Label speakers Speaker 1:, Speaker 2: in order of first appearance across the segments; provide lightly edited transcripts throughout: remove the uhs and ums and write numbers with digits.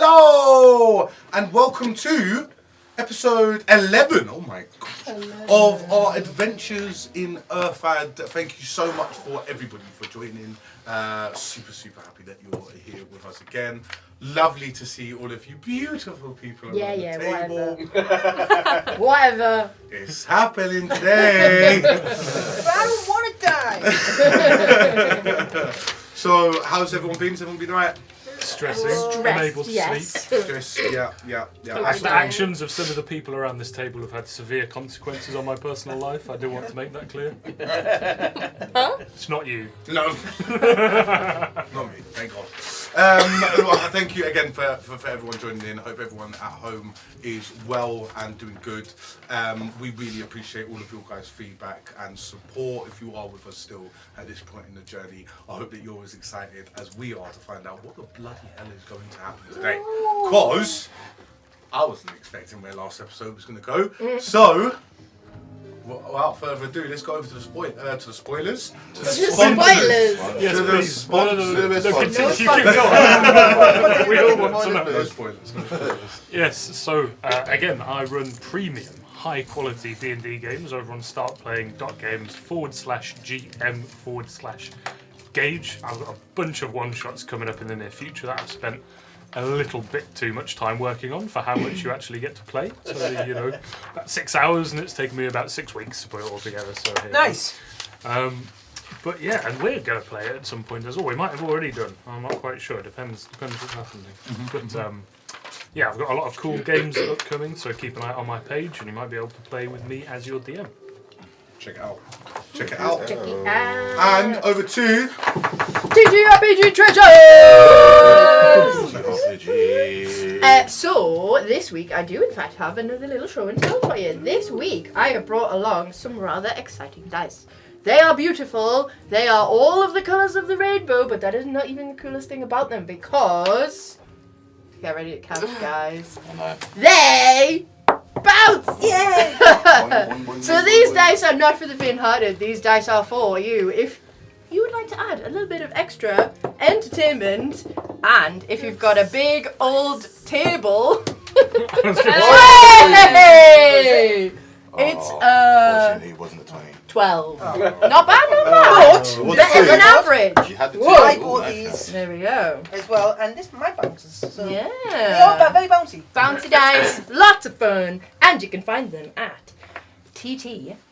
Speaker 1: Hello and welcome to episode 11, oh my gosh, of our adventures in Earthad. Thank you so much for everybody for joining. Super happy that you're here with us again. Lovely to see all of you beautiful people around the table.
Speaker 2: Whatever.
Speaker 1: It's happening today.
Speaker 3: But I don't want to die.
Speaker 1: So, how's everyone been? Has everyone been alright?
Speaker 4: Stressing, unable to sleep.
Speaker 1: Stress, yeah.
Speaker 4: The actions of some of the people around this table have had severe consequences on my personal life. I do want to make that clear.
Speaker 2: Huh?
Speaker 4: It's not you.
Speaker 1: No. Not me, thank God. Well, thank you again for everyone joining in. I hope everyone at home is well and doing good. We really appreciate all of your guys' feedback and support. If you are with us still at this point in the journey, I hope that you're as excited as we are to find out what the bloody hell is going to happen today. Because I wasn't expecting where last episode was going to go. So, without further ado, let's go over to the spoilers. To the
Speaker 2: Spoilers!
Speaker 4: Yes,
Speaker 1: to the
Speaker 4: please.
Speaker 1: sponsors.
Speaker 4: You can go on. We all want to know.
Speaker 1: No spoilers.
Speaker 4: Yes, so again, I run premium, high quality D&D games over on startplaying.games/GM/Gage. I've got a bunch of one-shots coming up in the near future that I've spent a little bit too much time working on for how much you actually get to play. So, about 6 hours, and it's taken me about 6 weeks to put it all together. So here
Speaker 3: Nice.
Speaker 4: But yeah, and we're going to play it at some point as well. We might have already done. I'm not quite sure. Depends what's happening. But yeah, I've got a lot of cool games upcoming, so keep an eye on my page, and you might be able to play with me as your DM.
Speaker 1: Check it out.
Speaker 2: Check it out.
Speaker 1: And over to
Speaker 2: TGRPG Treasures! So, this week I do in fact have another little show and tell for you. This week I have brought along some rather exciting dice. They are beautiful, they are all of the colours of the rainbow, but that is not even the coolest thing about them because... Get ready to count, guys. They bounce! Yay! So these dice are not for the faint-hearted. These dice are for you. If you would like to add a little bit of extra entertainment, and if you've got a big old table, hey! It's
Speaker 5: Fortunately, it wasn't a 20.
Speaker 2: 12. Not bad, but better than average.
Speaker 5: You had the
Speaker 3: Whoa, I bought these
Speaker 2: There we go.
Speaker 3: as well, and this my bounces. So they are
Speaker 2: Yeah.
Speaker 3: very bouncy.
Speaker 2: Bouncy dice, lots of fun, and you can find them at tt-rpg.com.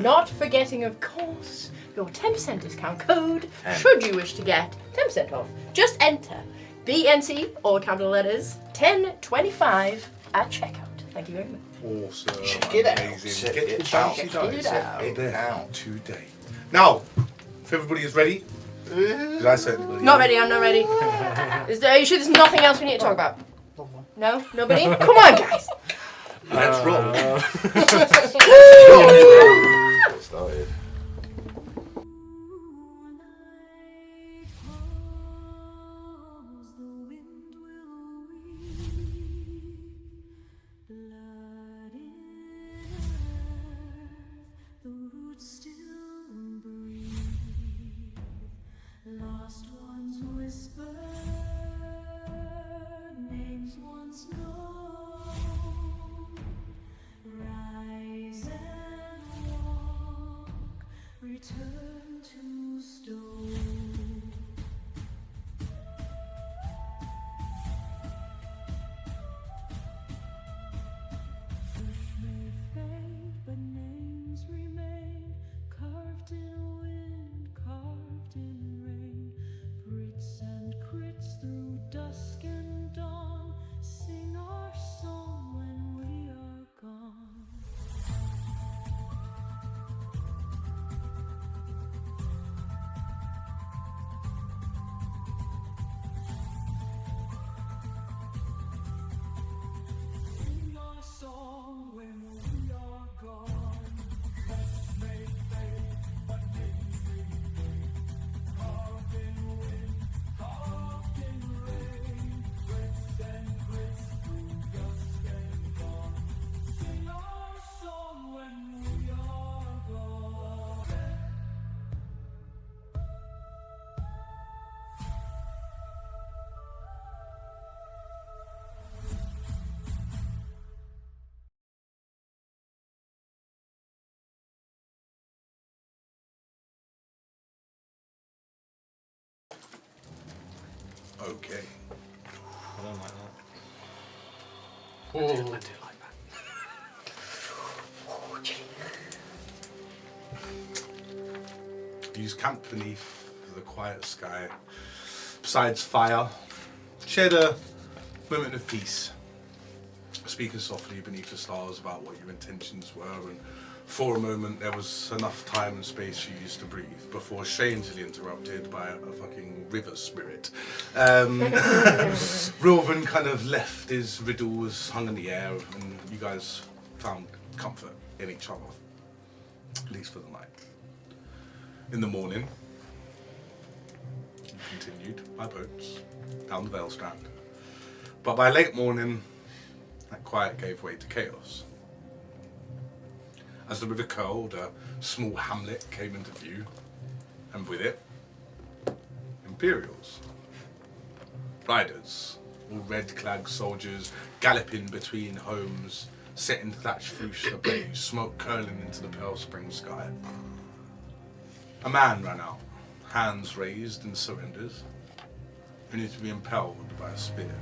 Speaker 2: Not forgetting, of course, your 10% discount code, should you wish to get 10% off. Just enter BNC, all capital letters, 1025 at checkout. Thank you very much.
Speaker 1: awesome,
Speaker 3: Check it out.
Speaker 1: amazing.
Speaker 5: Check
Speaker 1: Get the
Speaker 5: it out.
Speaker 1: bouncy
Speaker 2: Check
Speaker 1: dice
Speaker 2: it out.
Speaker 1: out there today. Now, if everybody is ready, did I say anybody?
Speaker 2: Not ready, I'm not ready. Are you sure there's nothing else we need to talk about? No? Nobody? Come on, guys!
Speaker 1: Let's roll.
Speaker 5: Get started.
Speaker 6: Lost ones whisper, names once known. Rise and walk, return to stone. Push may fade, but names remain, carved in wind, carved in rain. Brits and crits through dusk and dawn, sing our song when we are gone.
Speaker 1: Okay.
Speaker 4: I don't like that. I do like that.
Speaker 1: Use camp beneath the quiet sky. Besides fire, shared a moment of peace. Speaking softly beneath the stars about what your intentions were, and for a moment there was enough time and space for you to breathe before strangely interrupted by a fucking river spirit. Rilvan kind of left his riddles hung in the air, and you guys found comfort in each other, at least for the night. In the morning, you continued by boats down the Vale Strand. But by late morning, that quiet gave way to chaos. As the river curled, a small hamlet came into view, and with it, Imperials. Riders, all red-clad soldiers, galloping between homes, set in thatched roofs ablaze, smoke curling into the pale spring sky. A man ran out, hands raised in surrenders, only to be impaled by a spear.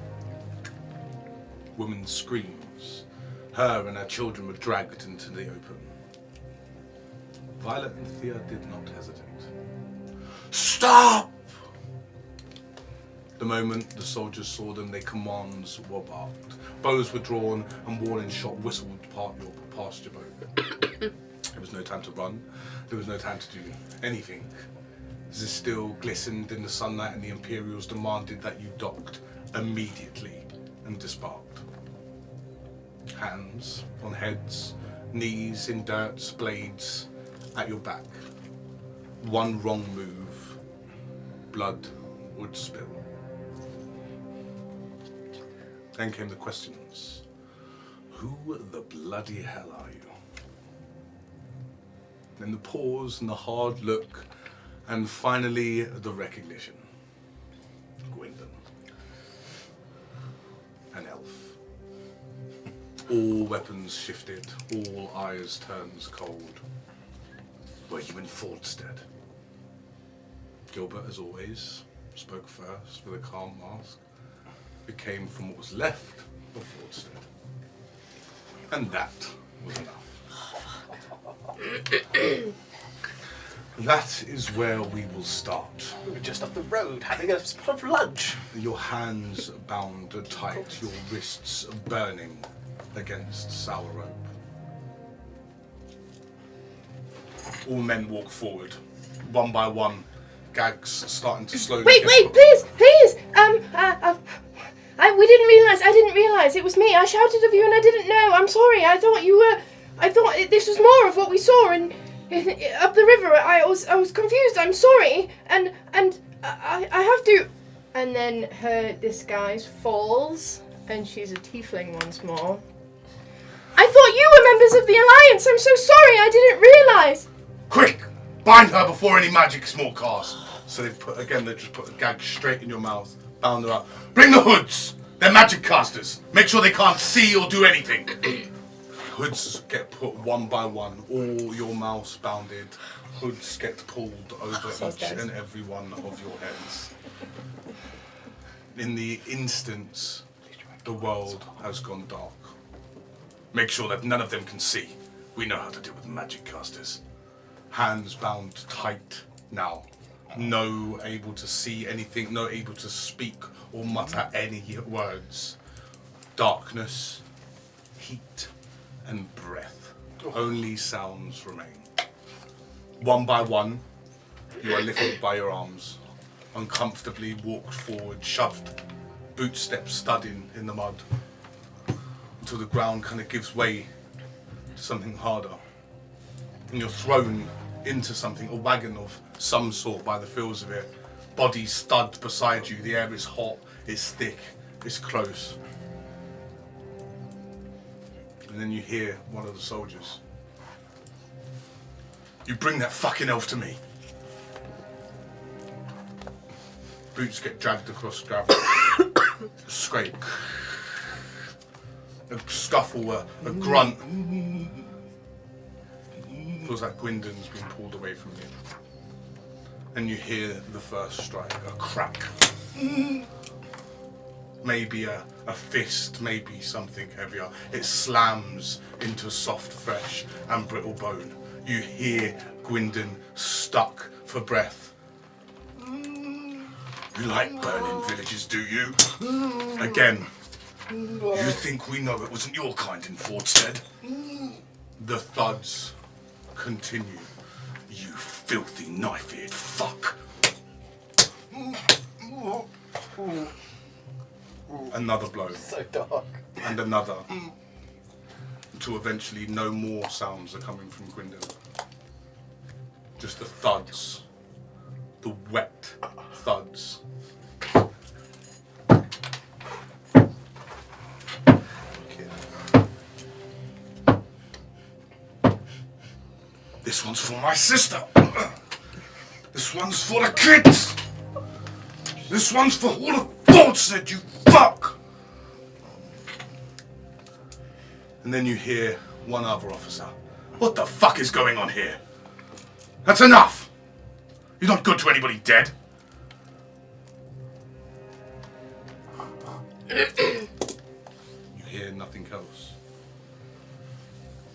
Speaker 1: Women's screams. Her and her children were dragged into the open. Violet and Thea did not hesitate. Stop! The moment the soldiers saw them, their commands were barked. Bows were drawn and warning shot whistled past your boat. There was no time to run. There was no time to do anything. The steel glistened in the sunlight, and the Imperials demanded that you docked immediately and disbarked. Hands on heads, knees in dirts, blades at your back. One wrong move, blood would spill. Then came the questions. Who the bloody hell are you? Then the pause and the hard look, and finally the recognition. Gwendon. An elf. All weapons shifted, all eyes turned cold. Were you in Fordstead? Gilbert, as always, spoke first with a calm mask. It came from what was left of Fordstead. And that was enough. That is where we will start.
Speaker 3: We were just up the road having a spot of lunch.
Speaker 1: Your hands bound tight, your wrists burning against sour rope. All men walk forward, one by one, gags starting to slowly...
Speaker 2: Wait, please! We didn't realise, I didn't realise, it was me. I shouted of you and I didn't know. I'm sorry, I thought this was more of what we saw up the river. I was confused, I'm sorry. And I have to... And then her disguise falls and she's a tiefling once more. I thought you were members of the Alliance. I'm so sorry, I didn't realise.
Speaker 1: Quick! Bind her before any magic small cast. So they just put a gag straight in your mouth, bound her up. Bring the hoods! They're magic casters. Make sure they can't see or do anything. Hoods get put one by one, all your mouths bounded. Hoods get pulled over each and every one of your heads. In the instant, the world has gone dark. Make sure that none of them can see. We know how to deal with magic casters. Hands bound tight now. No able to see anything, no able to speak or mutter any words. Darkness, heat, and breath. Only sounds remain. One by one, you are lifted by your arms, uncomfortably walked forward, shoved, boot steps studding in the mud, until the ground kind of gives way to something harder. And you're thrown into something, a wagon of some sort by the feels of it. Body stud beside you, the air is hot, it's thick, it's close. And then you hear one of the soldiers. You bring that fucking elf to me. Boots get dragged across gravel. Scrape. A scuffle, a grunt. Feels like Gwendon's been pulled away from you. and you hear the first strike, a crack. Maybe a fist, maybe something heavier. It slams into soft, fresh, and brittle bone. You hear Gwyndon stuck for breath. You like burning villages, do you? Again. You think we know it wasn't your kind in Fordstead? The thuds continue. You filthy knife-eared fuck. Another blow.
Speaker 3: So dark.
Speaker 1: And another. Until eventually no more sounds are coming from Gwyndon. Just the thuds. The wet thuds. This one's for my sister. This one's for the kids. This one's for all the thoughts said, you fuck. And then you hear one other officer. What the fuck is going on here? That's enough. You're not good to anybody dead. You hear nothing else.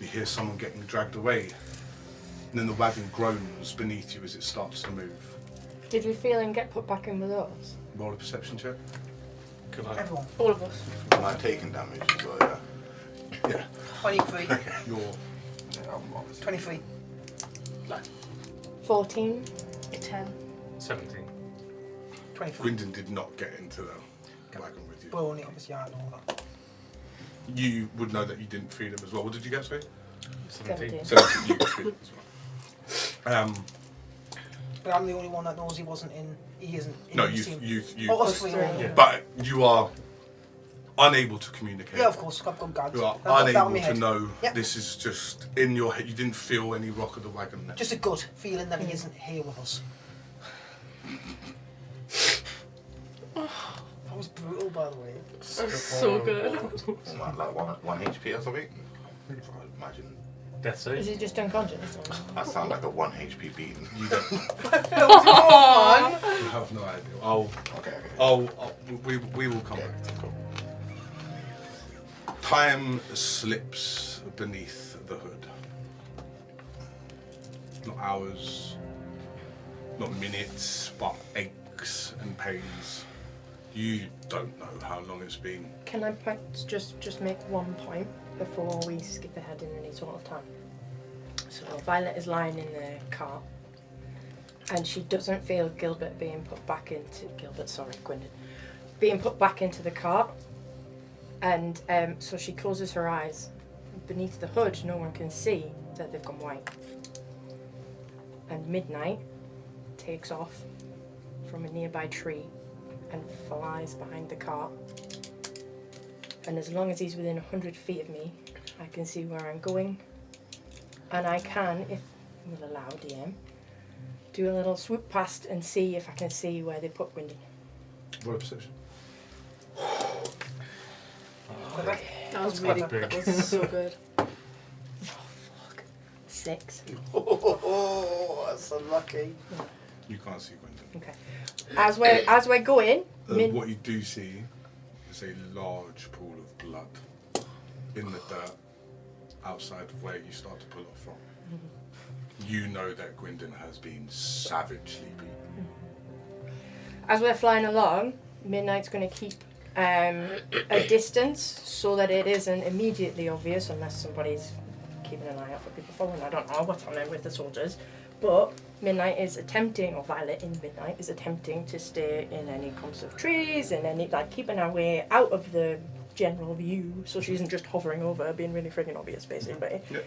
Speaker 1: You hear someone getting dragged away. And then the wagon groans beneath you as it starts to move.
Speaker 2: Did we feel and get put back in with us?
Speaker 1: Roll a perception check.
Speaker 4: Good night.
Speaker 3: Everyone.
Speaker 2: All of us.
Speaker 5: Am I taking damage as well? Yeah.
Speaker 1: Yeah.
Speaker 3: 23.
Speaker 1: You're
Speaker 5: Yeah, I'm obviously.
Speaker 3: 23.
Speaker 2: 14. 10.
Speaker 4: 17.
Speaker 3: 23.
Speaker 1: Gwyndon did not get into the wagon with you.
Speaker 3: We're only obviously out and all that.
Speaker 1: You would know that you didn't feed him as well. What did you get, sorry?
Speaker 4: 17.
Speaker 1: 17. You could feed him as well.
Speaker 3: But I'm the only one that knows he wasn't in. He isn't in
Speaker 1: No,
Speaker 3: the
Speaker 1: you.
Speaker 3: scene. Oh, us three.
Speaker 4: Yeah.
Speaker 1: But you are unable to communicate.
Speaker 3: Yeah, of course. I've got guards.
Speaker 1: You are
Speaker 3: I've got that on
Speaker 1: unable
Speaker 3: my
Speaker 1: to
Speaker 3: head.
Speaker 1: know.
Speaker 3: Yep.
Speaker 1: This is just in your head. You didn't feel any rock of the wagon there.
Speaker 3: Just a gut feeling that he isn't here with us. That was brutal, by the way.
Speaker 2: So good.
Speaker 5: Like one HP or something? I imagine.
Speaker 4: Death
Speaker 2: Is
Speaker 4: save.
Speaker 2: he just unconscious? Or?
Speaker 5: That sounds like a 1 HP beating.
Speaker 1: You don't.
Speaker 2: Oh,
Speaker 1: You have no idea. We will come back to it. Time slips beneath the hood. Not hours, not minutes, but aches and pains. You don't know how long it's been.
Speaker 2: Can I just make one point before we skip ahead in any sort of time? So Violet is lying in the cart, and she doesn't feel Gilbert being put back into Gwyndon being put back into the cart, and so she closes her eyes. Beneath the hood, no one can see that they've gone white. And Midnight takes off from a nearby tree and flies behind the cart. And as long as he's within 100 feet of me, I can see where I'm going. And I can, if we'll allow DM, do a little swoop past and see if I can see where they put Gwyndon.
Speaker 1: Roll a perception.
Speaker 2: That was
Speaker 4: really
Speaker 2: big.
Speaker 4: big.
Speaker 2: That was so good. Oh, fuck. 6.
Speaker 3: Oh, that's unlucky.
Speaker 1: You can't see Gwyndon.
Speaker 2: Okay. As we're going,
Speaker 1: What you do see is a large pool of blood in the dirt outside of where you start to pull off from. You know that Gwyndon has been savagely beaten.
Speaker 2: as we're flying along, Midnight's going to keep a distance so that it isn't immediately obvious unless somebody's keeping an eye out for people following. I don't know what's on there with the soldiers, but Midnight is attempting, or Violet in Midnight is attempting to stay in any clumps of trees and any, like, keeping her way out of the general view so she isn't just hovering over, being really friggin' obvious, basically,
Speaker 1: Yeah.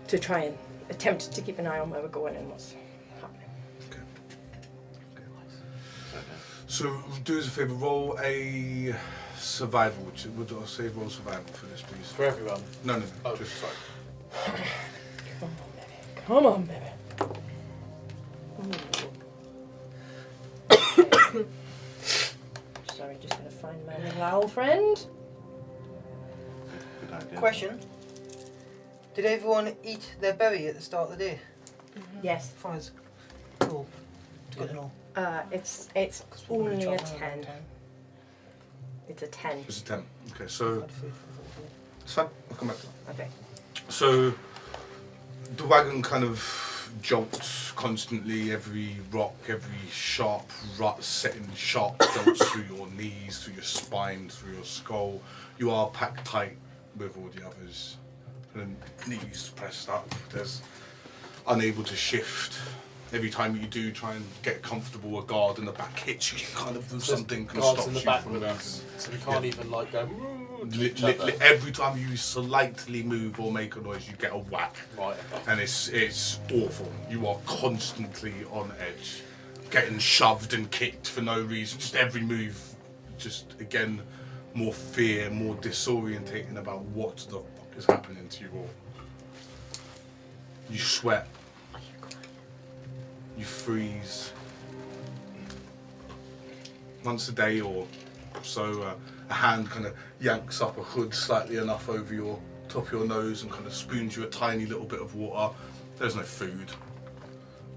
Speaker 2: to try and attempt to keep an eye on where we're going and what's happening.
Speaker 1: Okay. So do us a favour, roll a survival. Would I say roll survival for this, please?
Speaker 3: For everyone.
Speaker 1: No.
Speaker 3: Oh.
Speaker 1: Just
Speaker 2: Come on, baby. Sorry, just gonna find my little owl friend.
Speaker 5: Good idea.
Speaker 3: Question. Did everyone eat their berry at the start of the day?
Speaker 2: Yes.
Speaker 3: Fires. Cool. Good to know.
Speaker 2: It's
Speaker 3: 'Cause we're gonna
Speaker 2: only a
Speaker 3: travel
Speaker 2: 10.
Speaker 3: time.
Speaker 2: It's a 10.
Speaker 1: It's a 10. Okay, so
Speaker 3: Had food for the full day.
Speaker 1: it's fine. I'll come back to that.
Speaker 2: Okay.
Speaker 1: So the wagon kind of jolts constantly, every rock, every sharp rut setting sharp jolts through your knees, through your spine, through your skull. You are packed tight with all the others. And knees pressed up. There's unable to shift. Every time you do try and get comfortable, a guard in the back hits you, kind of do something can
Speaker 7: Guards
Speaker 1: stop
Speaker 7: in the
Speaker 1: you
Speaker 7: back
Speaker 1: from
Speaker 7: with
Speaker 1: moving.
Speaker 7: us, so we can't
Speaker 1: Yeah.
Speaker 7: even like go. "Ooh," to
Speaker 1: Li-
Speaker 7: each
Speaker 1: li-
Speaker 7: other.
Speaker 1: li- every time you slightly move or make a noise, you get a whack.
Speaker 7: Right. Okay.
Speaker 1: And it's awful. You are constantly on edge, getting shoved and kicked for no reason. Just every move, just again, more fear, more disorientating about what the fuck is happening to you all. You sweat. You freeze. Once a day or so, a hand kind of yanks up a hood slightly enough over your top of your nose and kind of spoons you a tiny little bit of water. There's no food.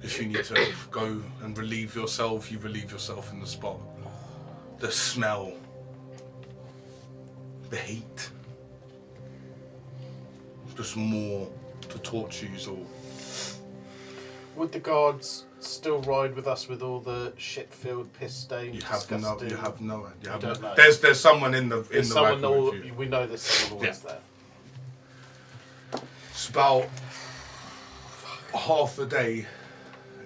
Speaker 1: If you need to go and relieve yourself, you relieve yourself in the spot. The smell, the heat, just more to torture you all.
Speaker 7: Would the guards still ride with us with all the shit-filled, piss-stained,
Speaker 1: You have no,
Speaker 7: disgusting?
Speaker 1: you have no, you have
Speaker 7: don't
Speaker 1: no.
Speaker 7: know.
Speaker 1: There's someone in the
Speaker 7: There's
Speaker 1: the
Speaker 7: someone
Speaker 1: wagon
Speaker 7: all,
Speaker 1: with you.
Speaker 7: we know there's someone always
Speaker 1: Yeah.
Speaker 7: there.
Speaker 1: It's about half a day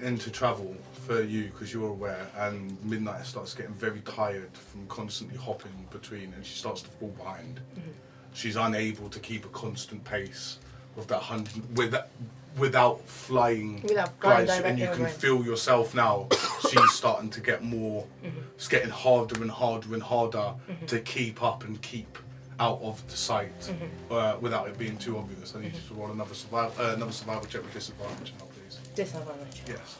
Speaker 1: into travel for you because you're aware, and Midnight starts getting very tired from constantly hopping between, and she starts to fall behind. She's unable to keep a constant pace of that 100 without flying.
Speaker 2: Without flying
Speaker 1: glides, and you
Speaker 2: directly
Speaker 1: can
Speaker 2: over it.
Speaker 1: feel yourself now. She's starting to get more. It's getting harder and harder and harder to keep up and keep out of the sight without it being too obvious. I need you to roll another survival check with disadvantage now, please.
Speaker 2: Disadvantage.
Speaker 1: Yes.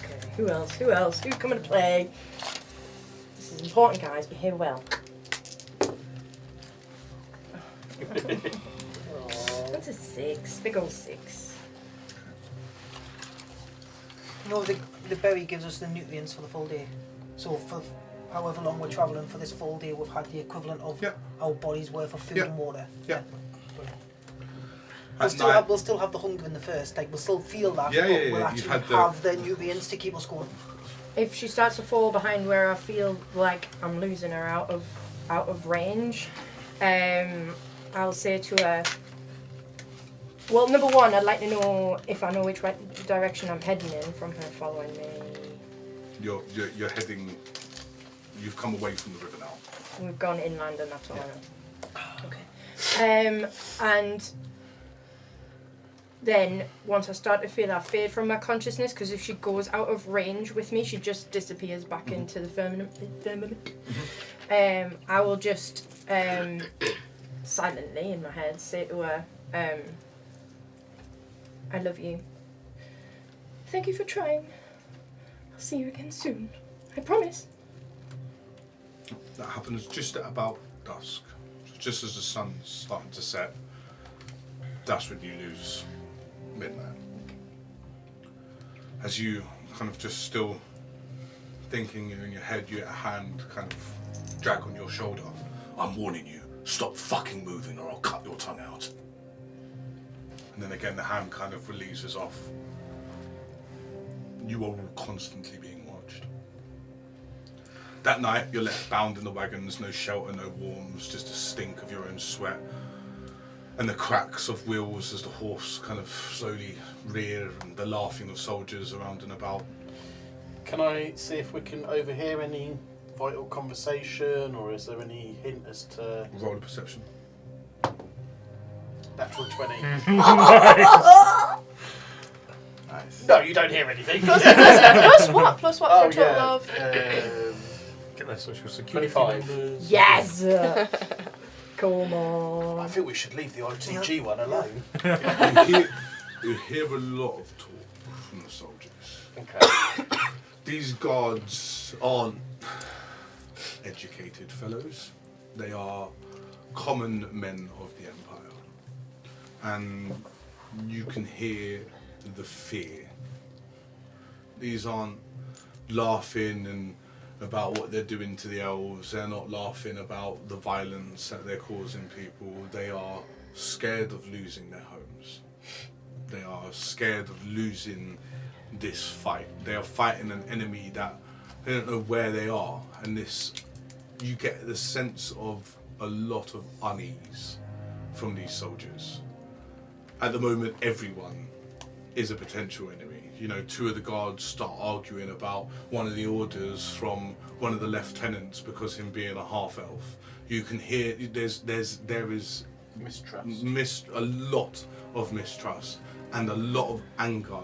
Speaker 2: Okay. Who else? Who else? Who's coming to play? This is important, guys. Behave well. What's a 6? Big old 6.
Speaker 3: You know, the berry gives us the nutrients for the full day. So for however long we're travelling for this full day, we've had the equivalent of
Speaker 1: Yeah.
Speaker 3: our body's worth of food
Speaker 1: Yeah.
Speaker 3: and water.
Speaker 1: Yeah.
Speaker 3: We'll
Speaker 1: At
Speaker 3: still,
Speaker 1: night-
Speaker 3: we'll still have the hunger in the first, like we'll still feel that,
Speaker 1: Yeah,
Speaker 3: but
Speaker 1: yeah, yeah,
Speaker 3: we'll
Speaker 1: you've
Speaker 3: actually
Speaker 1: had the-
Speaker 3: have the nutrients to keep us going.
Speaker 2: If she starts to fall behind where I feel like I'm losing her out of range, I'll say to her, well, number one, I'd like to know if I know which direction I'm heading in from her following me.
Speaker 1: You're heading. You've come away from the river now.
Speaker 2: We've gone inland and that's all I know.
Speaker 3: Okay.
Speaker 2: And then once I start to feel that fade from my consciousness, because if she goes out of range with me, she just disappears back into the firmament. I will just silently in my head say to her, I love you. Thank you for trying. I'll see you again soon. I promise.
Speaker 1: That happens just at about dusk. Just as the sun's starting to set, that's when you lose Midnight. As you kind of just still thinking in your head, your hand kind of drag on your shoulder. I'm warning you, stop fucking moving or I'll cut your tongue out. And then again the hand kind of releases off. You are all constantly being watched. That night, you're left bound in the wagons, no shelter, no warmth, just a stink of your own sweat. And the cracks of wheels as the horse kind of slowly rear, and the laughing of soldiers around and about.
Speaker 7: Can I see if we can overhear any vital conversation, or is there any hint as to
Speaker 1: Roll a perception.
Speaker 7: natural 20?
Speaker 5: Nice.
Speaker 7: No, you don't hear anything.
Speaker 2: Plus what? Plus what for
Speaker 7: Oh
Speaker 2: a total
Speaker 7: yeah.
Speaker 2: of?
Speaker 4: Get their social security
Speaker 7: 25.
Speaker 4: numbers.
Speaker 2: Yes! Come
Speaker 7: I
Speaker 2: on.
Speaker 7: think we should leave the ITG one alone.
Speaker 1: You hear a lot of talk from the soldiers.
Speaker 7: Okay.
Speaker 1: These guards aren't educated fellows. They are common men of the Empire. And you can hear the fear. These aren't laughing and about what they're doing to the elves. They're not laughing about the violence that they're causing people. They are scared of losing their homes. They are scared of losing this fight. They are fighting an enemy that they don't know where they are, and this, you get the sense of a lot of unease from these soldiers. At the moment, everyone is a potential enemy. You know, two of the guards start arguing about one of the orders from one of the lieutenants because him being a half elf. You can hear there is
Speaker 7: Mistrust.
Speaker 1: a lot of mistrust and a lot of anger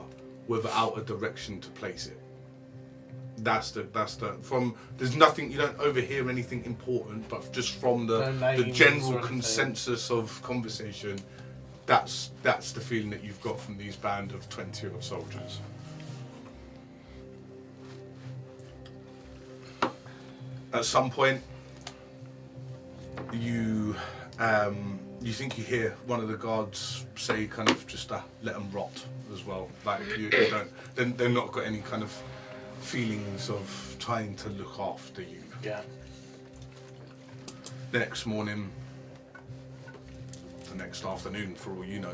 Speaker 1: without a direction to place it. That's the from, there's nothing, you don't overhear anything important, but just from
Speaker 7: No
Speaker 1: the
Speaker 7: names
Speaker 1: general
Speaker 7: or anything.
Speaker 1: consensus of conversation, that's the feeling that you've got from these band of 20 odd soldiers. At some point, you think you hear one of the guards say, kind of just let them rot as well. Like you don't, they're not got any kind of feelings of trying to look after you.
Speaker 7: Yeah.
Speaker 1: The next morning, the next afternoon, for all you know,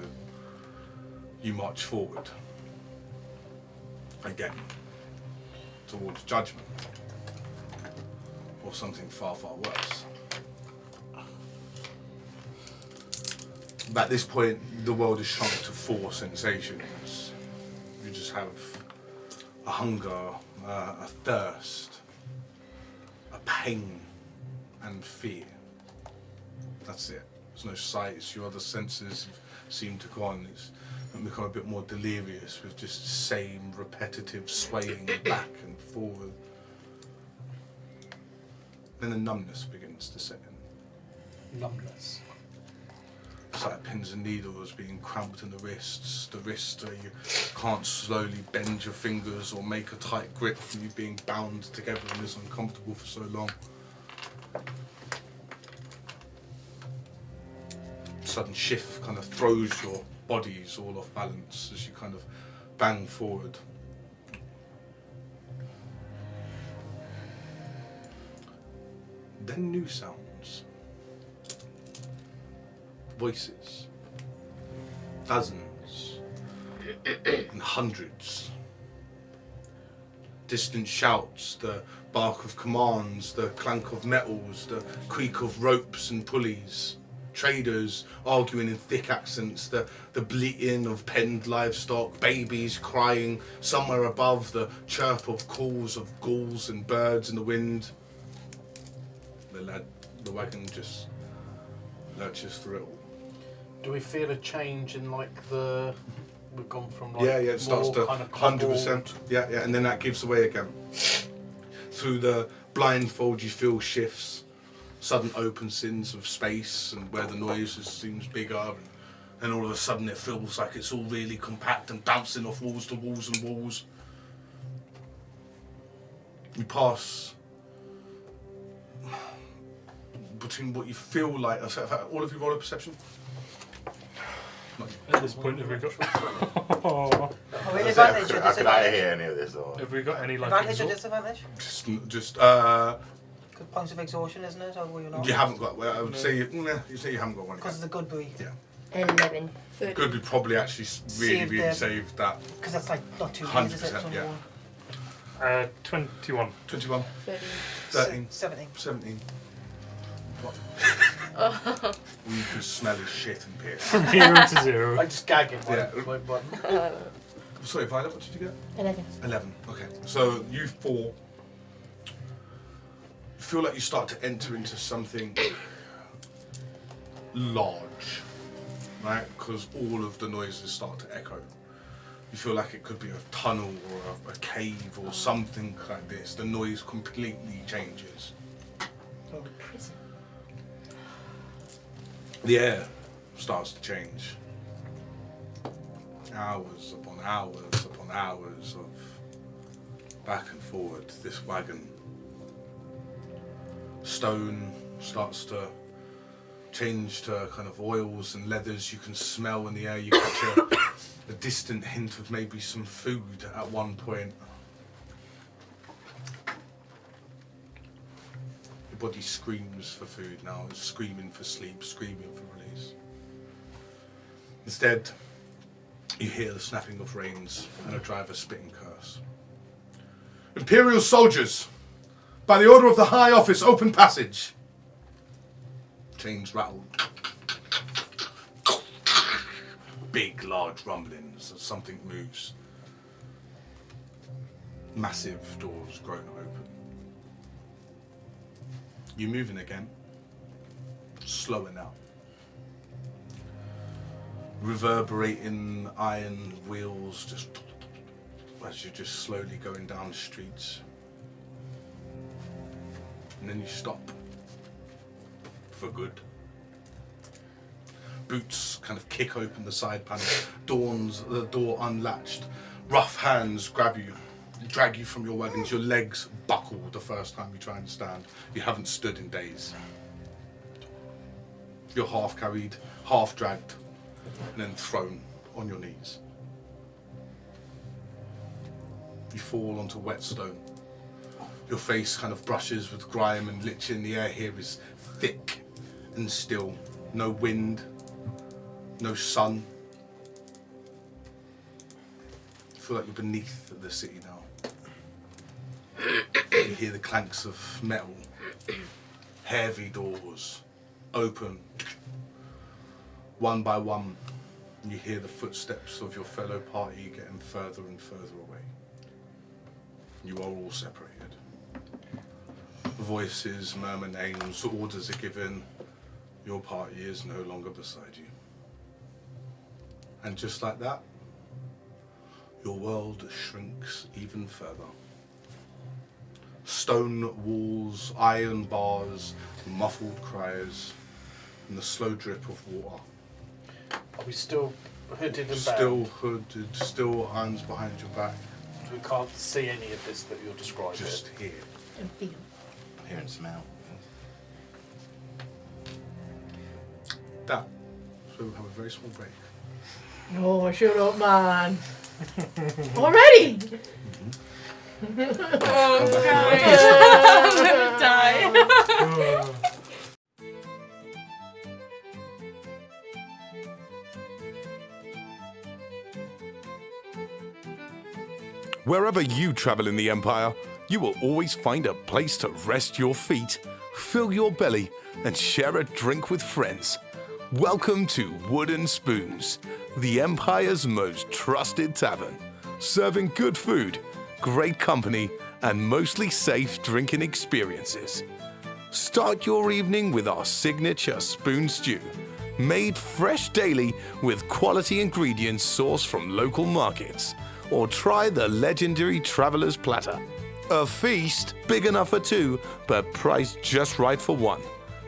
Speaker 1: you march forward again towards judgment, or something far, far worse. At this point, the world is shrunk to 4 sensations. You just have a hunger, a thirst, a pain, and fear. That's it. There's no sights. Your other senses seem to go on. It's become a bit more delirious with just the same repetitive swaying back and forward. Then the numbness begins to set in.
Speaker 7: Numbness.
Speaker 1: It's like pins and needles being cramped in the wrists where you can't slowly bend your fingers or make a tight grip from you being bound together and it's uncomfortable for so long. Sudden shift kind of throws your bodies all off balance as you kind of bang forward. Then new sounds. Voices. Dozens. And hundreds. Distant shouts, the bark of commands, the clank of metals, the creak of ropes and pulleys. Traders arguing in thick accents, the bleating of penned livestock, babies crying, somewhere above the chirp of calls of gulls and birds in the wind. The wagon just lurches through it all.
Speaker 7: Do we feel a change in like we've gone from like
Speaker 1: It starts
Speaker 7: more
Speaker 1: to
Speaker 7: kind of
Speaker 1: 100%.
Speaker 7: cobbled-
Speaker 1: Yeah, and then that gives away again. Through the blindfold, you feel shifts, sudden opens of space, and where the noise seems bigger, and all of a sudden it feels like it's all really compact and bouncing off walls to walls and walls. You pass between what you feel like. All of you roll a perception.
Speaker 4: At this point, have we got?
Speaker 3: Are we in advantage or
Speaker 5: I could I
Speaker 3: disadvantage?
Speaker 5: hear any of this or?
Speaker 4: Have we got any like
Speaker 3: Advantage or
Speaker 4: exhaust?
Speaker 3: disadvantage?
Speaker 1: Just
Speaker 3: Good points of exhaustion, isn't it? Or were you not?
Speaker 1: you haven't got. Well, I would say you say you haven't got one.
Speaker 3: Because of the good buoy.
Speaker 1: Yeah.
Speaker 2: 11. 30.
Speaker 1: Good, we probably actually really,
Speaker 3: Saved
Speaker 1: really
Speaker 3: them.
Speaker 1: saved that.
Speaker 3: Because that's like not too bad, is it?
Speaker 1: 100%,
Speaker 3: It's only
Speaker 1: yeah.
Speaker 3: one.
Speaker 4: 21.
Speaker 1: 21,
Speaker 2: 30.
Speaker 1: 13,
Speaker 3: 17.
Speaker 1: 17. What? You can smell his shit and piss.
Speaker 4: From 0 to 0.
Speaker 7: I just gag it.
Speaker 1: Yeah.
Speaker 7: My button.
Speaker 1: Sorry, Violet, what did you get?
Speaker 2: 11.
Speaker 1: 11. Okay. So you four feel like you start to enter into something large, right? Because all of the noises start to echo. You feel like it could be a tunnel or a cave or something like this. The noise completely changes.
Speaker 2: Prison.
Speaker 1: The air starts to change. Hours upon hours upon hours of back and forward. This wagon. Stone starts to change to kind of oils and leathers. You can smell in the air. You catch a distant hint of maybe some food at one point. body screams for food now. It's screaming for sleep, screaming for release. Instead, you hear the snapping of reins and a driver spitting curse. Imperial soldiers, by the order of the High Office, open passage. Chains rattle. Big, large rumblings as something moves. Massive doors grown open. You're moving again, slower now. Reverberating iron wheels just as you're just slowly going down the streets. And then you stop. For good. Boots kind of kick open the side panel, the door unlatched. Rough hands grab you, drag you from your wagons. Your legs buckle the first time you try and stand. You haven't stood in days. You're half carried, half dragged, and then thrown on your knees. You fall onto wet stone. Your face kind of brushes with grime and lichen. The air here is thick and still. No wind, no sun. You feel like you're beneath the city now. You hear the clanks of metal. Heavy doors open. One by one, you hear the footsteps of your fellow party getting further and further away. You are all separated. Voices murmur names, orders are given. Your party is no longer beside you. And just like that, your world shrinks even further. Stone walls, iron bars, muffled cries, and the slow drip of water.
Speaker 7: Are we still hooded and bound?
Speaker 1: Still hooded, still hands behind your back.
Speaker 7: We can't see any of this that you're describing.
Speaker 1: Just here.
Speaker 2: And feel.
Speaker 5: Hear and smell.
Speaker 1: That. So we'll have a very small break.
Speaker 2: Oh, shut up, man. Already?
Speaker 8: Oh, guys. I'm gonna die.
Speaker 9: Wherever you travel in the Empire, you will always find a place to rest your feet, fill your belly, and share a drink with friends. Welcome to Wooden Spoons, the Empire's most trusted tavern, serving good food, great company, and mostly safe drinking experiences. Start your evening with our signature spoon stew, made fresh daily with quality ingredients sourced from local markets. Or try the legendary Traveler's Platter. A feast big enough for two, but priced just right for one.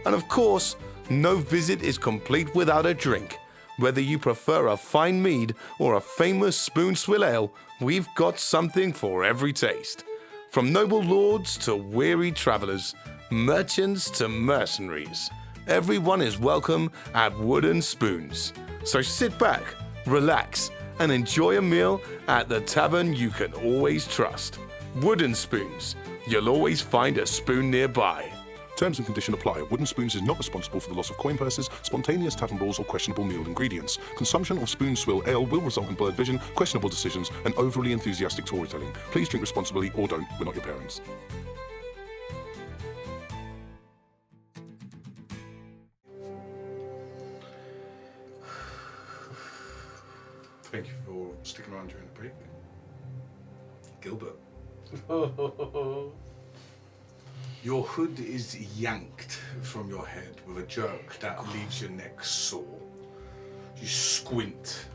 Speaker 9: And of course, no visit is complete without a drink. Whether you prefer a fine mead or a famous spoon swill ale, we've got something for every taste. From noble lords to weary travelers, merchants to mercenaries, everyone is welcome at Wooden Spoons. So sit back, relax, and enjoy a meal at the tavern you can always trust. Wooden Spoons. You'll always find a spoon nearby.
Speaker 10: Terms and conditions apply. Wooden Spoons is not responsible for the loss of coin purses, spontaneous tavern balls, or questionable meal ingredients. Consumption of spoon swill ale will result in blurred vision, questionable decisions, and overly enthusiastic storytelling. Please drink responsibly or don't. We're not your parents.
Speaker 1: Thank you for sticking around during the break. Gilbert. Your hood is yanked from your head with a jerk that leaves your neck sore. You squint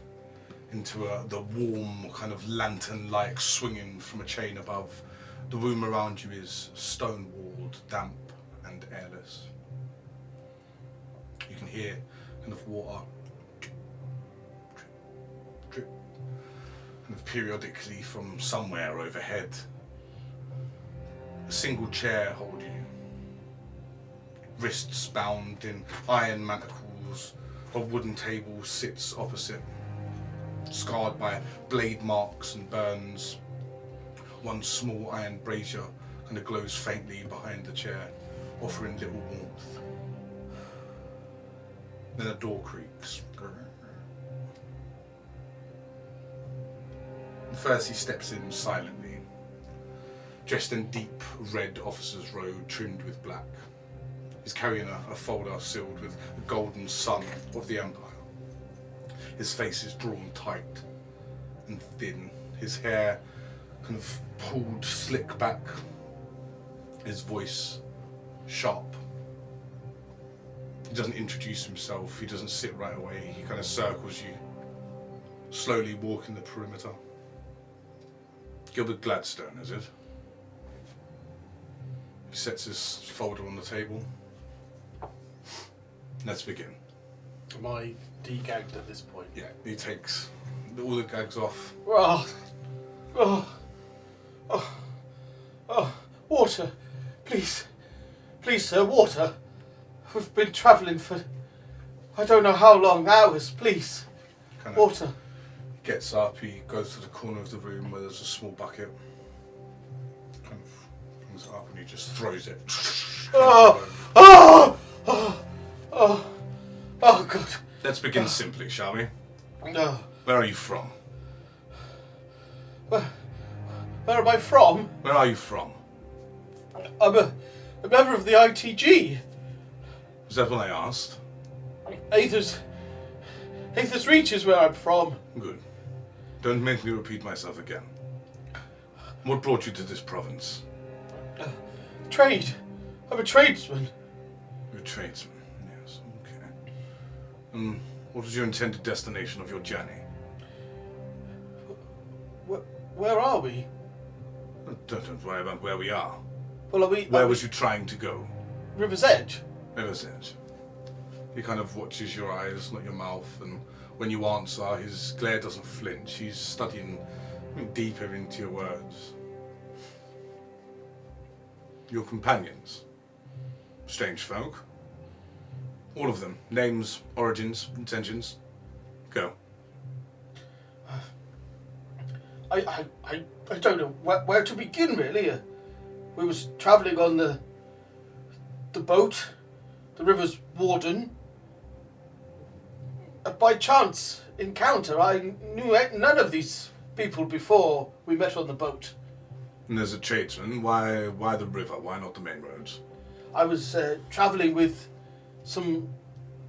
Speaker 1: into the warm kind of lantern-like swinging from a chain above. The room around you is stone-walled, damp and airless. You can hear kind of water drip, kind of periodically from somewhere overhead. A single chair holds you, wrists bound in iron manacles. A wooden table sits opposite, scarred by blade marks and burns. One small iron brazier kind of glows faintly behind the chair. offering little warmth. Then a door creaks. First he steps in silently, dressed in deep red officer's robe trimmed with black. He's carrying a folder sealed with the golden sun of the Empire. His face is drawn tight and thin, his hair kind of pulled slick back, his voice sharp. He doesn't introduce himself, he doesn't sit right away, he kind of circles you, slowly walking the perimeter. Gilbert Gladstone, is it? He sets his folder on the table. Let's begin.
Speaker 7: Am I degagged at this point?
Speaker 1: Yeah, he takes all the gags off.
Speaker 7: Water. Please, sir, water. We've been travelling for I don't know how long, hours, please.
Speaker 1: Kind of
Speaker 7: Water.
Speaker 1: Gets up, he goes to the corner of the room where there's a small bucket. Kind of brings it up and he just throws it.
Speaker 7: Oh, God.
Speaker 1: Let's begin simply, shall we?
Speaker 7: No.
Speaker 1: Where are you from?
Speaker 7: Where am I from?
Speaker 1: Where are you from?
Speaker 7: I'm a member of the ITG.
Speaker 1: Is that what I asked?
Speaker 7: Aethers Reach is where I'm from.
Speaker 1: Good. Don't make me repeat myself again. What brought you to this province?
Speaker 7: Trade. I'm a tradesman.
Speaker 1: You're a tradesman, yes, okay. What was your intended destination of your journey?
Speaker 7: Where are we?
Speaker 1: Don't worry about where we are.
Speaker 7: Well,
Speaker 1: Where was you trying to go?
Speaker 7: River's Edge.
Speaker 1: River's Edge. He kind of watches your eyes, not your mouth, and when you answer, his glare doesn't flinch. He's studying deeper into your words. Your companions. Strange folk. All of them. Names, origins, intentions. Go.
Speaker 7: I don't know where to begin, really. We was travelling on the boat, the river's warden. By chance encounter, I knew none of these people before we met on the boat.
Speaker 1: And there's a tradesman. Why the river? Why not the main roads?
Speaker 7: I was travelling with some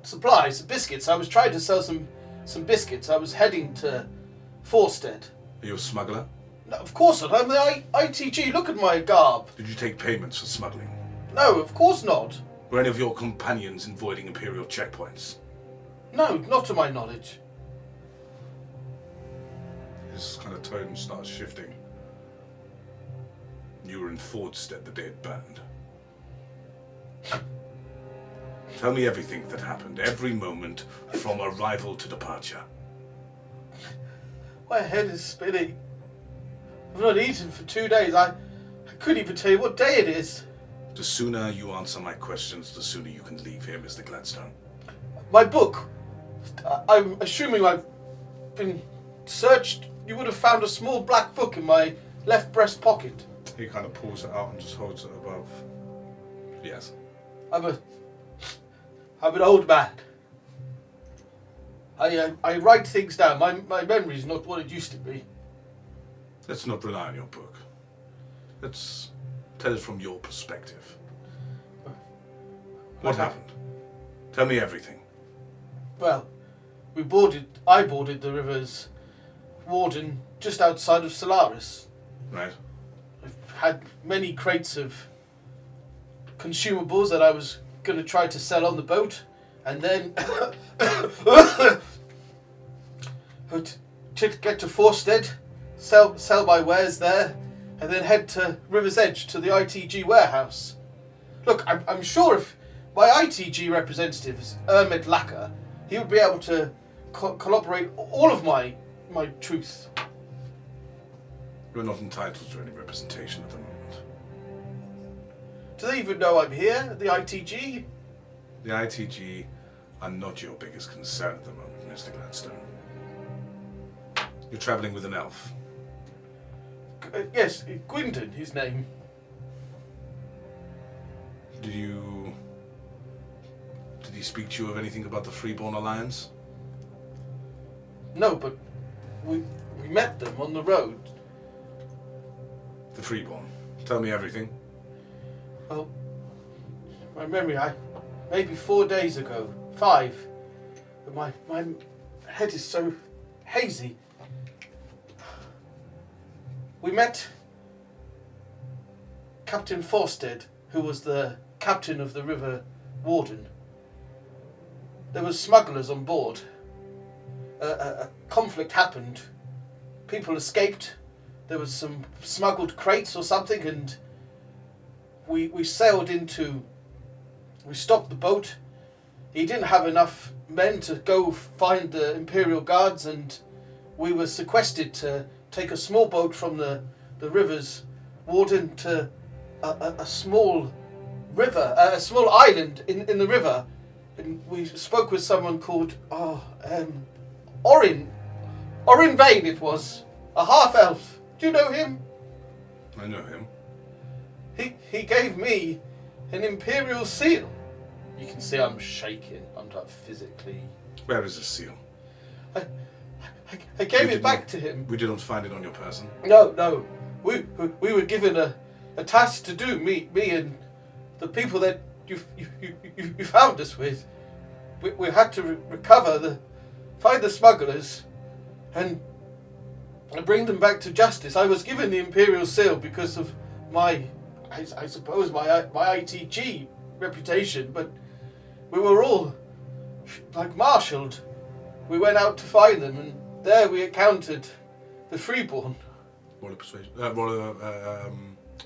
Speaker 7: supplies, biscuits. I was trying to sell some biscuits. I was heading to Forstead.
Speaker 1: Are you a smuggler?
Speaker 7: No, of course not. I'm the ITG. Look at my garb.
Speaker 1: Did you take payments for smuggling?
Speaker 7: No, of course not.
Speaker 1: Were any of your companions avoiding Imperial checkpoints?
Speaker 7: No, not to my knowledge.
Speaker 1: His kind of tone starts shifting. You were in Fordstead the day it burned. Tell me everything that happened, every moment from arrival to departure.
Speaker 7: My head is spinning. I've not eaten for 2 days. I couldn't even tell you what day it is.
Speaker 1: The sooner you answer my questions, the sooner you can leave here, Mr. Gladstone.
Speaker 7: My book. I'm assuming I've been searched. You would have found a small black book in my left breast pocket.
Speaker 1: He kind of pulls it out and just holds it above. Yes.
Speaker 7: I'm an old man. I write things down. My memory's not what it used to be.
Speaker 1: Let's not rely on your book. Let's tell it from your perspective. What happened? Tell me everything.
Speaker 7: Well, I boarded the river's warden just outside of Solaris.
Speaker 1: Right.
Speaker 7: I've had many crates of consumables that I was going to try to sell on the boat, and then to get to Forstead, sell my wares there, and then head to River's Edge to the ITG warehouse. Look, I'm sure if my ITG representative is Ermid Lacker, he would be able to corroborate all of my truth.
Speaker 1: You're not entitled to any representation at the moment.
Speaker 7: Do they even know I'm here at the ITG?
Speaker 1: The ITG are not your biggest concern at the moment, Mr. Gladstone. You're travelling with an elf.
Speaker 7: Yes, Gwynton, his name.
Speaker 1: Did he speak to you of anything about the Freeborn Alliance?
Speaker 7: No, but we met them on the road.
Speaker 1: The Freeborn. Tell me everything.
Speaker 7: Well, my memory, maybe 4 days ago, 5. But my head is so hazy. We met Captain Forsted, who was the captain of the River Warden. There were smugglers on board. A conflict happened. People escaped. There was some smuggled crates or something, and we sailed into... We stopped the boat. He didn't have enough men to go find the Imperial Guards, and we were sequestered to take a small boat from the river's warden to a small river, a small island in the river. And we spoke with someone called Orin Vane it was, a half-elf. Do you know him?
Speaker 1: I know him.
Speaker 7: He gave me an Imperial seal. You can see I'm shaking. I'm like physically...
Speaker 1: Where is the seal?
Speaker 7: I gave it back to him.
Speaker 1: We didn't find it on your person.
Speaker 7: No. We were given a task to do, me and the people that you found us with. We had to find the smugglers and bring them back to justice. I was given the Imperial seal because of I suppose my ITG reputation, but we were all like marshalled. We went out to find them, and there we encountered the Freeborn.
Speaker 1: Roll a persuasion.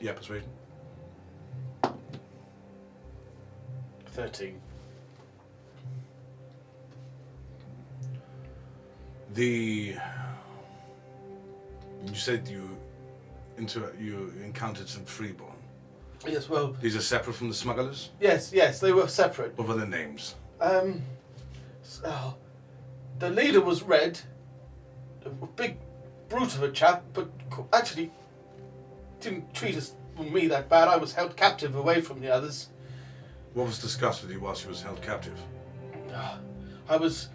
Speaker 1: Persuasion.
Speaker 7: 13.
Speaker 1: You said you encountered some Freeborn.
Speaker 7: Yes, well...
Speaker 1: These are separate from the smugglers?
Speaker 7: Yes, they were separate.
Speaker 1: What were their names?
Speaker 7: The leader was Red, a big brute of a chap, but actually didn't treat me that bad. I was held captive away from the others.
Speaker 1: What was discussed with you whilst you was held captive?
Speaker 7: I was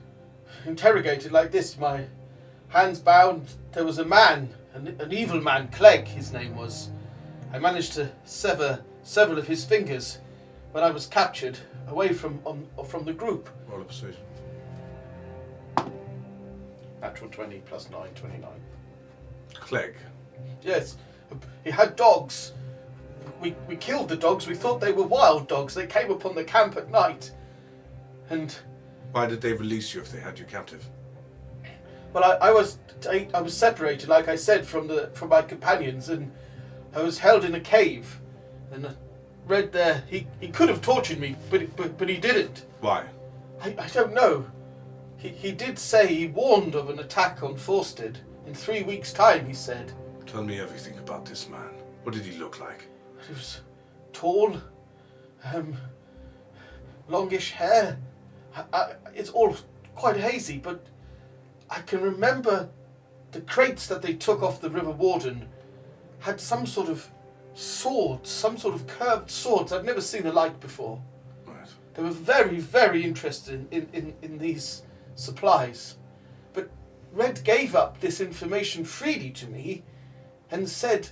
Speaker 7: interrogated like this, my hands bound. There was a man, an evil man, Clegg his name was. I managed to sever several of his fingers when I was captured away from the group.
Speaker 1: Roll a persuasion.
Speaker 7: Natural 20 plus 9, 29.
Speaker 1: Clegg.
Speaker 7: Yes, he had dogs. We killed the dogs. We thought they were wild dogs. They came upon the camp at night. And...
Speaker 1: Why did they release you if they had you captive?
Speaker 7: Well, I was separated, like I said, from my companions, and I was held in a cave. And Red there, he could have tortured me, but he didn't.
Speaker 1: Why?
Speaker 7: I don't know. He did say he warned of an attack on Forsted in 3 weeks' time, he said.
Speaker 1: Tell me everything about this man. What did he look like?
Speaker 7: He was tall, longish hair. It's all quite hazy, but I can remember the crates that they took off the River Warden had some sort of swords, some sort of curved swords. I've never seen the like before.
Speaker 1: Right.
Speaker 7: They were very, very interested in these supplies. But Red gave up this information freely to me and said,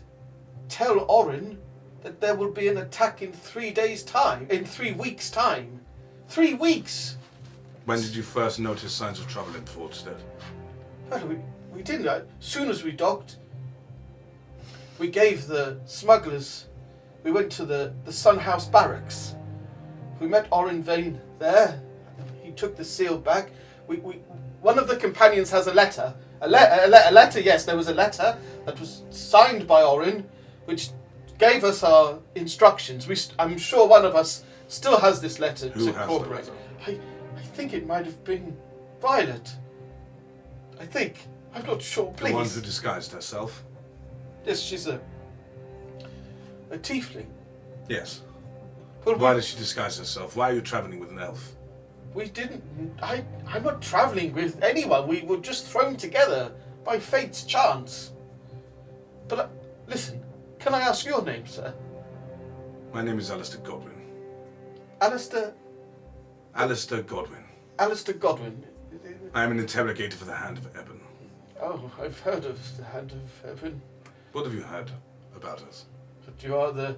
Speaker 7: tell Orin that there will be an attack in 3 days' time, in 3 weeks' time. 3 weeks!
Speaker 1: When did you first notice signs of trouble in Fordstead?
Speaker 7: Well, we didn't. As soon as we docked, we gave the smugglers, we went to the Sun House barracks. We met Orin Vane there. He took the seal back. One of the companions has a letter. A letter, yes, there was a letter that was signed by Orin, which gave us our instructions. I'm sure one of us still has this letter
Speaker 1: Who
Speaker 7: to
Speaker 1: has
Speaker 7: incorporate.
Speaker 1: the
Speaker 7: I think it might have been Violet. I think. I'm not sure, please.
Speaker 1: The one who disguised herself?
Speaker 7: Yes, she's a tiefling.
Speaker 1: Yes.
Speaker 7: Well,
Speaker 1: Why does she disguise herself? Why are you travelling with an elf?
Speaker 7: We didn't... I'm not travelling with anyone. We were just thrown together by fate's chance. But listen, can I ask your name, sir?
Speaker 1: My name is Alistair Godwin.
Speaker 7: Alistair
Speaker 1: Godwin.
Speaker 7: Alistair Godwin.
Speaker 1: I am an interrogator for the Hand of Eben.
Speaker 7: Oh, I've heard of the Hand of Heaven.
Speaker 1: What have you heard about us?
Speaker 7: That you are the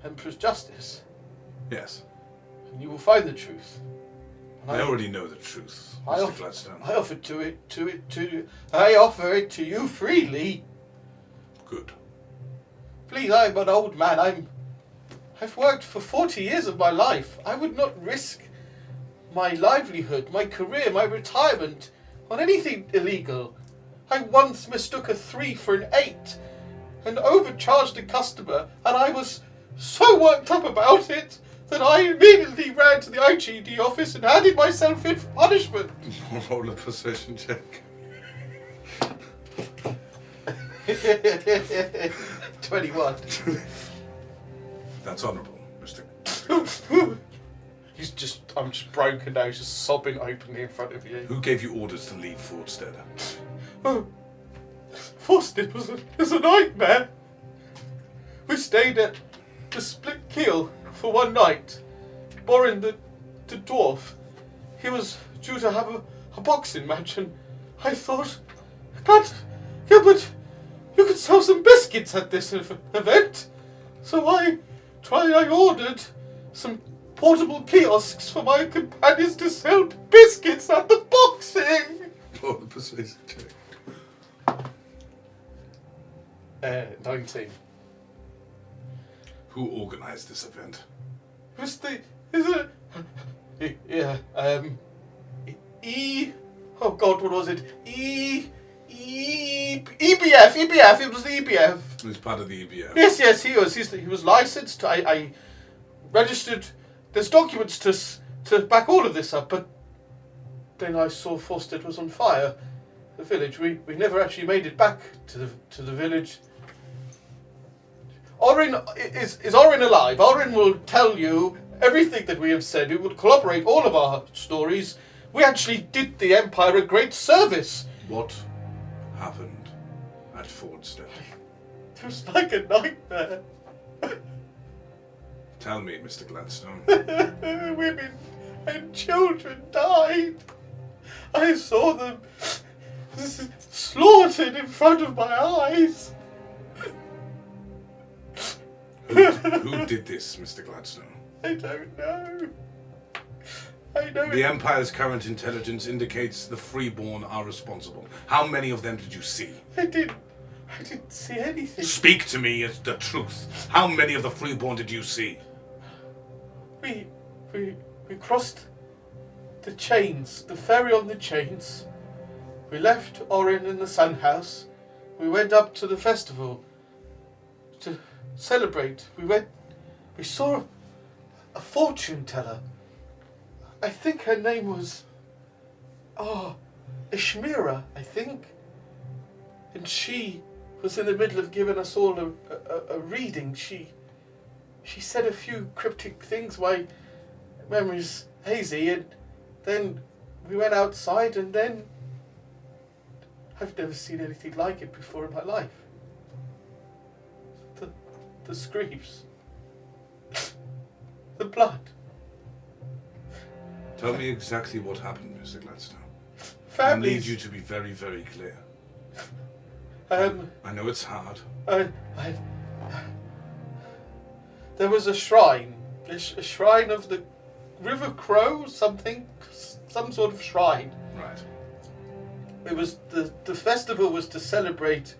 Speaker 7: Emperor's Justice.
Speaker 1: Yes.
Speaker 7: And you will find the truth. And
Speaker 1: I already know the truth,
Speaker 7: I
Speaker 1: Mr.
Speaker 7: offer-
Speaker 1: Gladstone.
Speaker 7: I offer it to you freely.
Speaker 1: Good.
Speaker 7: Please, I'm an old man. I've worked for 40 years of my life. I would not risk my livelihood, my career, my retirement on anything illegal. I once mistook a 3 for an 8 and overcharged a customer, and I was so worked up about it that I immediately ran to the IGD office and handed myself in for punishment.
Speaker 1: Roll a persuasion check.
Speaker 7: 21.
Speaker 1: That's honourable, Mr.
Speaker 7: I'm just broken now. He's just sobbing openly in front of you.
Speaker 1: Who gave you orders to leave Fordstead?
Speaker 7: Oh, Fordstead was a nightmare. We stayed at the Split Keel for one night. Borin the dwarf, he was due to have a boxing match, and I thought, Gilbert, you could sell some biscuits at this event. So I ordered some portable kiosks for my companions to sell biscuits at the boxing.
Speaker 1: Roll a persuasion check.
Speaker 7: 19.
Speaker 1: Who organised this event?
Speaker 7: Oh God, what was it? EBF, it was the EBF.
Speaker 1: He was part of the EBF.
Speaker 7: Yes, he was. He was licensed. I registered. There's documents to back all of this up, but then I saw Fordstead was on fire. The village. We never actually made it back to the village. Orin is Orin alive? Orin will tell you everything that we have said. He will corroborate all of our stories. We actually did the Empire a great service.
Speaker 1: What happened at Fordstead?
Speaker 7: It was like a nightmare.
Speaker 1: Tell me, Mr. Gladstone.
Speaker 7: Women and children died. I saw them slaughtered in front of my eyes.
Speaker 1: Who did this, Mr. Gladstone?
Speaker 7: I don't know.
Speaker 1: The Empire's current intelligence indicates the Freeborn are responsible. How many of them did you see?
Speaker 7: I didn't see anything.
Speaker 1: Speak to me as the truth. How many of the Freeborn did you see?
Speaker 7: We crossed the chains, the ferry on the chains. We left Orin in the Sun House. We went up to the festival to celebrate. We saw a fortune teller. I think her name was Ishmira, I think. And she was in the middle of giving us all a reading. She said a few cryptic things. My memory's hazy, and then we went outside, and then I've never seen anything like it before in my life. The screams. The blood.
Speaker 1: Tell me exactly what happened, Mr. Gladstone. I
Speaker 7: Families.
Speaker 1: need you to be very, very clear. I know it's hard.
Speaker 7: There was a shrine. A shrine of the River Crow, some sort of shrine.
Speaker 1: Right.
Speaker 7: It was the festival was to celebrate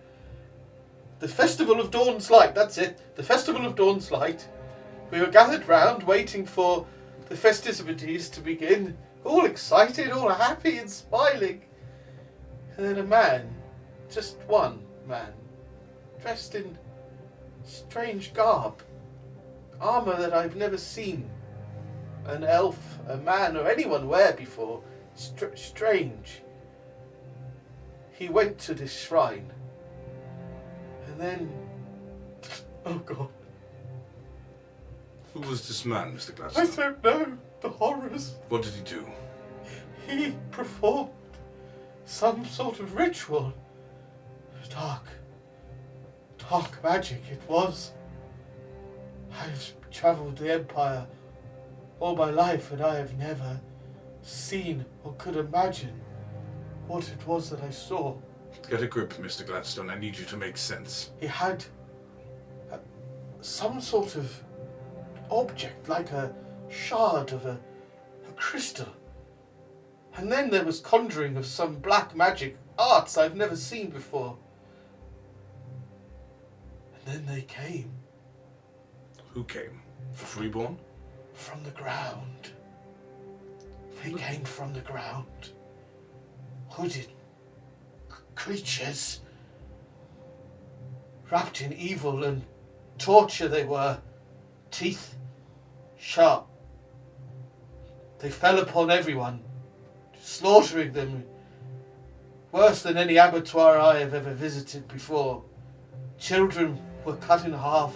Speaker 7: the Festival of Dawn's Light. That's it. The Festival of Dawn's Light. We were gathered round, waiting for the festivities to begin, all excited, all happy and smiling. And then a man, just one man, dressed in strange garb, armour that I've never seen an elf, a man, or anyone wear before. Strange. He went to this shrine, and then, oh God.
Speaker 1: Who was this man, Mr.
Speaker 7: I
Speaker 1: Gladstone?
Speaker 7: don't know. The horrors.
Speaker 1: What did he do?
Speaker 7: He performed some sort of ritual. Dark magic it was. I've travelled the Empire all my life, and I have never seen or could imagine what it was that I saw.
Speaker 1: Get a grip, Mr. Gladstone. I need you to make sense.
Speaker 7: He had some sort of object, like a shard of a crystal. And then there was conjuring of some black magic arts I've never seen before. And then they came.
Speaker 1: Who came? The Freeborn?
Speaker 7: From the ground. They came from the ground. Hooded creatures. Wrapped in evil and torture they were. Teeth sharp. They fell upon everyone, slaughtering them. Worse than any abattoir I have ever visited before. Children were cut in half.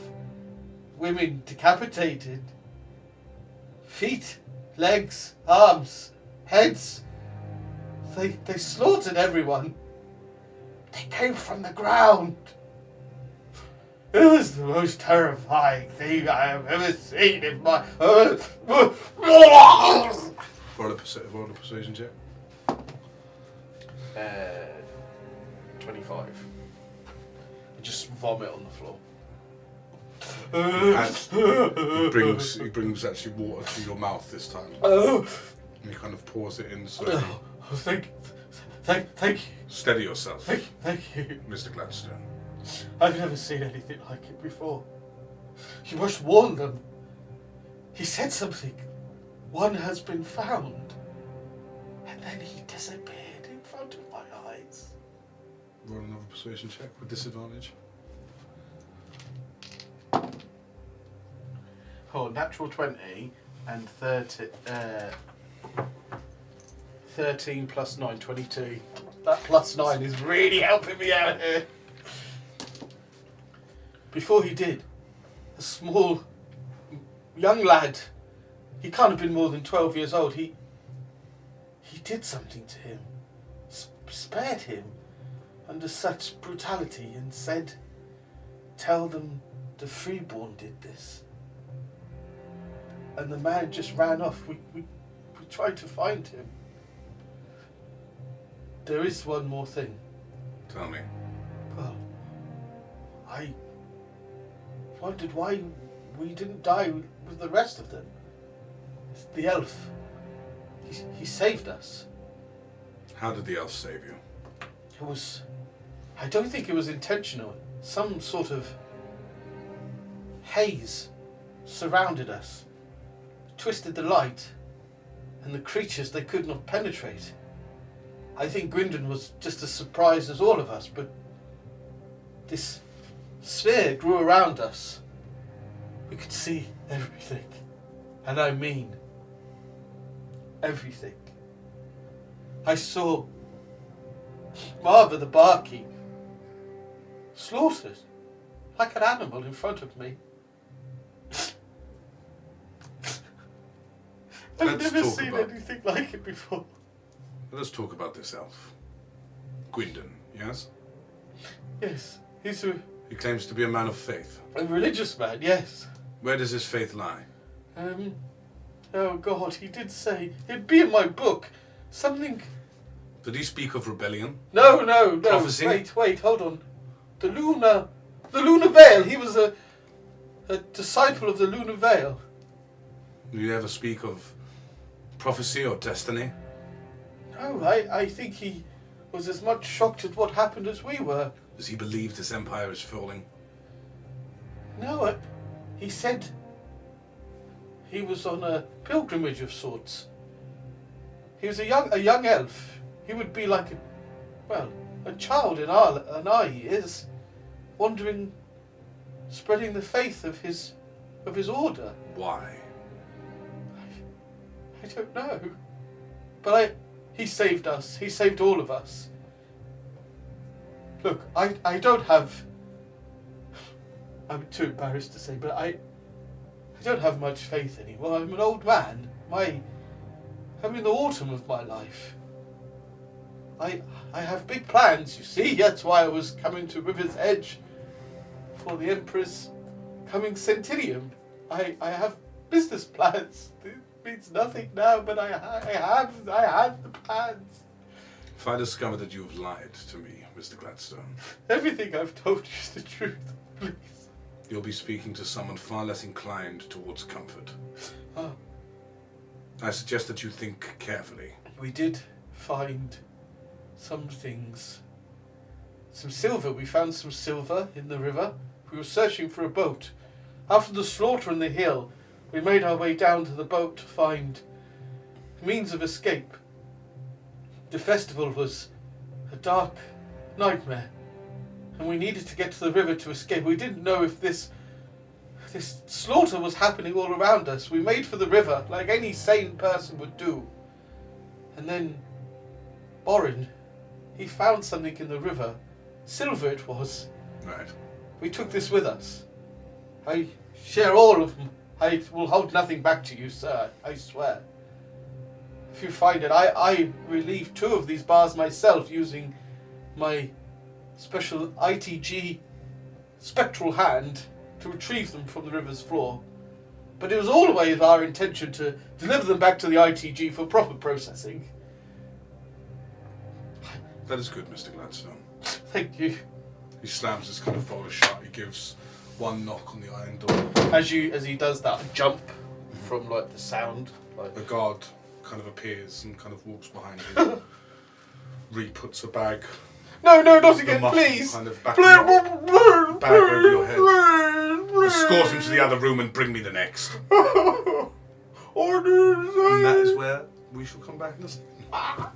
Speaker 7: Women decapitated. Feet, legs, arms, heads. They slaughtered everyone. They came from the ground. It was the most terrifying thing I have ever seen in my...
Speaker 1: Roll a persuasion check.
Speaker 7: 25. You just vomit on the floor.
Speaker 1: He brings actually water to your mouth this time.
Speaker 7: Oh,
Speaker 1: And he kind of pours it in slowly.
Speaker 7: thank you.
Speaker 1: Steady yourself,
Speaker 7: Thank you.
Speaker 1: Mr. Gladstone.
Speaker 7: I've never seen anything like it before. You must warn them. He said something. One has been found. And then he disappeared in front of my eyes.
Speaker 1: Roll another persuasion check with disadvantage.
Speaker 7: Oh, natural 20 and 13 plus 9, 22. That plus 9 is really helping me out here. Before he did, a small young lad, he can't have been more than 12 years old, he did something to him, spared him under such brutality and said, tell them the Freeborn did this. And the man just ran off. We tried to find him. There is one more thing.
Speaker 1: Tell me.
Speaker 7: Well, I wondered why we didn't die with the rest of them. The elf, he saved us.
Speaker 1: How did the elf save you?
Speaker 7: It was, I don't think it was intentional. Some sort of haze surrounded us, twisted the light, and the creatures they could not penetrate. I think Gwyndon was just as surprised as all of us, but this sphere grew around us. We could see everything, and I mean everything. I saw Marva the barkeep slaughtered like an animal in front of me. I've
Speaker 1: Let's
Speaker 7: never
Speaker 1: talk
Speaker 7: seen
Speaker 1: about-
Speaker 7: anything like it before.
Speaker 1: Let's talk about this elf. Gwyndon, yes?
Speaker 7: Yes, he's
Speaker 1: He claims to be a man of faith.
Speaker 7: a religious man, yes.
Speaker 1: Where does his faith lie?
Speaker 7: Oh God, he did say, it'd be in my book, something...
Speaker 1: Did he speak of rebellion?
Speaker 7: No,
Speaker 1: Prophecy?
Speaker 7: wait, hold on. The Lunar Veil, he was a disciple of the Lunar Veil.
Speaker 1: Did he ever speak of prophecy or destiny?
Speaker 7: No, I think he was as much shocked at what happened as we were.
Speaker 1: Does he believe this empire is falling?
Speaker 7: No, he said he was on a pilgrimage of sorts. He was a young elf. He would be like a child in our years, wandering, spreading the faith of his order.
Speaker 1: Why?
Speaker 7: I don't know, but he saved us. He saved all of us. Look, I don't have. I'm too embarrassed to say, but I don't have much faith anymore. I'm an old man. I'm in the autumn of my life. I have big plans, you see. That's why I was coming to River's Edge for the Emperor's coming centennium. I have business plans. means nothing now, but I have the plans.
Speaker 1: If I discover that you have lied to me, Mr. Gladstone,
Speaker 7: Everything I've told you is the truth. Please.
Speaker 1: you'll be speaking to someone far less inclined towards comfort.
Speaker 7: Oh,
Speaker 1: I suggest that you think carefully.
Speaker 7: we did find some things. Some silver. We found some silver in the river. We were searching for a boat. After the slaughter on the hill, we made our way down to the boat to find means of escape. The festival was a dark nightmare, and we needed to get to the river to escape. We didn't know if this slaughter was happening all around us. We made for the river, like any sane person would do. And then Borin, he found something in the river. Silver it was.
Speaker 1: Right.
Speaker 7: We took this with us. I share all of them. I will hold nothing back to you, sir. I swear. If you find it, I relieved 2 of these bars myself using my special ITG spectral hand to retrieve them from the river's floor. But it was always our intention to deliver them back to the ITG for proper processing.
Speaker 1: That is good, Mr. Gladstone.
Speaker 7: Thank you.
Speaker 1: He slams his kind of folder shut. He gives one knock on the iron door.
Speaker 7: As he does that jump from like the sound, like
Speaker 1: The guard kind of appears and kind of walks behind you. Re-puts a bag,
Speaker 7: no, not
Speaker 1: the
Speaker 7: again,
Speaker 1: muffin
Speaker 7: please.
Speaker 1: kind of back, bag over your head. Escort him to the other room and bring me the next. And that is where we shall come back in a second.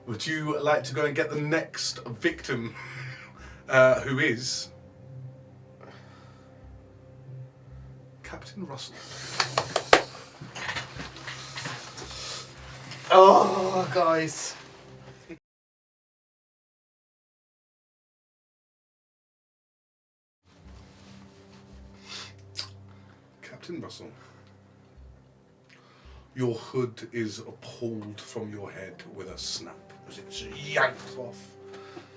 Speaker 1: Would you like to go and get the next victim, who is Captain Russell?
Speaker 7: Oh, guys.
Speaker 1: Captain Russell, your hood is pulled from your head with a snap as it's yanked off.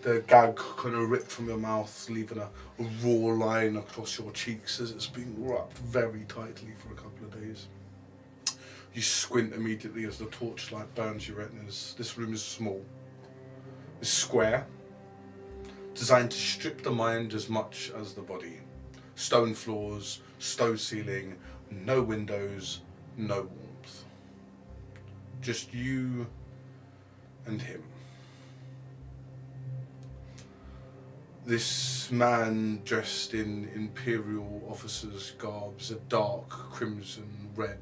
Speaker 1: The gag kind of ripped from your mouth, leaving a raw line across your cheeks as it's been wrapped very tightly for a couple of days. You squint immediately as the torchlight burns your retinas. This room is small. It's square, designed to strip the mind as much as the body. Stone floors, stone ceiling, no windows, no warmth. Just you and him. This man dressed in imperial officer's garbs, a dark crimson red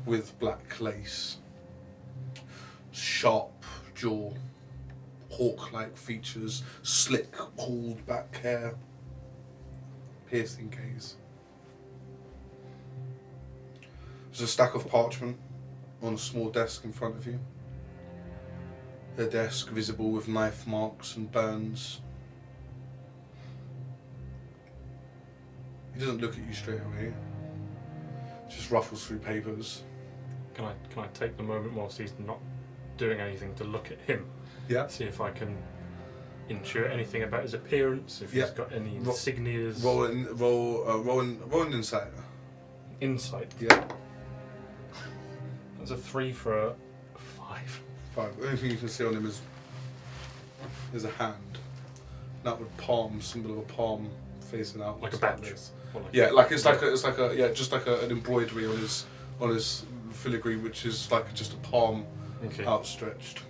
Speaker 1: with black lace, sharp jaw, hawk-like features, slick, pulled back hair, piercing gaze. There's a stack of parchment on a small desk in front of you. The desk visible with knife marks and burns. He doesn't look at you straight away. Just ruffles through papers.
Speaker 4: Can I take the moment whilst he's not doing anything to look at him?
Speaker 1: Yeah.
Speaker 4: See if I can intuit anything about his appearance, if
Speaker 1: Yeah.
Speaker 4: he's got any insignias.
Speaker 1: Roll an insight.
Speaker 4: Insight.
Speaker 1: Yeah.
Speaker 4: That's a 3 for a 5.
Speaker 1: 5. The only thing you can see on him is a hand. That would palm, symbol of a palm facing out.
Speaker 4: Like a badge.
Speaker 1: this.
Speaker 4: Or like
Speaker 1: Yeah, like it's like an embroidery on his filigree, which is like just a palm
Speaker 4: Okay.
Speaker 1: outstretched.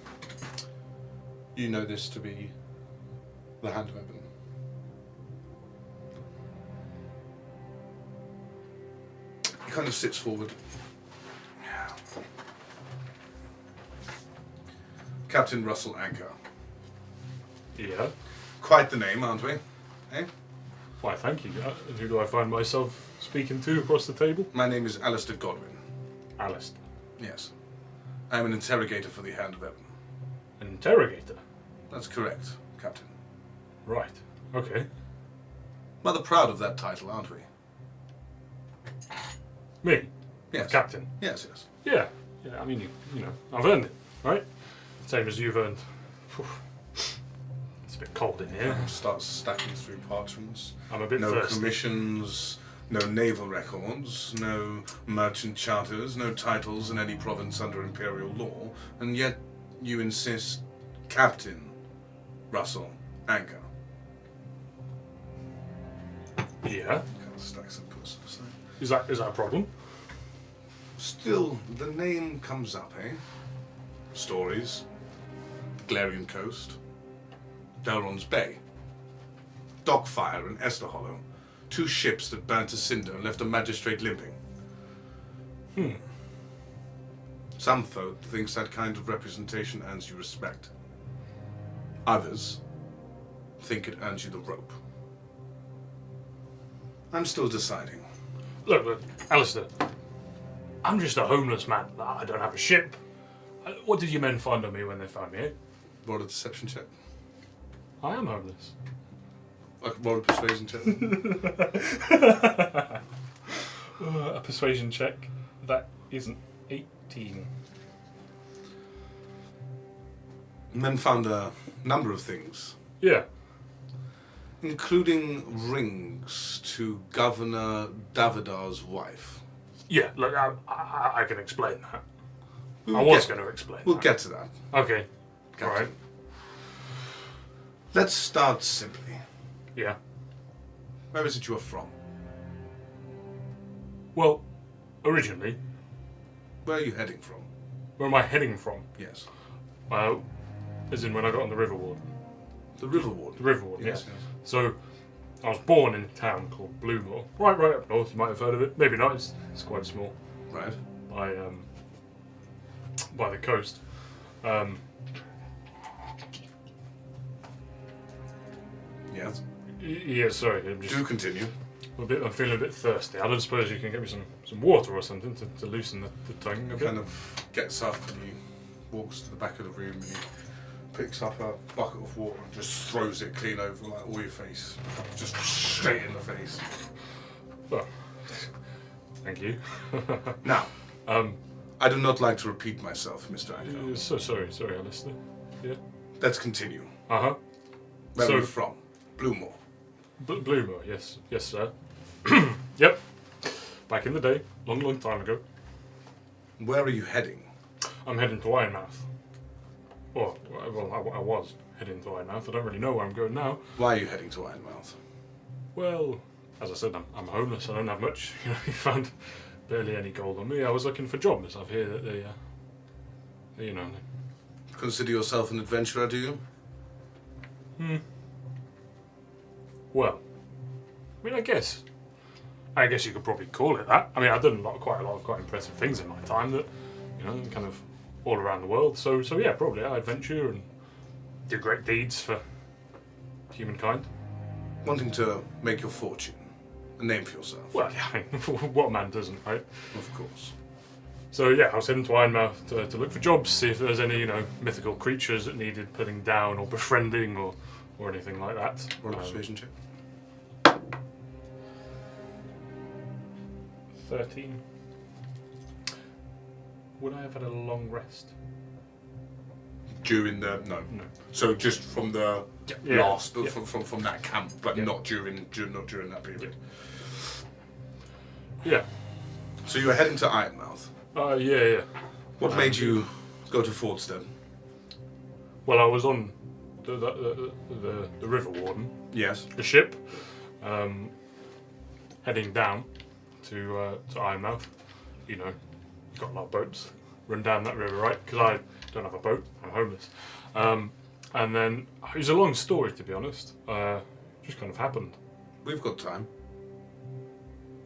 Speaker 1: You know this to be the hand of Eben. He kind of sits forward. Captain Russell Anchor.
Speaker 4: Yeah.
Speaker 1: Quite the name, aren't we? Eh?
Speaker 4: Why, thank you. Who do I find myself speaking to across the table?
Speaker 1: My name is Alistair Godwin.
Speaker 4: Alice.
Speaker 1: Yes. I am an interrogator for the Hand of Eben.
Speaker 4: An interrogator?
Speaker 1: That's correct, Captain.
Speaker 4: Right. Okay.
Speaker 1: Rather proud of that title, aren't we?
Speaker 4: Me?
Speaker 1: Yes.
Speaker 4: Captain?
Speaker 1: Yes, yes.
Speaker 4: Yeah. Yeah, I mean, you know, I've earned it, right? Same as you've earned. Phew. It's a bit cold in here.
Speaker 1: Starts stacking through parchments.
Speaker 4: I'm a bit
Speaker 1: No
Speaker 4: thirsty.
Speaker 1: commissions, No naval records, no merchant charters, no titles in any province under imperial law, and yet you insist Captain Russell Anchor.
Speaker 4: Yeah.
Speaker 1: Kind of stacks and puts it aside.
Speaker 4: Is that a problem?
Speaker 1: Still, the name comes up, eh? Stories. The Glarian Coast. Delron's Bay. Dockfire in Esther Hollow. 2 ships that burnt to cinder and left a magistrate limping. Some folk thinks that kind of representation earns you respect. Others think it earns you the rope. I'm still deciding.
Speaker 4: Look, Alistair. I'm just a homeless man. I don't have a ship. What did your men find on me when they found me, eh?
Speaker 1: Roll a deception check.
Speaker 4: I am homeless.
Speaker 1: Like roll a persuasion check.
Speaker 4: A persuasion check. That isn't 18.
Speaker 1: Men found a number of things,
Speaker 4: Yeah.
Speaker 1: including rings to Governor Davidar's wife.
Speaker 4: Yeah, look, I can explain that.
Speaker 1: We'll
Speaker 4: I was
Speaker 1: get-
Speaker 4: going to explain
Speaker 1: We'll
Speaker 4: that.
Speaker 1: get to that.
Speaker 4: Okay.
Speaker 1: Captain.
Speaker 4: Alright.
Speaker 1: Let's start simply.
Speaker 4: Yeah.
Speaker 1: Where is it you are from?
Speaker 4: Well, originally,
Speaker 1: Where are you heading from?
Speaker 4: where am I heading from?
Speaker 1: Yes.
Speaker 4: As in when I got on the River Warden.
Speaker 1: The River Warden.
Speaker 4: The River Warden,
Speaker 1: Yes,
Speaker 4: yeah.
Speaker 1: yes.
Speaker 4: So, I was born in a town called Bluemore. Right up north, you might have heard of it. Maybe not, it's quite small.
Speaker 1: Right.
Speaker 4: By the coast.
Speaker 1: Yes.
Speaker 4: Yeah, sorry, I'm just
Speaker 1: Do continue.
Speaker 4: I'm feeling a bit thirsty. I don't suppose you can get me some water or something to loosen the tongue a
Speaker 1: He
Speaker 4: bit.
Speaker 1: kind of gets up and he walks to the back of the room and he picks up a bucket of water and just throws it clean over like all your face. Just straight in the face.
Speaker 4: Well, thank you.
Speaker 1: Now, I do not like to repeat myself, Mr. Anko.
Speaker 4: So sorry, Alistair. Yeah.
Speaker 1: Let's continue.
Speaker 4: Uh-huh.
Speaker 1: Where
Speaker 4: So-
Speaker 1: are you from? Bluemore.
Speaker 4: Bluemore, yes, sir. Yep. Back in the day, long time ago.
Speaker 1: Where are you heading?
Speaker 4: I'm heading to Ironmouth. Well, I was heading to Ironmouth. I don't really know where I'm going now.
Speaker 1: Why are you heading to Ironmouth?
Speaker 4: Well, as I said, I'm homeless. I don't have much. You found barely any gold on me. I was looking for jobs. I've heard that they
Speaker 1: Consider yourself an adventurer, do you?
Speaker 4: Well, I mean, I guess you could probably call it that. I mean, I've done quite a lot of quite impressive things in my time that, kind of all around the world. So yeah, probably I adventure and do great deeds for humankind.
Speaker 1: Wanting to make your fortune. A name for yourself.
Speaker 4: Well, yeah, I mean, what man doesn't, right?
Speaker 1: Of course.
Speaker 4: So yeah, I was heading to Ironmouth to look for jobs, see if there's any, mythical creatures that needed putting down or befriending or anything like that.
Speaker 1: Roll a persuasion check.
Speaker 4: 13. Would I have had a long rest?
Speaker 1: During the no. So just from the
Speaker 4: Yeah.
Speaker 1: last
Speaker 4: Yeah.
Speaker 1: from that camp, but
Speaker 4: Yeah.
Speaker 1: not during that period.
Speaker 4: Yeah.
Speaker 1: So you were heading to Ironmouth.
Speaker 4: Yeah.
Speaker 1: What made you go to Fordstead?
Speaker 4: Well, I was on the River Warden,
Speaker 1: Yes.
Speaker 4: the ship, heading down to Ironmouth. Got a lot of boats run down that river, right? Because I don't have a boat. I'm homeless. And then it was a long story, to be honest. Just kind of happened.
Speaker 1: We've got time.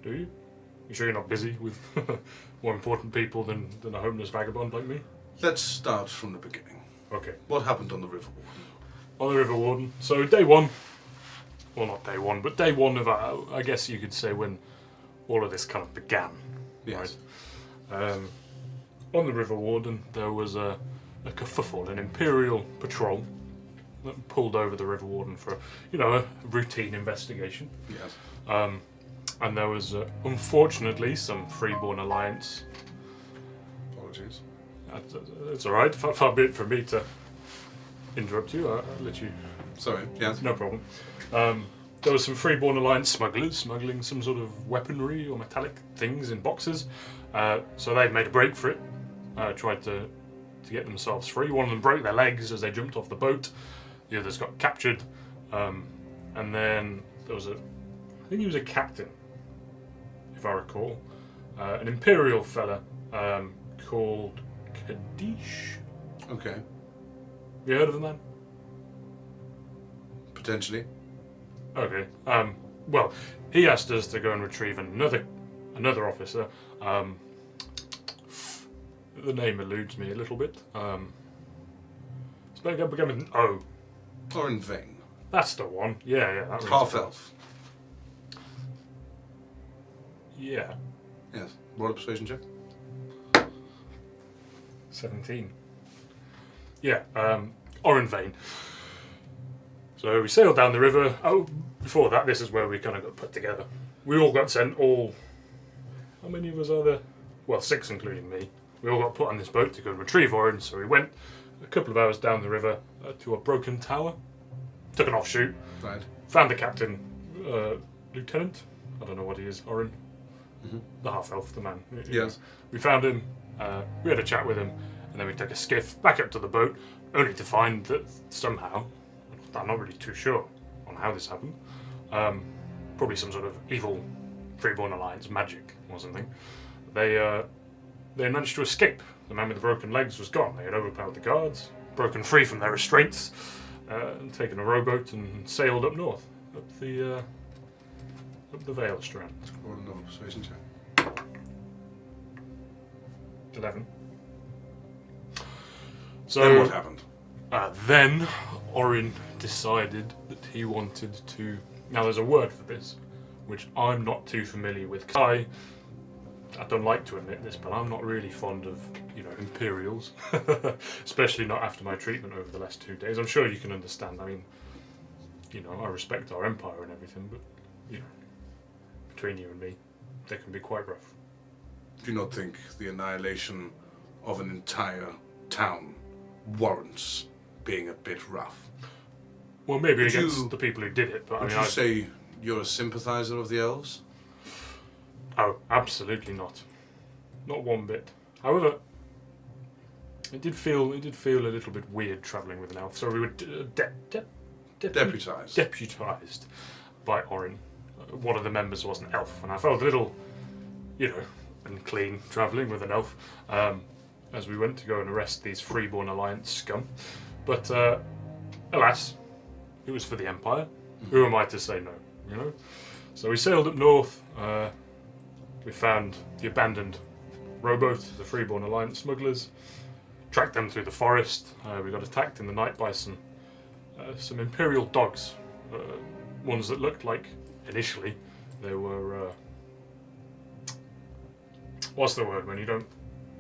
Speaker 4: Do you? You sure you're not busy with more important people than a homeless vagabond like me?
Speaker 1: Let's start from the beginning.
Speaker 4: Okay.
Speaker 1: What happened on the River Warden?
Speaker 4: On the River Warden. So day one. Well, not day one, but day one of, I guess you could say, when all of this kind of began.
Speaker 1: Yes.
Speaker 4: Right? On the River Warden, there was a kerfuffle, an Imperial patrol that pulled over the River Warden for, a routine investigation.
Speaker 1: Yes.
Speaker 4: And there was, unfortunately, some Freeborn Alliance.
Speaker 1: Apologies.
Speaker 4: It's alright, far be it from me to interrupt you. I'll let you.
Speaker 1: Sorry. Yes.
Speaker 4: No problem. there was some Freeborn Alliance smugglers smuggling some sort of weaponry or metallic things in boxes. So they made a break for it, tried to get themselves free. One of them broke their legs as they jumped off the boat. The others got captured. And then there was I think he was a captain, if I recall. An Imperial fella called Kadish.
Speaker 1: Okay.
Speaker 4: Have you heard of the man?
Speaker 1: Potentially.
Speaker 4: Okay. Well, he asked us to go and retrieve another officer. The name eludes me a little bit. It's beginning with an O.
Speaker 1: Or in vain.
Speaker 4: That's the one. Yeah. That rings a
Speaker 1: Half
Speaker 4: bell.
Speaker 1: elf.
Speaker 4: Yeah.
Speaker 1: Yes. Roll a persuasion check.
Speaker 4: 17. Yeah. Orin Vane. So we sailed down the river. Oh, before that, this is where we kind of got put together. We all got sent. How many of us are there? Well, 6 including me. We all got put on this boat to go and retrieve Orin. So we went a couple of hours down the river to a broken tower. Took an offshoot.
Speaker 1: Right.
Speaker 4: Found the captain, lieutenant. I don't know what he is. Orin.
Speaker 1: Mm-hmm.
Speaker 4: The half elf, the man.
Speaker 1: Yes.
Speaker 4: We found him. We had a chat with him, and then we took a skiff back up to the boat, only to find that somehow, I'm not really too sure on how this happened. Probably some sort of evil Freeborn Alliance magic or something. They managed to escape. The man with the broken legs was gone. They had overpowered the guards, broken free from their restraints, and taken a rowboat and sailed up north, up the Vale Strand.
Speaker 1: Roll another persuasion check.
Speaker 4: 11.
Speaker 1: Then
Speaker 4: So
Speaker 1: what happened?
Speaker 4: then Orin decided that he wanted to. Now there's a word for this, which I'm not too familiar with. I don't like to admit this, but I'm not really fond of Imperials, especially not after my treatment over the last 2 days. I'm sure you can understand. I mean, I respect our empire and everything, but between you and me, they can be quite rough.
Speaker 1: Do you not think the annihilation of an entire town warrants being a bit rough?
Speaker 4: Well, maybe
Speaker 1: Would
Speaker 4: against
Speaker 1: you-
Speaker 4: the people who did it, but
Speaker 1: Would you say you're a sympathizer of the elves?
Speaker 4: Oh, absolutely not. Not one bit. However, it did feel a little bit weird travelling with an elf. So we were deputised by Orin. One of the members was an elf, and I felt a little, unclean travelling with an elf as we went to go and arrest these Freeborn Alliance scum. But alas, it was for the Empire. Who am I to say no? So we sailed up north. We found the abandoned rowboat, the Freeborn Alliance smugglers. Tracked them through the forest. We got attacked in the night by some Imperial dogs. Ones that looked like, initially, they were... what's the word when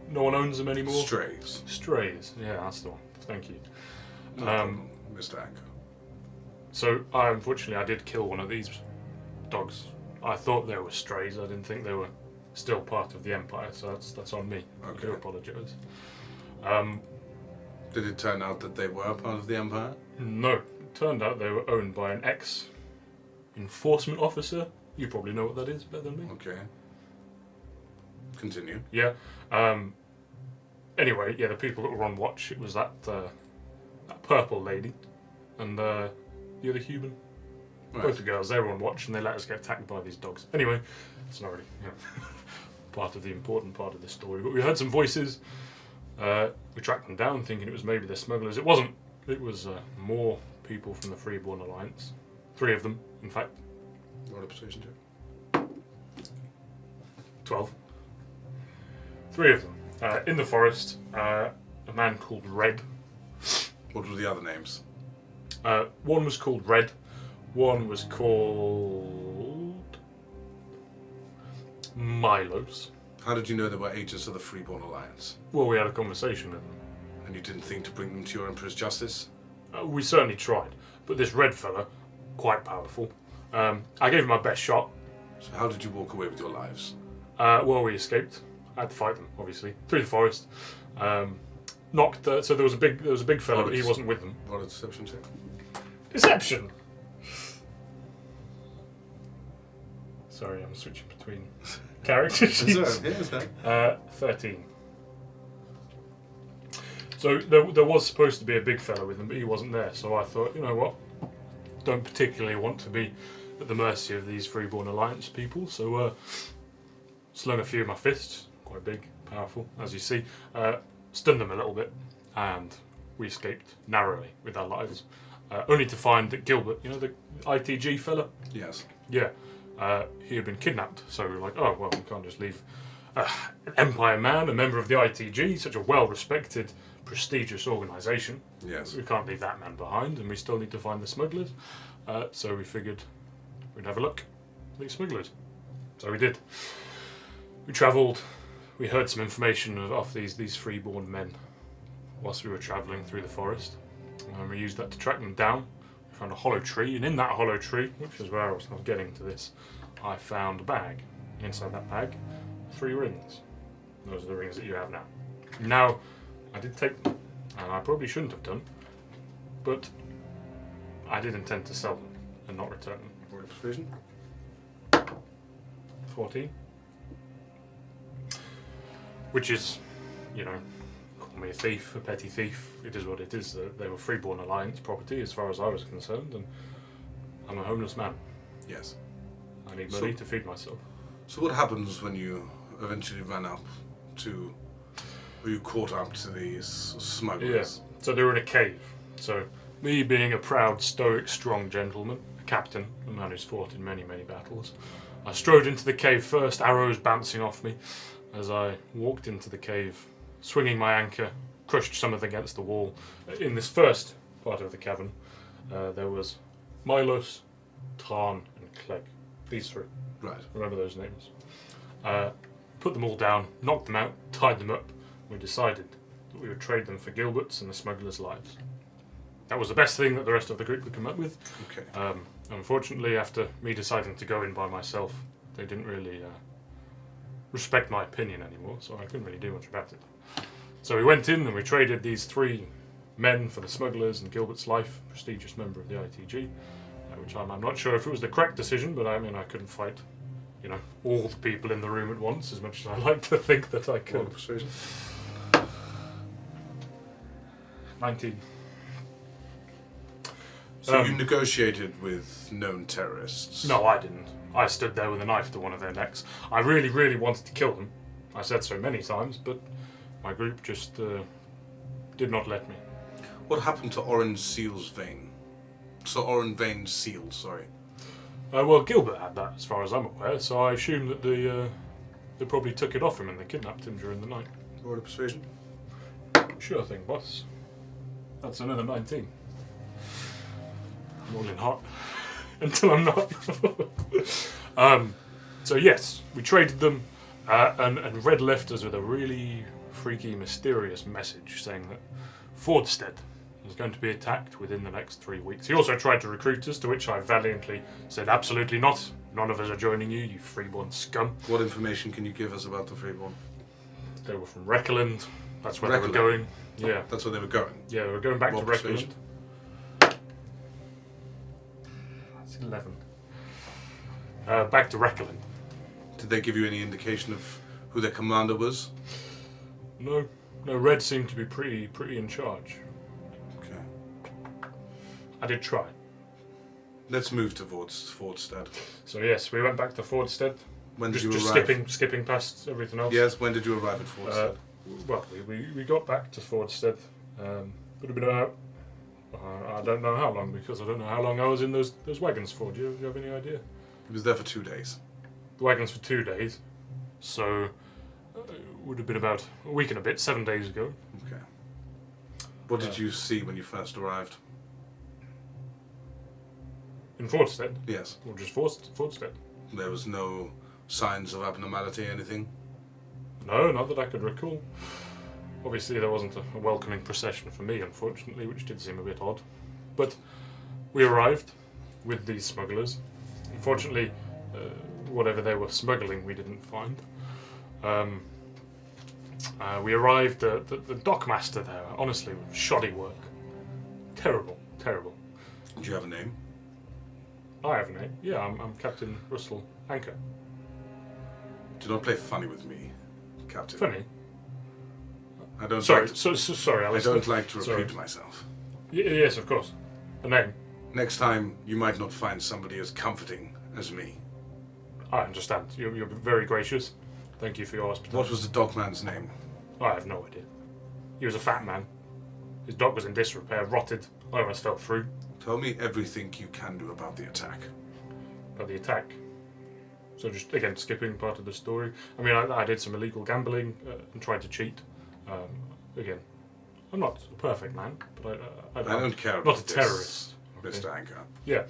Speaker 4: no one owns them anymore?
Speaker 1: Strays.
Speaker 4: Strays, yeah, that's the one. Thank you.
Speaker 1: No problem, Mr. Anchor.
Speaker 4: So, unfortunately, I did kill one of these dogs. I thought they were strays. I didn't think they were still part of the Empire, so that's on me.
Speaker 1: Okay.
Speaker 4: I do apologise.
Speaker 1: Did it turn out that they were part of the Empire?
Speaker 4: No, it turned out they were owned by an ex-enforcement officer. You probably know what that is better than me.
Speaker 1: Okay. Continue.
Speaker 4: Yeah. Anyway, the people that were on watch, it was that purple lady and the other human.
Speaker 1: Right.
Speaker 4: Both the girls, they were on watch and they let us get attacked by these dogs. Anyway, it's not really part of the important part of the story. But we heard some voices. We tracked them down thinking it was maybe the smugglers. It wasn't. It was more people from the Freeborn Alliance. 3 of them, in fact.
Speaker 1: Roll a persuasion check.
Speaker 4: 12. 3 of them. In the forest, a man called Red.
Speaker 1: What were the other names?
Speaker 4: One was called Red. One was called Milos.
Speaker 1: How did you know they were agents of the Freeborn Alliance?
Speaker 4: Well, we had a conversation with them.
Speaker 1: And you didn't think to bring them to your Emperor's justice?
Speaker 4: We certainly tried, but this Red fella, quite powerful. I gave him my best shot.
Speaker 1: So how did you walk away with your lives?
Speaker 4: Well, we escaped. I had to fight them, obviously, through the forest. Knocked. So there was a big fella, but he wasn't with them.
Speaker 1: Roll a deception check.
Speaker 4: Deception. Sorry, I'm switching between character sheets. 13. So there was supposed to be a big fella with him, but he wasn't there. So I thought, you know what? Don't particularly want to be at the mercy of these Freeborn Alliance people. So slung a few of my fists, quite big, powerful, as you see. Stunned them a little bit, and we escaped narrowly with our lives. Only to find that Gilbert, you know, the ITG fella?
Speaker 1: Yes.
Speaker 4: Yeah. He had been kidnapped, so we were like, oh, well, we can't just leave an Empire man, a member of the ITG, such a well-respected, prestigious organisation.
Speaker 1: Yes.
Speaker 4: We can't leave that man behind, and we still need to find the smugglers. So we figured we'd have a look at these smugglers. So we did. We travelled, we heard some information of these freeborn men whilst we were travelling through the forest, and we used that to track them down. We found a hollow tree, and in that hollow tree, which is where I was getting to this, I found a bag. Inside that bag, 3 rings. Those are the rings that you have now. Now, I did take them, and I probably shouldn't have done, but I did intend to sell them and not return them.
Speaker 1: Roll persuasion.
Speaker 4: 14. Which is, you know, call me a thief, a petty thief. It is what it is. They were Freeborn Alliance property as far as I was concerned, and I'm a homeless man.
Speaker 1: Yes.
Speaker 4: I need money to feed myself.
Speaker 1: So what happens when you eventually ran up to, or you caught up to these smugglers?
Speaker 4: Yeah. So they were in a cave. So me being a proud, stoic, strong gentleman, a captain, a man who's fought in many, many battles, I strode into the cave first, arrows bouncing off me. As I walked into the cave, swinging my anchor, crushed some of it against the wall. In this first part of the cavern, there was Milos, Tarn, and Clegg. These 3.
Speaker 1: Right.
Speaker 4: Remember those names. Put them all down, knocked them out, tied them up. We decided that we would trade them for Gilbert's and the smugglers' lives. That was the best thing that the rest of the group could come up with.
Speaker 1: Okay.
Speaker 4: Unfortunately, after me deciding to go in by myself, they didn't really respect my opinion anymore, so I couldn't really do much about it. So we went in and we traded these 3 men for the smugglers and Gilbert's life, prestigious member of the ITG, which I'm not sure if it was the correct decision, but I mean, I couldn't fight, you know, all the people in the room at once, as much as I like to think that I could.
Speaker 1: Roll persuasion.
Speaker 4: 19.
Speaker 1: So you negotiated with known terrorists?
Speaker 4: No, I didn't. I stood there with a knife to one of their necks. I really, really wanted to kill them. I said so many times, but my group just did not let me.
Speaker 1: What happened to Orange Seal's vein? So Orange Vein Seal, sorry.
Speaker 4: Well, Gilbert had that, as far as I'm aware, so I assume that they probably took it off him and they kidnapped him during the night.
Speaker 1: Roll a persuasion.
Speaker 4: Sure thing, boss. That's another 19. I'm all in hot. Until I'm not. So yes, we traded them, and Red left us with a really freaky, mysterious message saying that Fordstead was going to be attacked within the next 3 weeks. He also tried to recruit us, to which I valiantly said, absolutely not. None of us are joining you, you freeborn scum.
Speaker 1: What information can you give us about the freeborn?
Speaker 4: They were from Reckeland. That's where they were
Speaker 1: Reckeland?
Speaker 4: going. Yeah.
Speaker 1: That's where they were going.
Speaker 4: Yeah, they were going back
Speaker 1: Roll
Speaker 4: to
Speaker 1: persuasion.
Speaker 4: Reckeland. That's 11. Back to Reckeland.
Speaker 1: Did they give you any indication of who their commander was?
Speaker 4: No, Red seemed to be pretty in charge.
Speaker 1: Okay.
Speaker 4: I did try.
Speaker 1: Let's move towards Fordstead.
Speaker 4: So yes, we went back to Fordstead.
Speaker 1: When did
Speaker 4: Just
Speaker 1: you arrive?
Speaker 4: skipping past everything else.
Speaker 1: Yes, when did you arrive at Fordstead?
Speaker 4: Well, we got back to Fordstead. Would have been about I don't know how long, because I don't know how long I was in those wagons for. Do you have any idea?
Speaker 1: He was there for 2 days.
Speaker 4: The wagons for 2 days, so would have been about a week and a bit, 7 days ago.
Speaker 1: Okay. What did you see when you first arrived?
Speaker 4: In Fordstead?
Speaker 1: Yes.
Speaker 4: Or just Fordstead?
Speaker 1: There was no signs of abnormality, anything?
Speaker 4: No, not that I could recall. Obviously there wasn't a welcoming procession for me, unfortunately, which did seem a bit odd. But we arrived with these smugglers. Unfortunately, whatever they were smuggling we didn't find. We arrived at the dockmaster there, honestly, shoddy work. Terrible.
Speaker 1: Do you have a name?
Speaker 4: I have a name. Yeah, I'm Captain Russell Anchor.
Speaker 1: Do not play funny with me, Captain.
Speaker 4: Funny.
Speaker 1: I don't.
Speaker 4: Sorry,
Speaker 1: Like
Speaker 4: sorry.
Speaker 1: I don't like to
Speaker 4: sorry.
Speaker 1: repeat myself.
Speaker 4: Yes, of course. The name.
Speaker 1: Next time, you might not find somebody as comforting as me.
Speaker 4: I understand. You're very gracious. Thank you for your hospitality.
Speaker 1: What was the dogman's name?
Speaker 4: I have no idea. He was a fat man. His dog was in disrepair, rotted. I almost fell through.
Speaker 1: Tell me everything you can do about the attack.
Speaker 4: About the attack. So just, again, skipping part of the story. I mean, I did some illegal gambling and tried to cheat. Again, I'm not a perfect man, but
Speaker 1: I don't care
Speaker 4: not
Speaker 1: about
Speaker 4: a terrorist.
Speaker 1: Mr.
Speaker 4: Okay.
Speaker 1: Anchor.
Speaker 4: Yeah.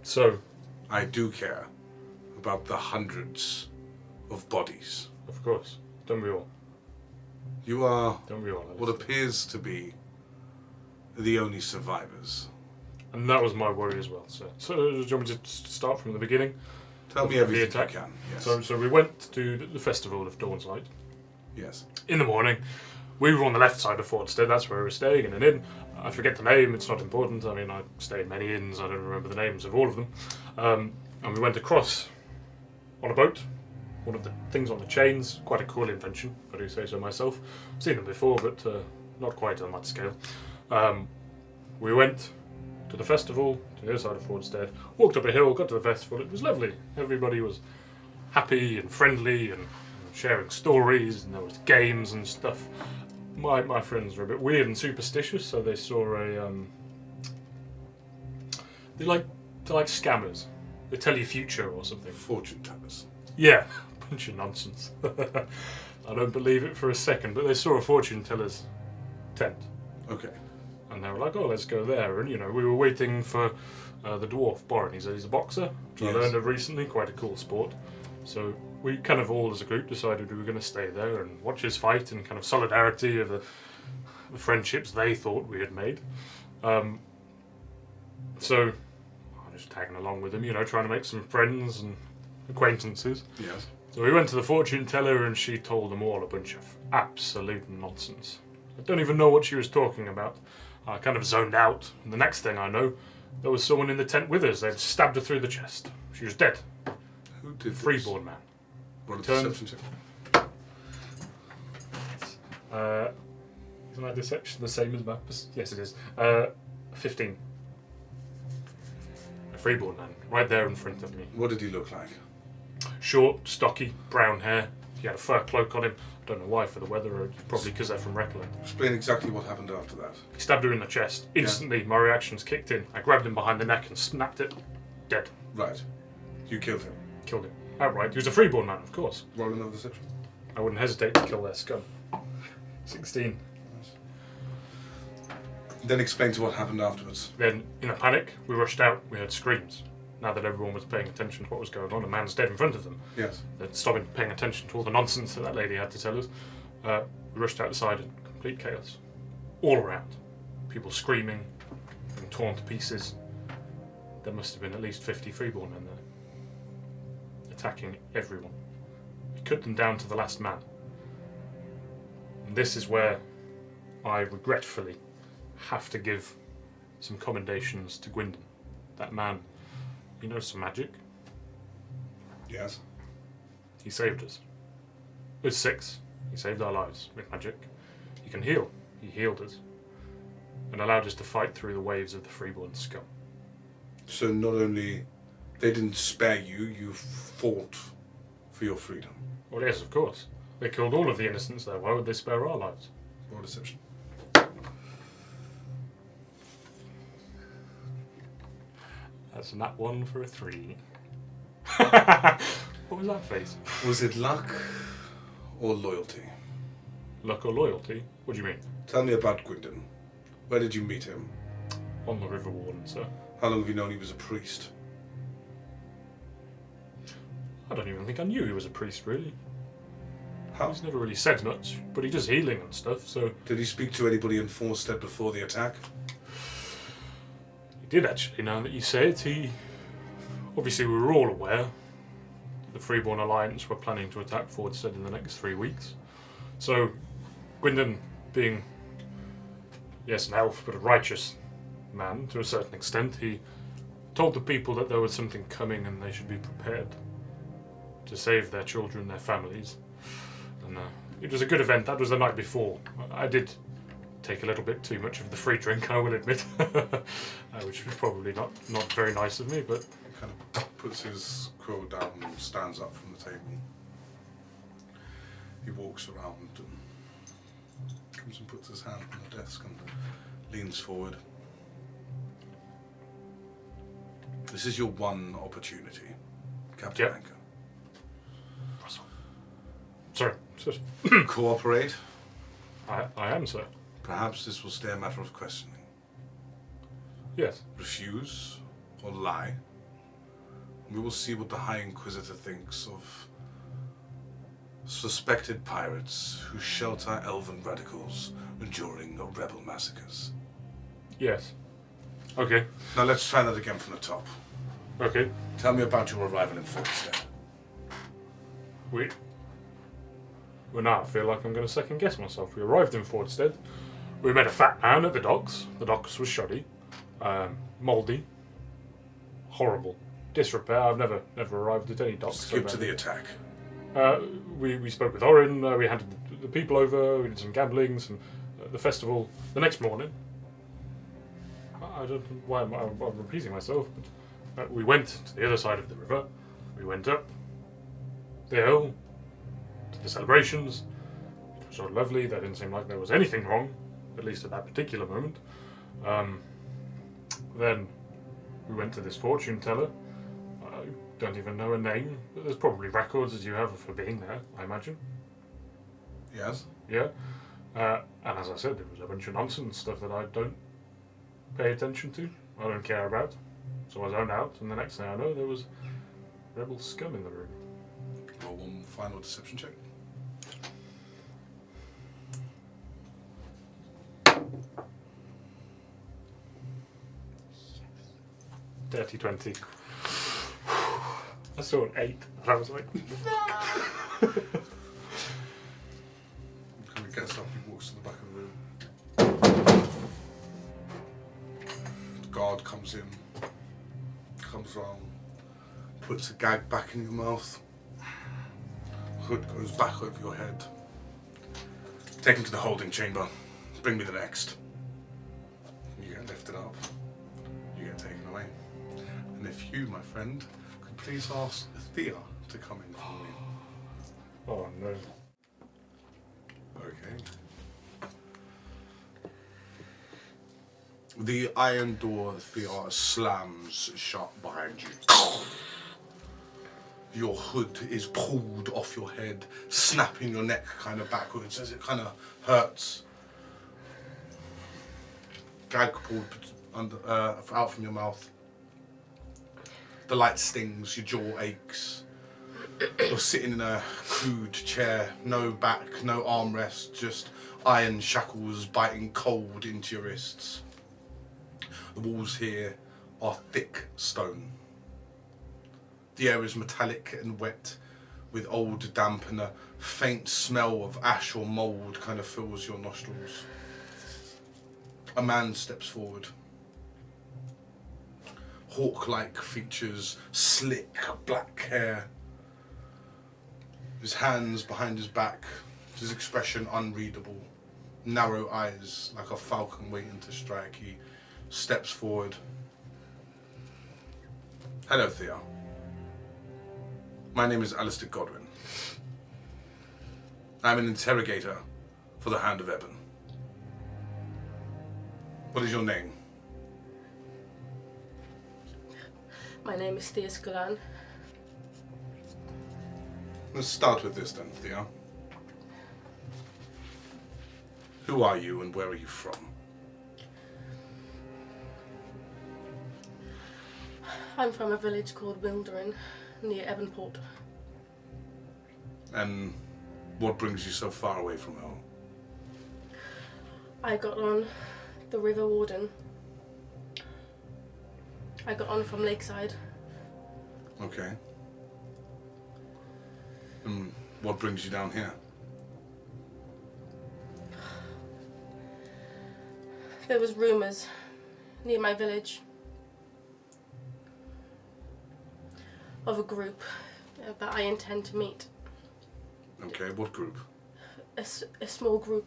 Speaker 4: So...
Speaker 1: I do care about the hundreds of bodies.
Speaker 4: Of course. Don't we all?
Speaker 1: You are
Speaker 4: Don't we all?
Speaker 1: what appears to be the only survivors.
Speaker 4: And that was my worry as well, sir. So, do you want me to start from the beginning?
Speaker 1: Tell me
Speaker 4: The
Speaker 1: everything you
Speaker 4: attack?
Speaker 1: can. Yes.
Speaker 4: So we went to the Festival of Dawn's Light.
Speaker 1: Yes.
Speaker 4: In the morning, we were on the left side of Fordstead, that's where we were staying, in an inn. I forget the name, it's not important. I mean, I stay in many inns, I don't remember the names of all of them. And we went across on a boat, one of the things on the chains, quite a cool invention, if I do say so myself. I've seen them before, but not quite on that scale. We went to the festival, to the other side of Fordstead, walked up a hill, got to the festival, it was lovely. Everybody was happy and friendly and sharing stories, and there was games and stuff. My friends were a bit weird and superstitious, so they saw a they're like scammers. They tell you future or something.
Speaker 1: Fortune tellers.
Speaker 4: Yeah, bunch of nonsense. I don't believe it for a second, but they saw a fortune teller's tent.
Speaker 1: Okay.
Speaker 4: And they were like, oh, let's go there. And, we were waiting for the dwarf, Borin. He said he's a boxer, which
Speaker 1: Yes.
Speaker 4: I learned of recently, quite a cool sport. So we kind of all as a group decided we were going to stay there and watch his fight in kind of solidarity of the friendships they thought we had made. So I was just tagging along with him, trying to make some friends and acquaintances.
Speaker 1: Yes.
Speaker 4: So we went to the fortune teller and she told them all a bunch of absolute nonsense. I don't even know what she was talking about. I kind of zoned out, and the next thing I know, there was someone in the tent with us. They'd stabbed her through the chest. She was dead.
Speaker 1: Who did this?
Speaker 4: Freeborn man.
Speaker 1: What a
Speaker 4: Turned-
Speaker 1: deception check.
Speaker 4: Isn't my deception the same as my... Yes, it is. 15. A freeborn man, right there in front of me.
Speaker 1: What did he look like?
Speaker 4: Short, stocky, brown hair. He had a fur cloak on him. I don't know why, for the weather, or probably because they're from Reckland.
Speaker 1: Explain exactly what happened after that.
Speaker 4: He stabbed her in the chest. Instantly, my reactions kicked in. I grabbed him behind the neck and snapped it. Dead.
Speaker 1: Right. You killed him.
Speaker 4: Killed him. Outright. He was a freeborn man, of course.
Speaker 1: Roll another deception.
Speaker 4: I wouldn't hesitate to kill their scum. 16.
Speaker 1: Then explain to what happened afterwards.
Speaker 4: Then, in a panic, we rushed out. We heard screams. Now that everyone was paying attention to what was going on, a man's dead in front of them.
Speaker 1: Yes.
Speaker 4: They're stopping paying attention to all the nonsense that lady had to tell us. We rushed outside in complete chaos. All around. People screaming, being torn to pieces. There must have been at least 50 freeborn men there. Attacking everyone. We cut them down to the last man. And this is where I regretfully have to give some commendations to Gwyndon. That man, he knows some magic.
Speaker 1: Yes.
Speaker 4: He saved us. With 6, he saved our lives with magic. He can heal. He healed us. And allowed us to fight through the waves of the freeborn scum.
Speaker 1: So not only they didn't spare you, you fought for your freedom.
Speaker 4: Well, yes, of course. They killed all of the innocents there. Why would they spare our lives?
Speaker 1: Roll deception.
Speaker 4: That's a nat 1 for a 3. What was that face?
Speaker 1: Was it luck or loyalty?
Speaker 4: Luck or loyalty? What do you mean?
Speaker 1: Tell me about Gwyndon. Where did you meet him?
Speaker 4: On the River Warden, sir.
Speaker 1: How long have you known he was a priest?
Speaker 4: I don't even think I knew he was a priest, really.
Speaker 1: How?
Speaker 4: He's never really said much, but he does healing and stuff, so...
Speaker 1: Did he speak to anybody in Forstead before the attack?
Speaker 4: He did, actually, now that you say it. He... Obviously, we were all aware the Freeborn Alliance were planning to attack Fordstead in the next 3 weeks. So, Gwyndon, being, yes, an elf, but a righteous man to a certain extent, he told the people that there was something coming and they should be prepared to save their children, their families. And it was a good event. That was the night before. I did take a little bit too much of the free drink, I will admit, which was probably not very nice of me, but...
Speaker 1: He kind of puts his quill down and stands up from the table. He walks around and comes and puts his hand on the desk and leans forward. This is your one opportunity, Captain
Speaker 4: Yep.
Speaker 1: Anchor.
Speaker 4: Sorry, sir.
Speaker 1: Cooperate.
Speaker 4: I am, sir.
Speaker 1: Perhaps this will stay a matter of questioning.
Speaker 4: Yes.
Speaker 1: Refuse or lie. We will see what the High Inquisitor thinks of suspected pirates who shelter elven radicals during rebel massacres.
Speaker 4: Yes. Okay.
Speaker 1: Now let's try that again from the top.
Speaker 4: Okay.
Speaker 1: Tell me about your arrival in Fortstead.
Speaker 4: Well, now I feel like I'm going to second guess myself. We arrived in Fordstead. We met a fat man at the docks. The docks was shoddy, mouldy, horrible, disrepair. I've never arrived at any docks.
Speaker 1: Skip to the attack.
Speaker 4: We spoke with Orin. We handed the people over. We did some gambling, the festival. The next morning, I don't know why I'm repeating myself, but we went to the other side of the river. We went up the hill to the celebrations. It was so lovely. There didn't seem like there was anything wrong, at least at that particular moment. Then we went to this fortune teller. I don't even know her name, but there's probably records as you have for being there, I imagine.
Speaker 1: Yes?
Speaker 4: Yeah. And as I said, there was a bunch of nonsense stuff that I don't pay attention to, I don't care about. So I zoned out, and the next thing I know, there was rebel scum in the room.
Speaker 1: Roll one final deception check.
Speaker 4: Dirty 20. I saw an 8, and I was like,
Speaker 1: Kind of gets up and walks to the back of the room. The guard comes in, comes round, puts a gag back in your mouth. Hood goes back over your head. Take him to the holding chamber. Bring me the next. You get lifted up. You get taken away. And if you, my friend, could please ask Thea to come in for me.
Speaker 4: oh no.
Speaker 1: Okay. The iron door, Thea, slams shut behind you. Your hood is pulled off your head, snapping your neck kind of backwards as it kind of hurts. Gag pulled out from your mouth. The light stings, your jaw aches. You're sitting in a crude chair, no back, no armrest, just iron shackles biting cold into your wrists. The walls here are thick stone. The air is metallic and wet with old damp, and a faint smell of ash or mould kind of fills your nostrils. A man steps forward. Hawk-like features, slick black hair. His hands behind his back, his expression unreadable. Narrow eyes like a falcon waiting to strike. He steps forward. Hello, Thea. My name is Alistair Godwin. I'm an interrogator for the Hand of Ebon. What is your name?
Speaker 8: My name is Thea Skulan.
Speaker 1: Let's start with this then, Thea. Who are you and where are you from?
Speaker 8: I'm from a village called Wilderin, near Ebonport.
Speaker 1: And what brings you so far away from home?
Speaker 8: I got on the River Warden. I got on from Lakeside.
Speaker 1: Okay. And what brings you down here?
Speaker 8: There was rumours near my village of a group that I intend to meet.
Speaker 1: Okay, what group?
Speaker 8: A small group.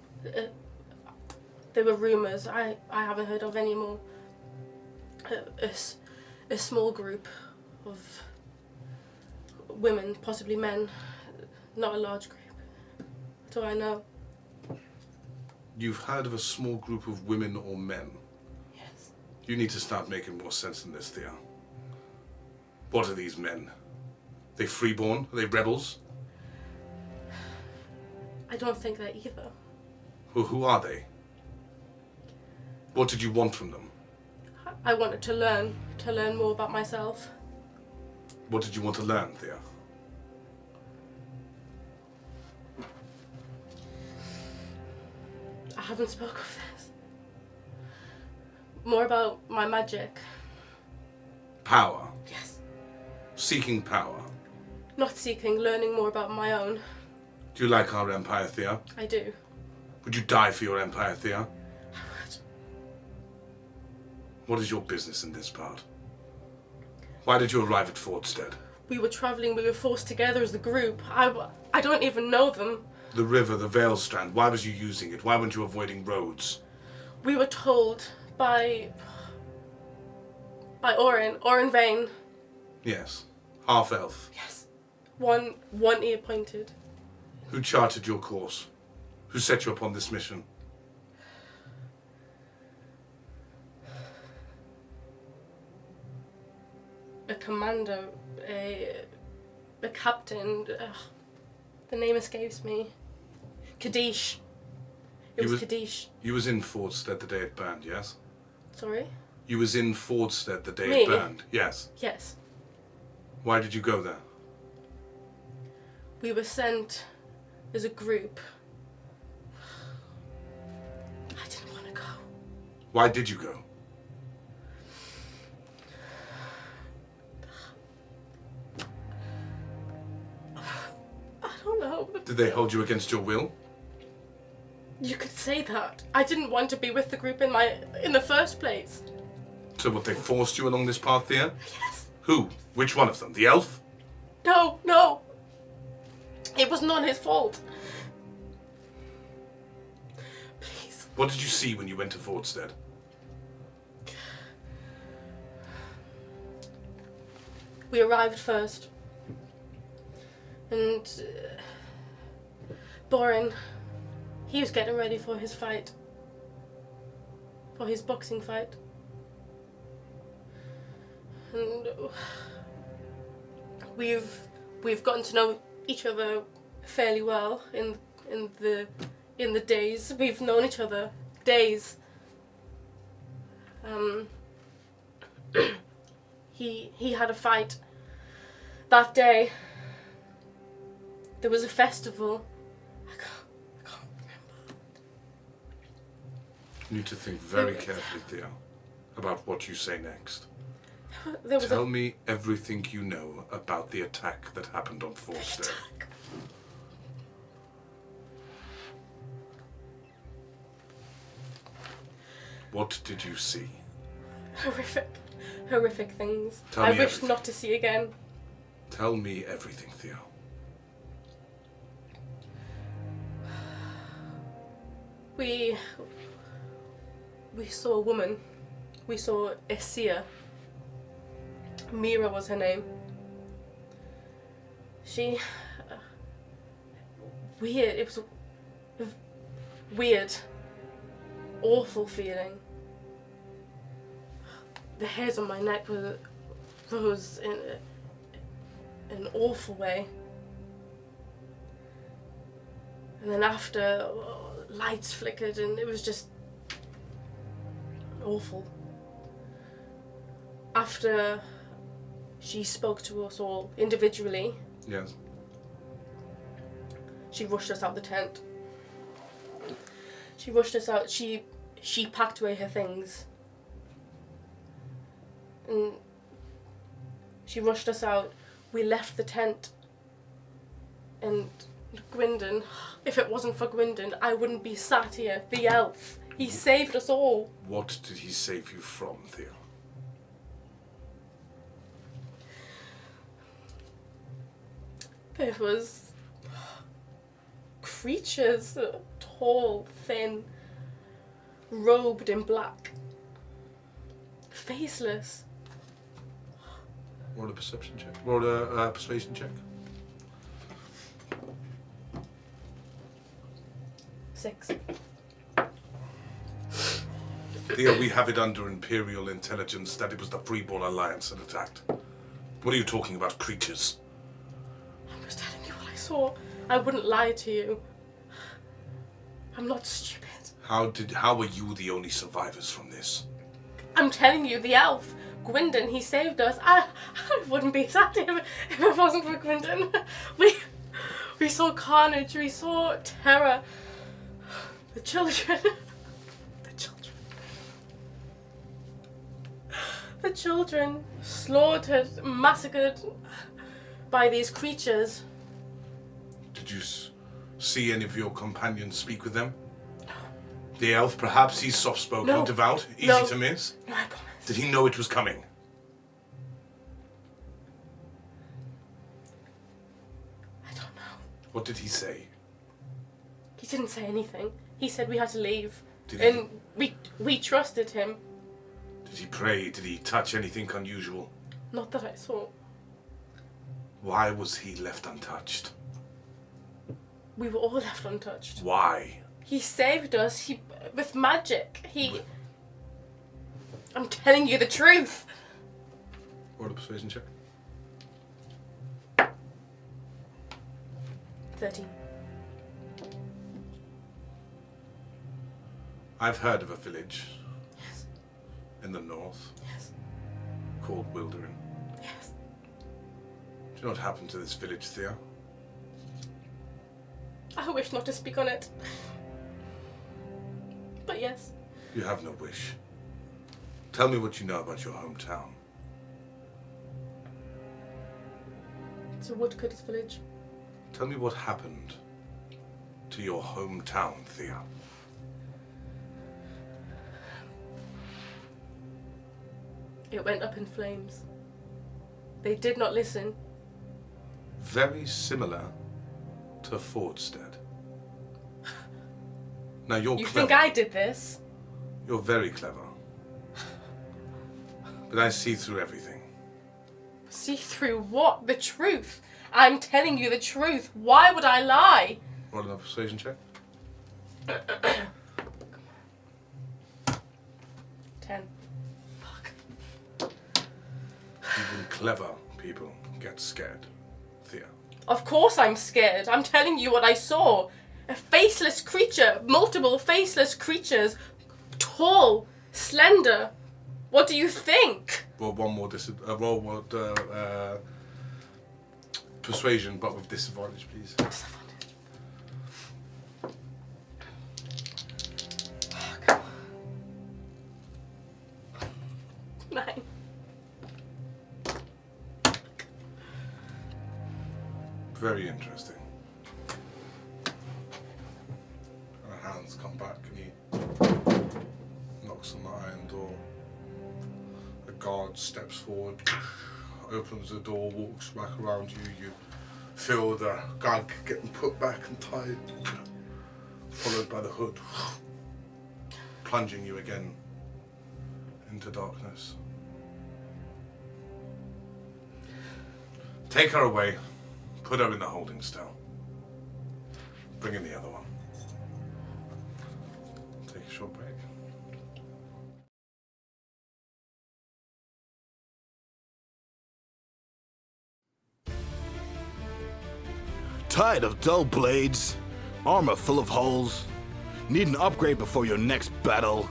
Speaker 8: There were rumours. I haven't heard of any more. A small group of women, possibly men, not a large group. That's all I know.
Speaker 1: You've heard of a small group of women or men?
Speaker 8: Yes.
Speaker 1: You need to start making more sense than this, Thea. What are these men? They freeborn? Are they rebels?
Speaker 8: I don't think that either.
Speaker 1: Who are they? What did you want from them?
Speaker 8: I wanted to learn more about myself.
Speaker 1: What did you want to learn, Thea?
Speaker 8: I haven't spoke of this. More about my magic.
Speaker 1: Power.
Speaker 8: Yes.
Speaker 1: Seeking power.
Speaker 8: Not seeking, learning more about my own.
Speaker 1: Do you like our empire, Thea?
Speaker 8: I do.
Speaker 1: Would you die for your empire, Thea?
Speaker 8: I would.
Speaker 1: What is your business in this part? Why did you arrive at Fordstead?
Speaker 8: We were travelling, we were forced together as a group. I don't even know them.
Speaker 1: The river, the Vale Strand, why was you using it? Why weren't you avoiding roads?
Speaker 8: We were told by Oren Vane.
Speaker 1: Yes. Half-elf.
Speaker 8: Yes. One ear pointed.
Speaker 1: Who charted your course? Who set you upon this mission?
Speaker 8: A commando, a captain. The name escapes me. Kaddish. It was Kaddish.
Speaker 1: You was in Fordstead the day it burned, yes?
Speaker 8: Sorry?
Speaker 1: You was in Fordstead the day
Speaker 8: Me?
Speaker 1: it burned, yes.
Speaker 8: Yes.
Speaker 1: Why did you go there?
Speaker 8: We were sent as a group. I didn't want to go.
Speaker 1: Why did you go?
Speaker 8: I don't know.
Speaker 1: Did they hold you against your will?
Speaker 8: You could say that. I didn't want to be with the group in the first place.
Speaker 1: So what, they forced you along this path, Thea?
Speaker 8: Yes.
Speaker 1: Who? Which one of them? The elf?
Speaker 8: No. It was not his fault. Please.
Speaker 1: What did you see when you went to Fordstead?
Speaker 8: We arrived first. And Borin, he was getting ready for his fight. For his boxing fight. And we've gotten to know each other fairly well in the days we've known each other. Days. He had a fight that day. There was a festival. I can't remember.
Speaker 1: You need to think very carefully, Thea, about what you say next.
Speaker 8: There was
Speaker 1: Tell me everything you know about the attack that happened on Fordstead. What did you see?
Speaker 8: Horrific things.
Speaker 1: Tell
Speaker 8: I
Speaker 1: me
Speaker 8: wish
Speaker 1: everything.
Speaker 8: not to see again.
Speaker 1: Tell me everything, Theo.
Speaker 8: We saw a woman. We saw a seer. Mira was her name. She... weird. It was a weird, awful feeling. The hairs on my neck rose in an awful way. And then after, lights flickered and it was just awful. After she spoke to us all individually,
Speaker 1: Yes.
Speaker 8: she rushed us out the tent. She rushed us out. She packed away her things. And she rushed us out. We left the tent. And Gwyndon, if it wasn't for Gwyndon, I wouldn't be sat here. The elf. He saved us all.
Speaker 1: What did he save you from, Theo?
Speaker 8: There was creatures, tall, thin, robed in black, faceless.
Speaker 1: Roll a perception check. Roll a persuasion check.
Speaker 8: 6.
Speaker 1: Theo, we have it under Imperial intelligence that it was the Freeborn Alliance that attacked. What are you talking about, creatures?
Speaker 8: I'm just telling you what I saw. I wouldn't lie to you. I'm not stupid.
Speaker 1: How were you the only survivors from this?
Speaker 8: I'm telling you, the elf, Gwyndon, he saved us. I wouldn't be sad if it wasn't for Gwyndon. We saw carnage, we saw terror. The children. The children slaughtered, massacred by these creatures.
Speaker 1: Did you see any of your companions speak with them? No. The elf, perhaps he's soft-spoken,
Speaker 8: No.
Speaker 1: devout, easy
Speaker 8: No.
Speaker 1: to miss?
Speaker 8: No, I promise.
Speaker 1: Did he know it was coming?
Speaker 8: I don't know.
Speaker 1: What did he say?
Speaker 8: He didn't say anything. He said we had to leave.
Speaker 1: Did he?
Speaker 8: And we trusted him.
Speaker 1: Did he pray? Did he touch anything unusual?
Speaker 8: Not that I saw.
Speaker 1: Why was he left untouched?
Speaker 8: We were all left untouched.
Speaker 1: Why?
Speaker 8: He saved us. With magic. I'm telling you the truth.
Speaker 1: Roll a persuasion check.
Speaker 8: 13.
Speaker 1: I've heard of a village
Speaker 8: Yes.
Speaker 1: in the north
Speaker 8: Yes.
Speaker 1: called Wilderin.
Speaker 8: Yes.
Speaker 1: Do you know what happened to this village, Thea?
Speaker 8: I wish not to speak on it. But yes.
Speaker 1: You have no wish. Tell me what you know about your hometown.
Speaker 8: It's a woodcutter's village.
Speaker 1: Tell me what happened to your hometown, Thea.
Speaker 8: It went up in flames. They did not listen.
Speaker 1: Very similar to Fordstead. Now you're
Speaker 8: You
Speaker 1: clever.
Speaker 8: think I did this?
Speaker 1: You're very clever. But I see through everything.
Speaker 8: See through what? The truth. I'm telling you the truth. Why would I lie?
Speaker 1: Roll another persuasion check.
Speaker 8: 10. Fuck.
Speaker 1: Even clever people get scared, Thea.
Speaker 8: Of course I'm scared. I'm telling you what I saw. A faceless creature. Multiple faceless creatures. Tall. Slender. What do you think?
Speaker 1: Roll one more persuasion, but with disadvantage, please.
Speaker 8: Fuck. 9.
Speaker 1: Very interesting. Her hands come back and he knocks on the iron door. A guard steps forward, opens the door, walks back around you. You feel the gag getting put back and tied, followed by the hood, plunging you again into darkness. Take her away. Put her in the holding cell. Bring in the other one. Take a short break.
Speaker 11: Tired of dull blades? Armor full of holes? Need an upgrade before your next battle?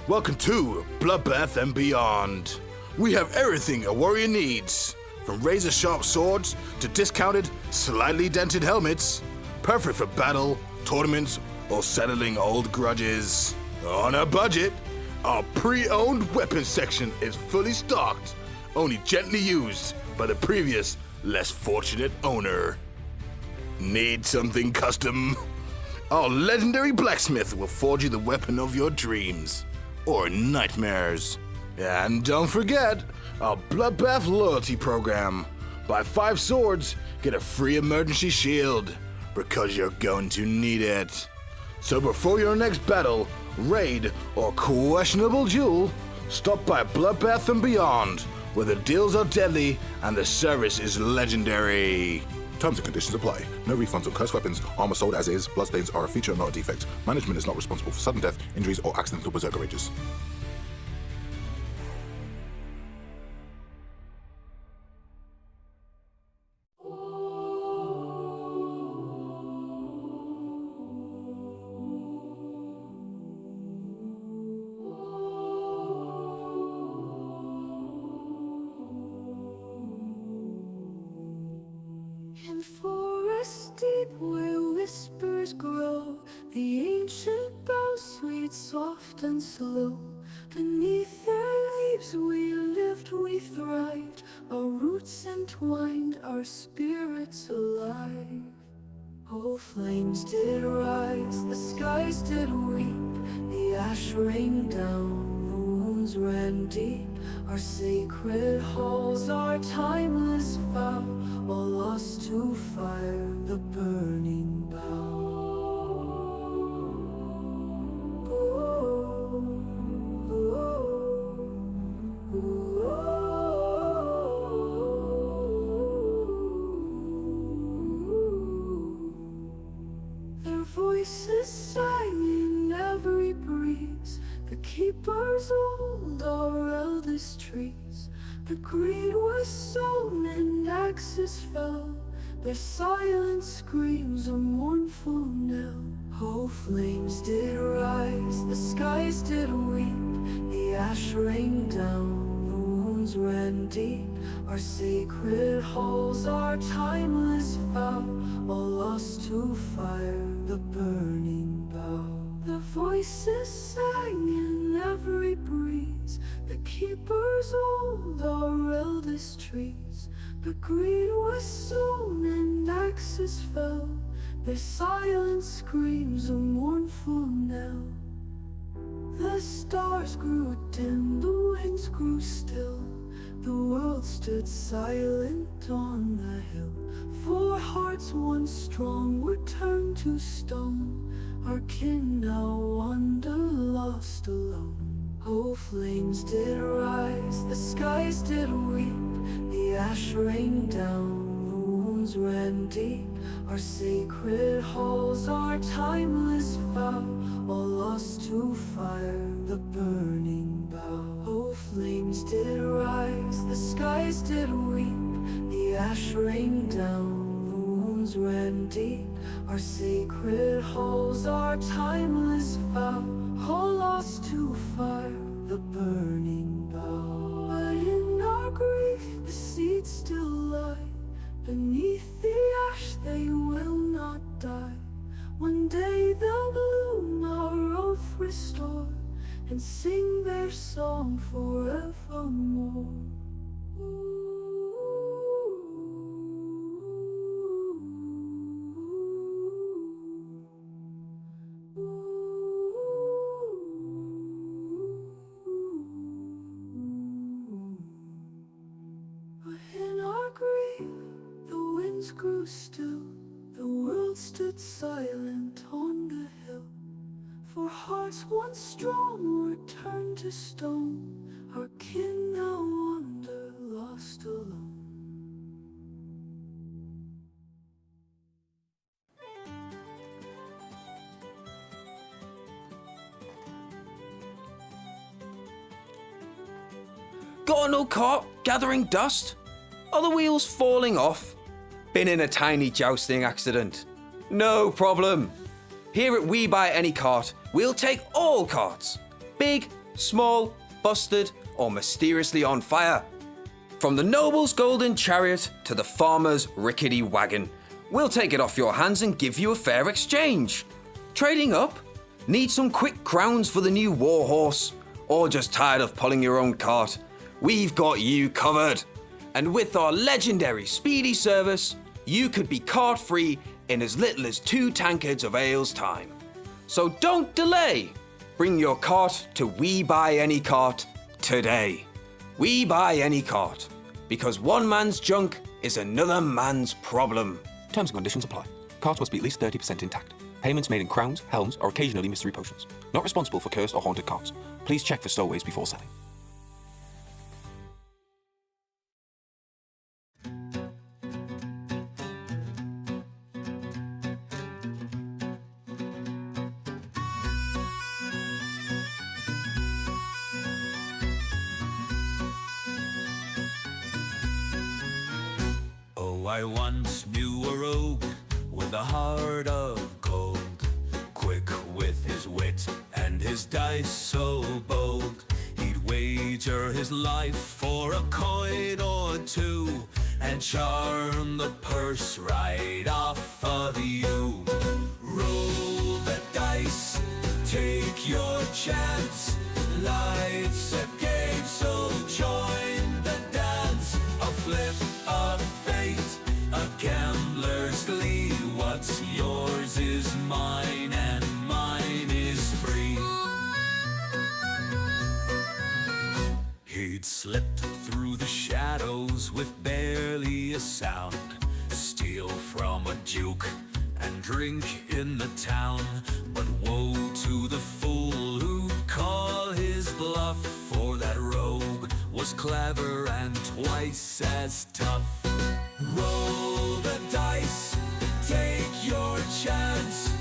Speaker 11: Welcome to Bloodbath and Beyond. We have everything a warrior needs. From razor-sharp swords to discounted, slightly dented helmets. Perfect for battle, tournaments, or settling old grudges. On a budget, our pre-owned weapons section is fully stocked. Only gently used by the previous, less fortunate owner. Need something custom? Our legendary blacksmith will forge you the weapon of your dreams. Or nightmares. And don't forget, our Bloodbath loyalty program. Buy 5 swords, get a free emergency shield, because you're going to need it. So before your next battle, raid, or questionable duel, stop by Bloodbath and Beyond, where the deals are deadly and the service is legendary.
Speaker 10: Terms and conditions apply. No refunds on cursed weapons, armor sold as is, bloodstains are a feature, not a defect. Management is not responsible for sudden death, injuries, or accidental berserker rages.
Speaker 6: In forests deep where whispers grow, the ancient boughs sweet, soft and slow. Beneath their leaves we lived, we thrived, our roots entwined, our spirits alive. Oh, flames did rise, the skies did weep, the ash rained down, the wounds ran deep. Our sacred halls, our timeless vow, all lost to fire, the burning bough. Their voices sang in every breeze, the keepers old, our eldest trees. The greed was sown and axes fell, their silent screams a mournful knell. Oh, flames did rise, the skies did weep, the ash rained down, the wounds ran deep. Our sacred halls, our timeless vow, all lost to fire, the burning bough. The voices sang in every breeze, the keepers old, our eldest trees. The greed was sown and axes fell, their silent screams a mournful knell. The stars grew dim, the winds grew still, the world stood silent on the hill. For hearts once strong were turned to stone, our kin now wander lost alone. Oh, flames did rise, the skies did weep, the ash rained down, the wounds ran deep. Our sacred halls, our timeless vow, all lost to fire, the burning bough. Oh, flames did rise, the skies did weep, the ash rained down, the wounds ran deep. Our sacred halls, our timeless vow, all lost to fire, the burning bough. But in our grief the seeds still lie, beneath the ash they will not die. One day they'll bloom, our oath restore, and sing their song forevermore. In our grief, the winds grew still, the world stood silent on the hill. For hearts once strong were turned to stone, our kin now wander lost alone.
Speaker 12: Got an old cart gathering dust? Are the wheels falling off? Been in a tiny jousting accident? No problem. Here at We Buy Any Cart, we'll take all carts. Big, small, busted, or mysteriously on fire. From the noble's golden chariot to the farmer's rickety wagon, we'll take it off your hands and give you a fair exchange. Trading up? Need some quick crowns for the new war horse? Or just tired of pulling your own cart? We've got you covered. And with our legendary speedy service, you could be cart-free in as little as 2 tankards of ale's time. So don't delay. Bring your cart to We Buy Any Cart today. We Buy Any Cart, because one man's junk is another man's problem.
Speaker 13: Terms and conditions apply. Cards must be at least 30% intact. Payments made in crowns, helms, or occasionally mystery potions. Not responsible for cursed or haunted cards. Please check for stowaways before selling.
Speaker 6: Oh, I once knew a rogue with a heart of gold, quick with his wit and his dice so bold. He'd wager his life for a coin or two and charm the purse right off of you. Roll the dice, take your chance. Life's a game, so join the dance. A flip of fate, a gambler's glee. What's yours is mine and mine is free. He'd slipped through the shadows with barely a sound, steal from a duke and drink in the town. But woe to the fool who'd call his bluff, for that rogue was clever and twice as tough. Roll the dice, take your chance.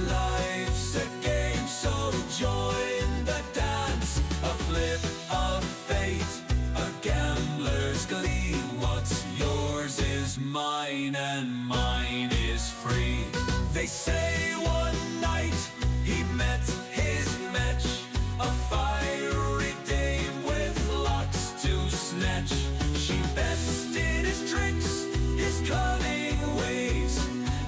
Speaker 6: Life's a game, so join the dance. A flip of fate, a gambler's glee. What's yours is mine and mine is free. They say one night he met his match, a fiery dame with locks to snatch. She bested his tricks, his cunning ways,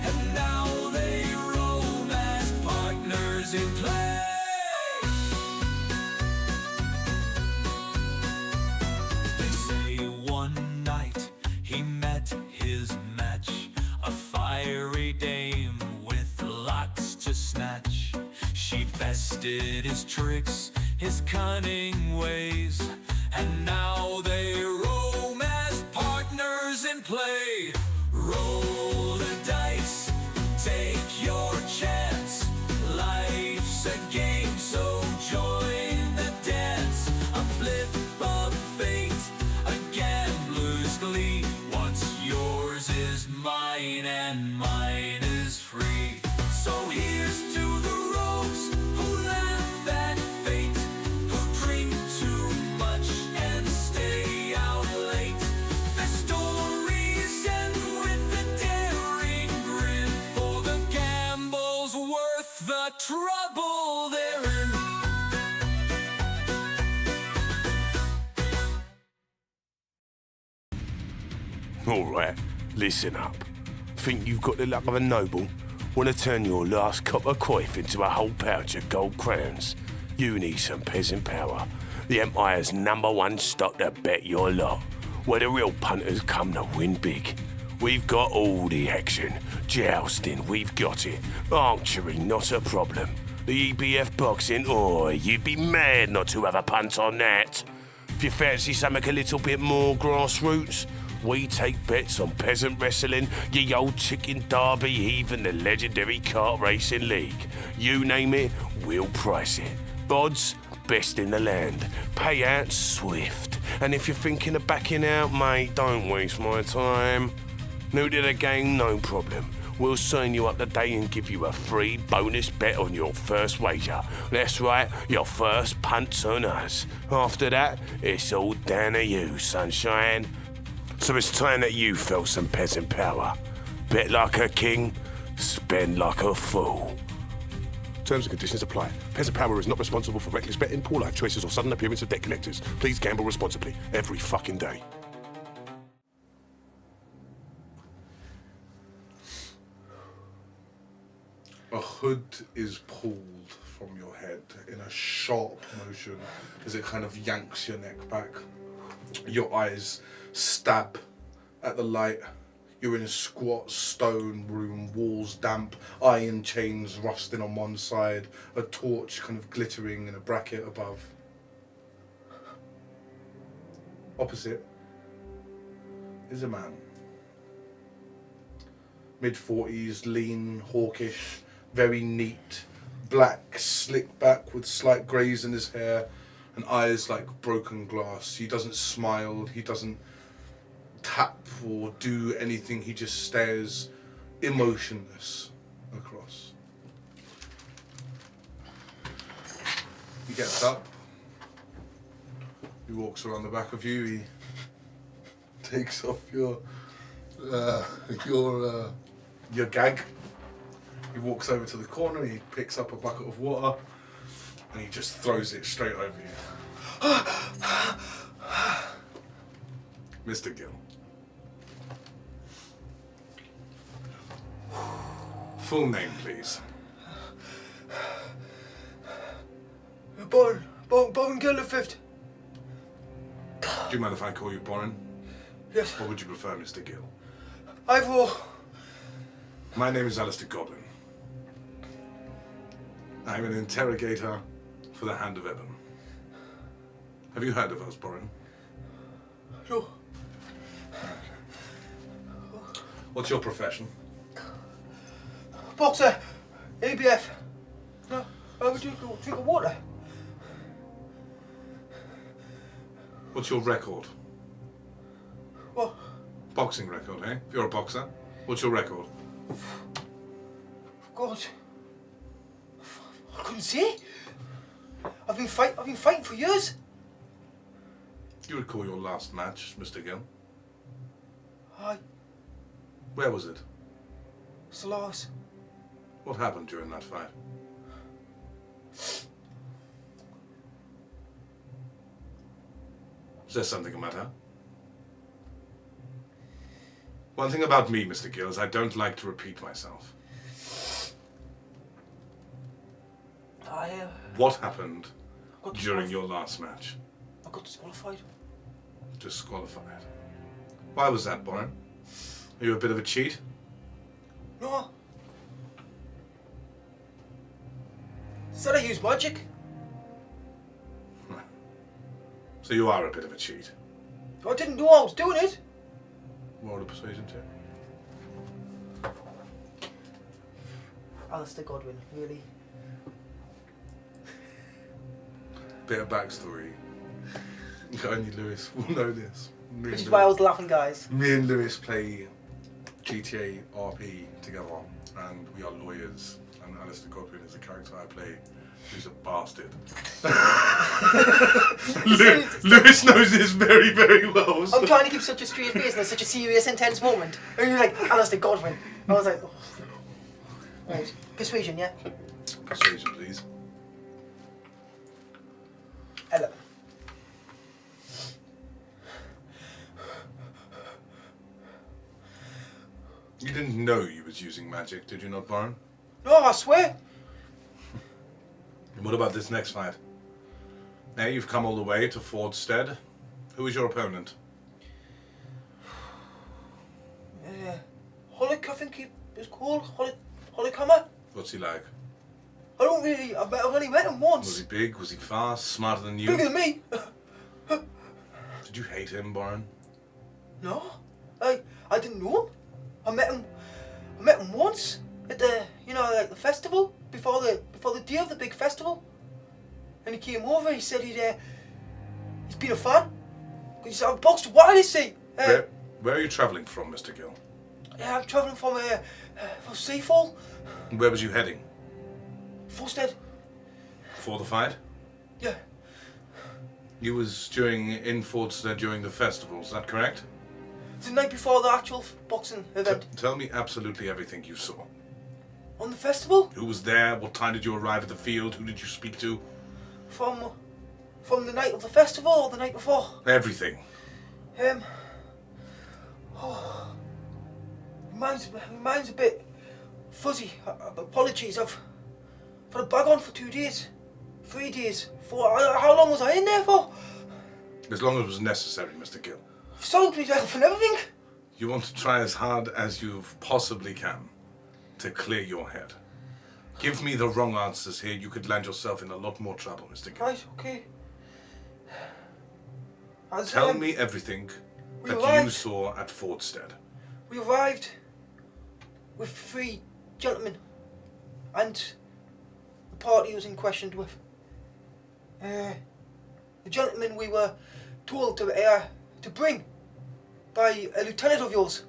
Speaker 6: and now they roam as partners in play. They say one night he met his match, a fiery dame with locks to snatch. She bested his tricks, his cunning ways, and now they roam as partners in play. Roll the dice, take your chance. Life's a game, so join the dance. A flip of fate, a gambler's glee. What's yours is mine and mine is free. So here's to the rogues who laugh at fate, who drink too much and stay out late. Their stories end with a daring grin, for the gamble's worth the trouble they're in.
Speaker 9: Alright, listen up. Think you've got the luck of a noble? Want to turn your last cup of coif into a whole pouch of gold crowns? You need some peasant power. The Empire's #1 stock to bet your lot. Where the real punters come to win big. We've got all the action. Jousting, we've got it. Archery, not a problem. The EBF boxing, you'd be mad not to have a punt on that. If you fancy something a little bit more grassroots, we take bets on peasant wrestling, ye old chicken derby, even the legendary kart racing league. You name it, we'll price it. Odds, best in the land. Payouts, swift. And if you're thinking of backing out, mate, don't waste my time. New to the game, no problem. We'll sign you up today and give you a free bonus bet on your first wager. That's right, your first punt's on us. After that, it's all down to you, sunshine. So it's time that you felt some peasant power. Bet like a king, spend like a fool.
Speaker 10: Terms and conditions apply. Peasant Power is not responsible for reckless betting, poor life choices, or sudden appearance of debt collectors. Please gamble responsibly every fucking day.
Speaker 1: A hood is pulled from your head in a sharp motion as it kind of yanks your neck back. Your eyes stab at the light. You're in a squat stone room, walls damp, iron chains rusting on one side, a torch kind of glittering in a bracket above. Opposite is a man. mid-40s, lean, hawkish, very neat, black, slick back with slight greys in his hair, and eyes like broken glass. He doesn't smile, he doesn't tap or do anything, he just stares emotionless across. He gets up, he walks around the back of you, he takes off your gag. He walks over to the corner, he picks up a bucket of water, and he just throws it straight over you. Mr. Gill. Full name, please.
Speaker 7: Bowen Gill the Fifth.
Speaker 1: Do you mind if I call you Boren?
Speaker 7: Yes.
Speaker 1: Or would you prefer Mr. Gill?
Speaker 7: I've all.
Speaker 1: My name is Alistair Goblin. I'm an interrogator for the Hand of Ebon. Have you heard of us, Boren?
Speaker 7: No.
Speaker 1: What's your profession?
Speaker 7: Boxer. ABF. No. I would drink of water.
Speaker 1: What's your record?
Speaker 7: What?
Speaker 1: Boxing record, eh? If you're a boxer, what's your record?
Speaker 7: God. I couldn't say. I've been fighting for years.
Speaker 1: You recall your last match, Mr. Gill?
Speaker 7: Aye.
Speaker 1: Where was it?
Speaker 7: Solaris.
Speaker 1: What happened during that fight? Is there something the matter? One thing about me, Mr. Gill, is I don't like to repeat myself. What happened during your last match?
Speaker 7: I got disqualified.
Speaker 1: Disqualified. Why was that, Boren? Are you a bit of a cheat?
Speaker 7: No. Said I used magic.
Speaker 1: So you are a bit of a cheat.
Speaker 7: I didn't know I was doing it.
Speaker 1: Roll a persuasion check.
Speaker 3: Alistair Godwin, really.
Speaker 1: Bit of backstory. Only Lewis will know this.
Speaker 3: Which is why I was laughing, guys.
Speaker 1: Me and Lewis play GTA RP together, and we are lawyers. And Alistair Godwin is a character I play who's a bastard. Lewis knows this very, very well. So.
Speaker 3: I'm trying to keep such a straight face and there's such a serious, intense moment. And you're like, Alistair Godwin. I was like, oh. Right. Persuasion, yeah?
Speaker 1: Persuasion, please.
Speaker 3: 11.
Speaker 1: You didn't know you was using magic, did you not, Boren?
Speaker 7: No, I swear.
Speaker 1: And what about this next fight? Now you've come all the way to Fordstead. Who is your opponent?
Speaker 7: Holic, I think he was called. Holichammer?
Speaker 1: What's he like?
Speaker 7: I don't really. I've only met him once.
Speaker 1: Was he big? Was he fast? Smarter than you?
Speaker 7: Bigger than me.
Speaker 1: Did you hate him, Boren?
Speaker 7: No, I didn't know him. I met him once at the like the festival before the day of the big festival. And he came over. He said he's been a fan. He said I've boxed wireless.
Speaker 1: Where are you travelling from, Mr. Gill?
Speaker 7: Yeah, I'm travelling from Seafall.
Speaker 1: Where was you heading?
Speaker 7: Fordstead.
Speaker 1: For the fight?
Speaker 7: Yeah.
Speaker 1: You was in Fordstead during the festival, is that correct?
Speaker 7: The night before the actual boxing event.
Speaker 1: Tell me absolutely everything you saw.
Speaker 7: On the festival?
Speaker 1: Who was there? What time did you arrive at the field? Who did you speak to?
Speaker 7: From the night of the festival or the night before?
Speaker 1: Everything.
Speaker 7: Mine's a bit fuzzy. Apologies. I've had a bag on for 2 days. 3 days. 4. How long was I in there for?
Speaker 1: As long as it was necessary, Mr. Gill.
Speaker 7: I've sold myself and everything.
Speaker 1: You want to try as hard as you possibly can to clear your head. Give me the wrong answers here, you could land yourself in a lot more trouble, Mr. Gill.
Speaker 7: Right, okay.
Speaker 1: Tell me everything that you saw at Fordstead.
Speaker 7: We arrived
Speaker 3: with 3 gentlemen and the party was in question with. The gentleman we were told to bring by a lieutenant of yours.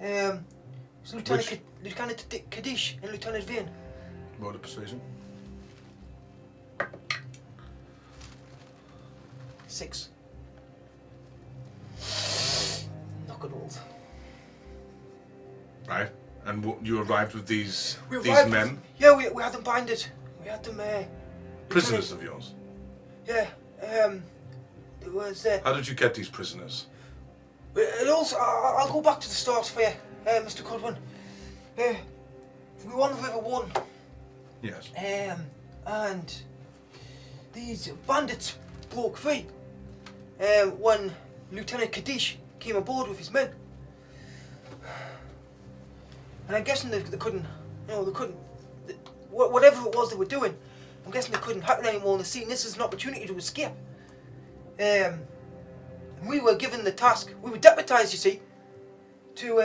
Speaker 3: It's Lieutenant Kadish and Lieutenant Vane.
Speaker 1: Roll a persuasion.
Speaker 3: 6. Not good rolls.
Speaker 1: Right. And you arrived with these
Speaker 3: arrived
Speaker 1: men?
Speaker 3: with- yeah, we had them binded. We had them.
Speaker 1: Prisoners of yours?
Speaker 3: Yeah. It was.
Speaker 1: How did you get these prisoners?
Speaker 3: It also, I'll go back to the start for you, Mr. Codwin. We were on the River One.
Speaker 1: Yes.
Speaker 3: And these bandits broke free when Lieutenant Kadish came aboard with his men. And I'm guessing they couldn't, whatever it was they were doing, I'm guessing they couldn't happen anymore and they're seeing this as an opportunity to escape. We were given the task, we were deputised, you see, to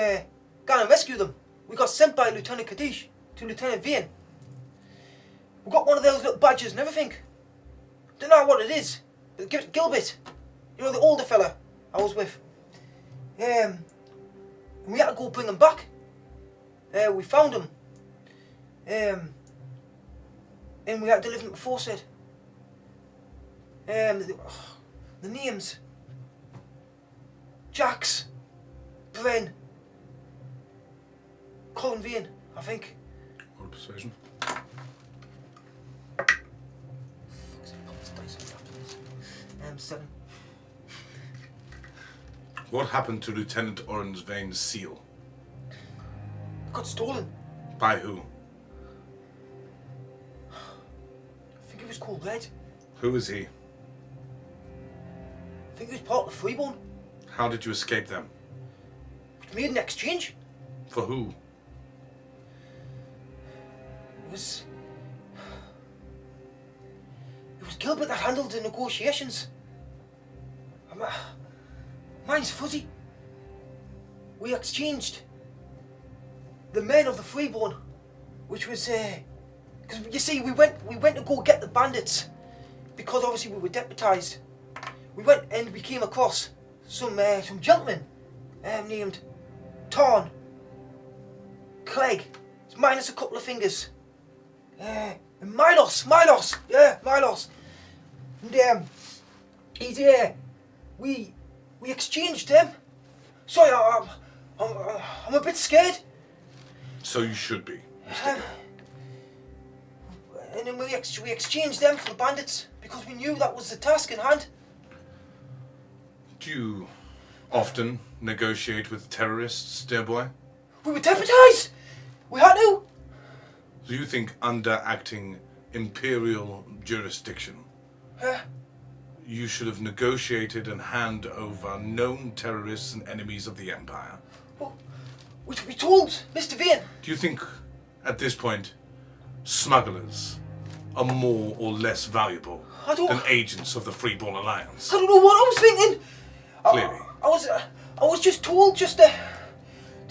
Speaker 3: go and rescue them. We got sent by Lieutenant Kadish to Lieutenant Vane. We got one of those little badges and everything. Don't know what it is. Gilbert, the older fella I was with. And we had to go bring him back. We found him. And we had to deliver him to Forstead. The names. Jax. Bren. Colin Vane, I think.
Speaker 1: Roll a persuasion.
Speaker 3: 7.
Speaker 1: What happened to Lieutenant Orange Vane's seal?
Speaker 3: It got stolen.
Speaker 1: By who?
Speaker 3: I think it was called Red.
Speaker 1: Who is he?
Speaker 3: I think he was part of the Freeborn.
Speaker 1: How did you escape them?
Speaker 3: We made an exchange.
Speaker 1: For who?
Speaker 3: It was Gilbert that handled the negotiations. Mine's fuzzy. We exchanged the men of the Freeborn, which was because you see we went to go get the bandits because obviously we were deputised. We went and we came across some gentlemen named Tarn, Clegg, minus a couple of fingers, and Milos, yeah, Milos. And he's we exchanged them. Sorry, I'm a bit scared.
Speaker 1: So you should be.
Speaker 3: And then we exchanged them for the bandits because we knew that was the task in hand.
Speaker 1: Do you often negotiate with terrorists, dear boy?
Speaker 3: We were deputised. We had to.
Speaker 1: Do you think under acting imperial jurisdiction, you should have negotiated and hand over known terrorists and enemies of the Empire?
Speaker 3: Well, we told Mr. Vane.
Speaker 1: Do you think, at this point, smugglers are more or less valuable than agents of the Freeborn Alliance?
Speaker 3: I don't know what I was thinking.
Speaker 1: Clearly.
Speaker 3: I was just told just to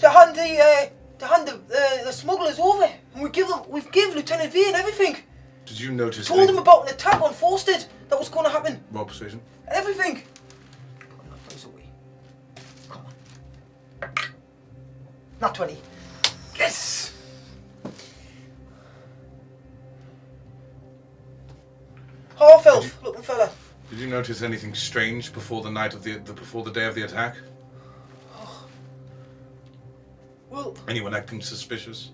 Speaker 3: hand the smugglers over, and we give Lieutenant Vane everything.
Speaker 1: Did you notice?
Speaker 3: Told him about an attack on Forstead that was going to happen.
Speaker 1: Roll persuasion.
Speaker 3: Everything. Come on. Not 20. Yes. Half elf looking fella.
Speaker 1: Did you notice anything strange before the night of before the day of the attack?
Speaker 3: Well,
Speaker 1: anyone acting suspicious?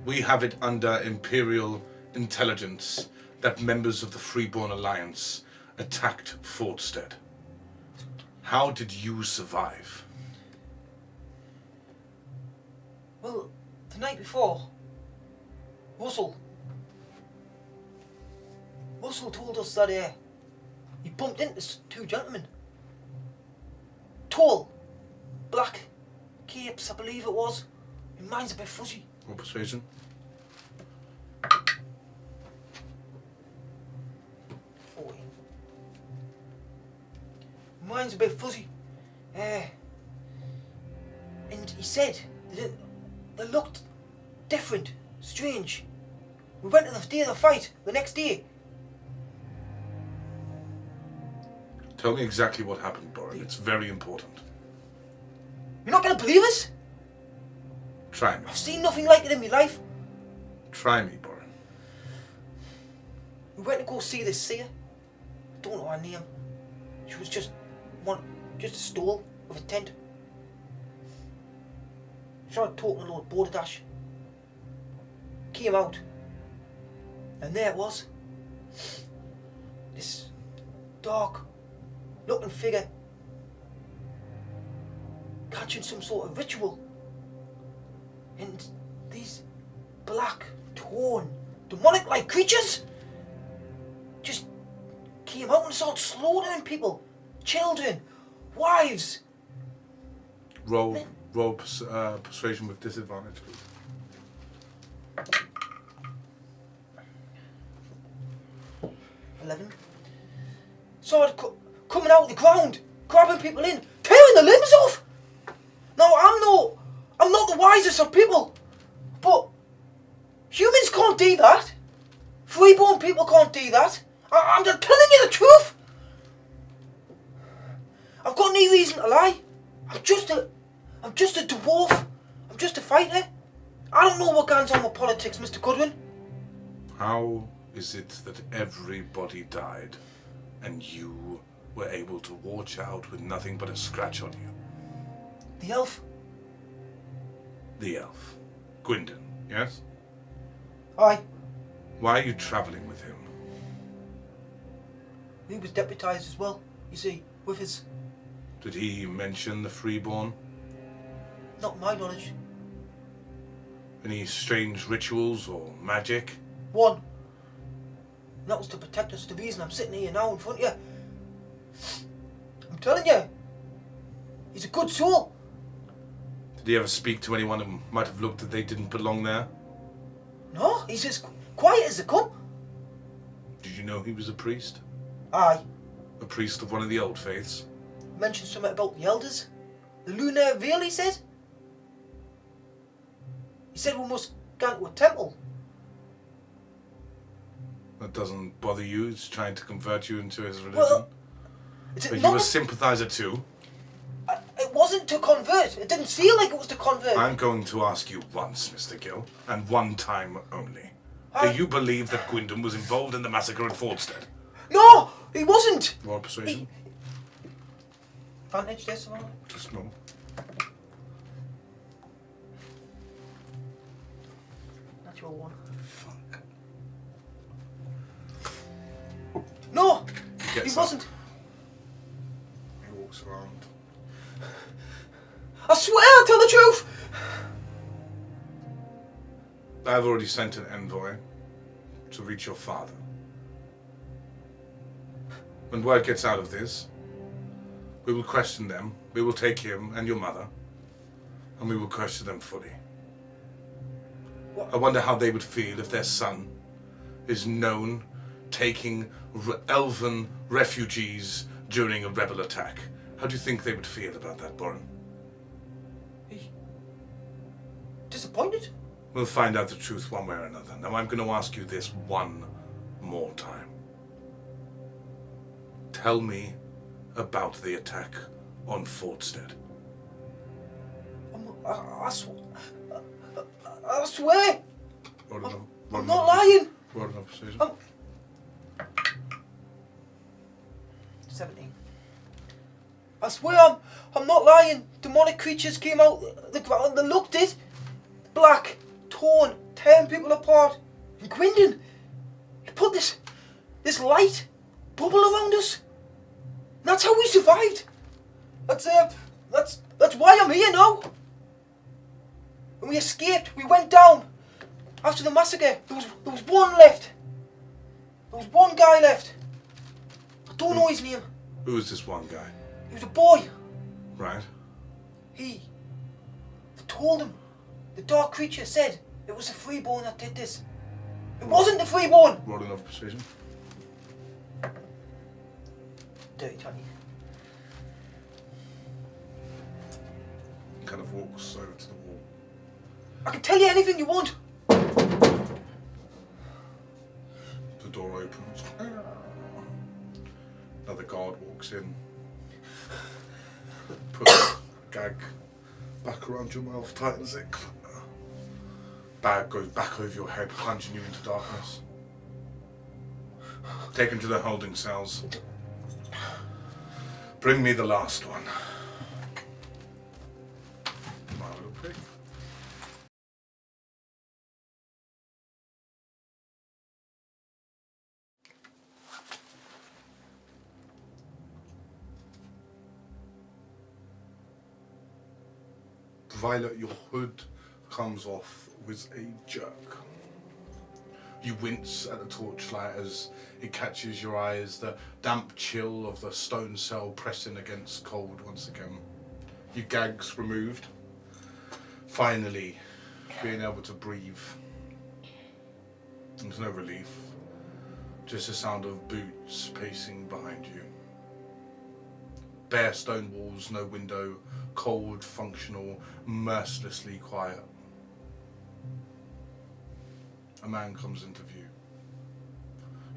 Speaker 1: We have it under Imperial intelligence that members of the Freeborn Alliance attacked Forstead. How did you survive?
Speaker 3: Well, the night before, Russell told us that he bumped into 2 gentlemen. Tall, black capes, I believe it was. And mine's a bit fuzzy.
Speaker 1: Or persuasion?
Speaker 3: 40. Mine's a bit fuzzy. And he said they looked different, strange. We went to the day of the fight, the next day.
Speaker 1: Tell me exactly what happened, Boren. It's very important.
Speaker 3: You're not going to believe us?
Speaker 1: Try me.
Speaker 3: I've seen nothing like it in my life.
Speaker 1: Try me, Boren.
Speaker 3: We went to go see this seer. I don't know her name. She was just a stall with a tent. She started talking a lot of border dash. Came out. And there it was. This dark looking figure catching some sort of ritual. And these black, torn, demonic like creatures just came out and started slaughtering people. Children, wives.
Speaker 1: Roll persuasion with disadvantage, please.
Speaker 3: 11. Started coming out of the ground, grabbing people in, tearing the limbs off. Now I'm not the wisest of people, but humans can't do that. Freeborn people can't do that. I'm just telling you the truth. I've got no reason to lie. I'm just a dwarf. I'm just a fighter. I don't know what goes on with politics, Mr. Goodwin.
Speaker 1: How is it that everybody died and you were able to watch out with nothing but a scratch on you?
Speaker 3: The elf.
Speaker 1: The elf. Gwendon, yes?
Speaker 3: Aye.
Speaker 1: Why are you travelling with him?
Speaker 3: He was deputised as well, you see, with his...
Speaker 1: Did he mention the freeborn?
Speaker 3: Not my knowledge.
Speaker 1: Any strange rituals or magic?
Speaker 3: One. And that was to protect us, the reason I'm sitting here now in front of you. I'm telling you, he's a good soul.
Speaker 1: Did he ever speak to anyone who might have looked that they didn't belong there?
Speaker 3: No, he's as quiet as they come.
Speaker 1: Did you know he was a priest?
Speaker 3: Aye.
Speaker 1: A priest of one of the old faiths?
Speaker 3: Mentioned something about the elders. The lunar veil, he said. He said we must go to a temple.
Speaker 1: That doesn't bother you? He's trying to convert you into his religion?
Speaker 3: Well,
Speaker 1: Are you a sympathiser too?
Speaker 3: It wasn't to convert. It didn't feel like it was to convert.
Speaker 1: I'm going to ask you once, Mr. Gill, and one time only. Do you believe that Gwendon was involved in the massacre at Fordstead?
Speaker 3: No, he wasn't.
Speaker 1: Roll persuasion.
Speaker 3: Advantage, yes or no?
Speaker 1: Just normal.
Speaker 3: Natural one.
Speaker 1: Fuck.
Speaker 3: No,
Speaker 1: He
Speaker 3: he
Speaker 1: gets
Speaker 3: wasn't.
Speaker 1: up. He walks around.
Speaker 3: I swear I'll tell the truth.
Speaker 1: I've already sent an envoy to reach your father. When word gets out of this, we will question them. We will take him and your mother, and we will question them fully. I wonder how they would feel if their son is known taking elven refugees during a rebel attack. How do you think they would feel about that, Boren?
Speaker 3: Disappointed?
Speaker 1: We'll find out the truth one way or another. Now I'm going to ask you this one more time. Tell me about the attack on Fordstead.
Speaker 3: I swear. I'm not lying.
Speaker 1: Roll another persuasion.
Speaker 3: 17. I swear I'm not lying. Demonic creatures came out the ground. They looked it. Black, torn, tearing people apart. And Gwendon, he put this light bubble around us. And that's how we survived. That's why I'm here now. When we escaped, we went down. After the massacre, there was one left. There was one guy left. I don't know his name.
Speaker 1: Who is this one guy?
Speaker 3: He was a boy.
Speaker 1: Right.
Speaker 3: They told him. The dark creature said it was the freeborn that did this. It wasn't the freeborn.
Speaker 1: Roll another persuasion.
Speaker 3: Dirty 20.
Speaker 1: and kind of walks over to the wall.
Speaker 3: I can tell you anything you want.
Speaker 1: The door opens. Another guard walks in. Puts a gag back around your mouth, tightens it. Bag goes back over your head, plunging you into darkness. Take him to the holding cells. Bring me the last one. My little pig. Violet, your hood comes off with a jerk. You wince at the torchlight as it catches your eyes, the damp chill of the stone cell pressing against cold once again. Your gags removed. Finally, being able to breathe. There's no relief, just the sound of boots pacing behind you. Bare stone walls, no window, cold, functional, mercilessly quiet. A man comes into view.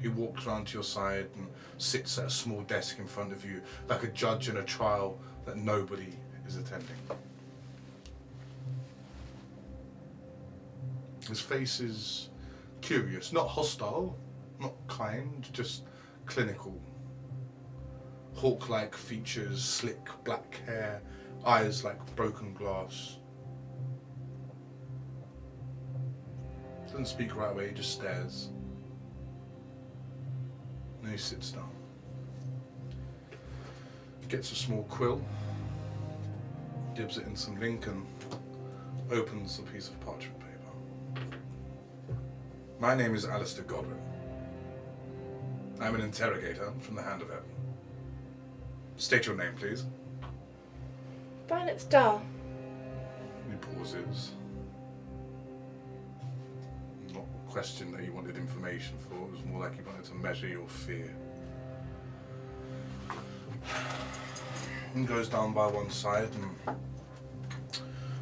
Speaker 1: He walks round to your side and sits at a small desk in front of you, like a judge in a trial that nobody is attending. His face is curious, not hostile, not kind, just clinical. Hawk-like features, slick black hair, eyes like broken glass. Doesn't speak right away, he just stares. And he sits down. Gets a small quill, dips it in some ink and opens a piece of parchment paper. My name is Alistair Godwin. I'm an interrogator from the Hand of Heaven. State your name, please.
Speaker 8: Violet Star.
Speaker 1: He pauses. Not a question that you wanted information for, it was more like you wanted to measure your fear. And goes down by one side and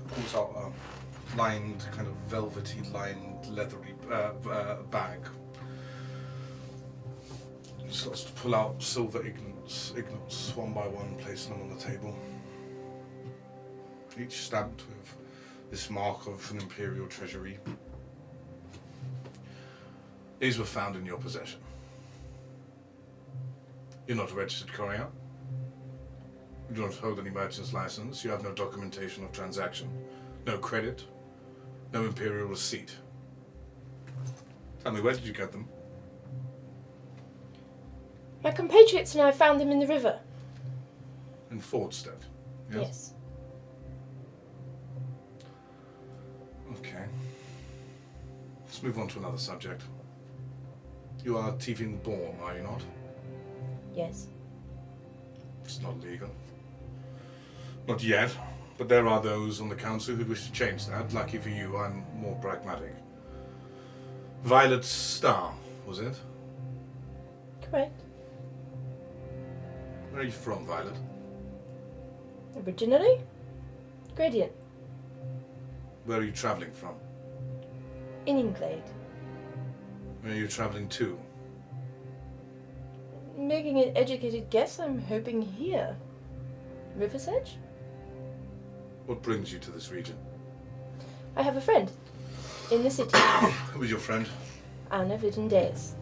Speaker 1: pulls out a lined, kind of velvety lined, leathery bag. He starts to pull out silver ignats one by one, placing them on the table. Each stamped with this mark of an imperial treasury. These were found in your possession. You're not a registered courier. You do not hold any merchant's license. You have no documentation of transaction, no credit, no imperial receipt. Tell me, where did you get them?
Speaker 8: My compatriots and I found them in the river.
Speaker 1: In Fordstead.
Speaker 8: Yes.
Speaker 1: Okay. Let's move on to another subject. You are Tiefling born, are you not?
Speaker 8: Yes.
Speaker 1: It's not legal. Not yet, but there are those on the council who wish to change that. Lucky for you, I'm more pragmatic. Violet Star, was it?
Speaker 8: Correct.
Speaker 1: Where are you from, Violet?
Speaker 8: Originally? Gradient.
Speaker 1: Where are you travelling from?
Speaker 8: In Inglade.
Speaker 1: Where are you travelling to?
Speaker 8: Making an educated guess, I'm hoping here. River's Edge?
Speaker 1: What brings you to this region?
Speaker 8: I have a friend. In the city.
Speaker 1: Who is your friend?
Speaker 8: Anna Viddendaes.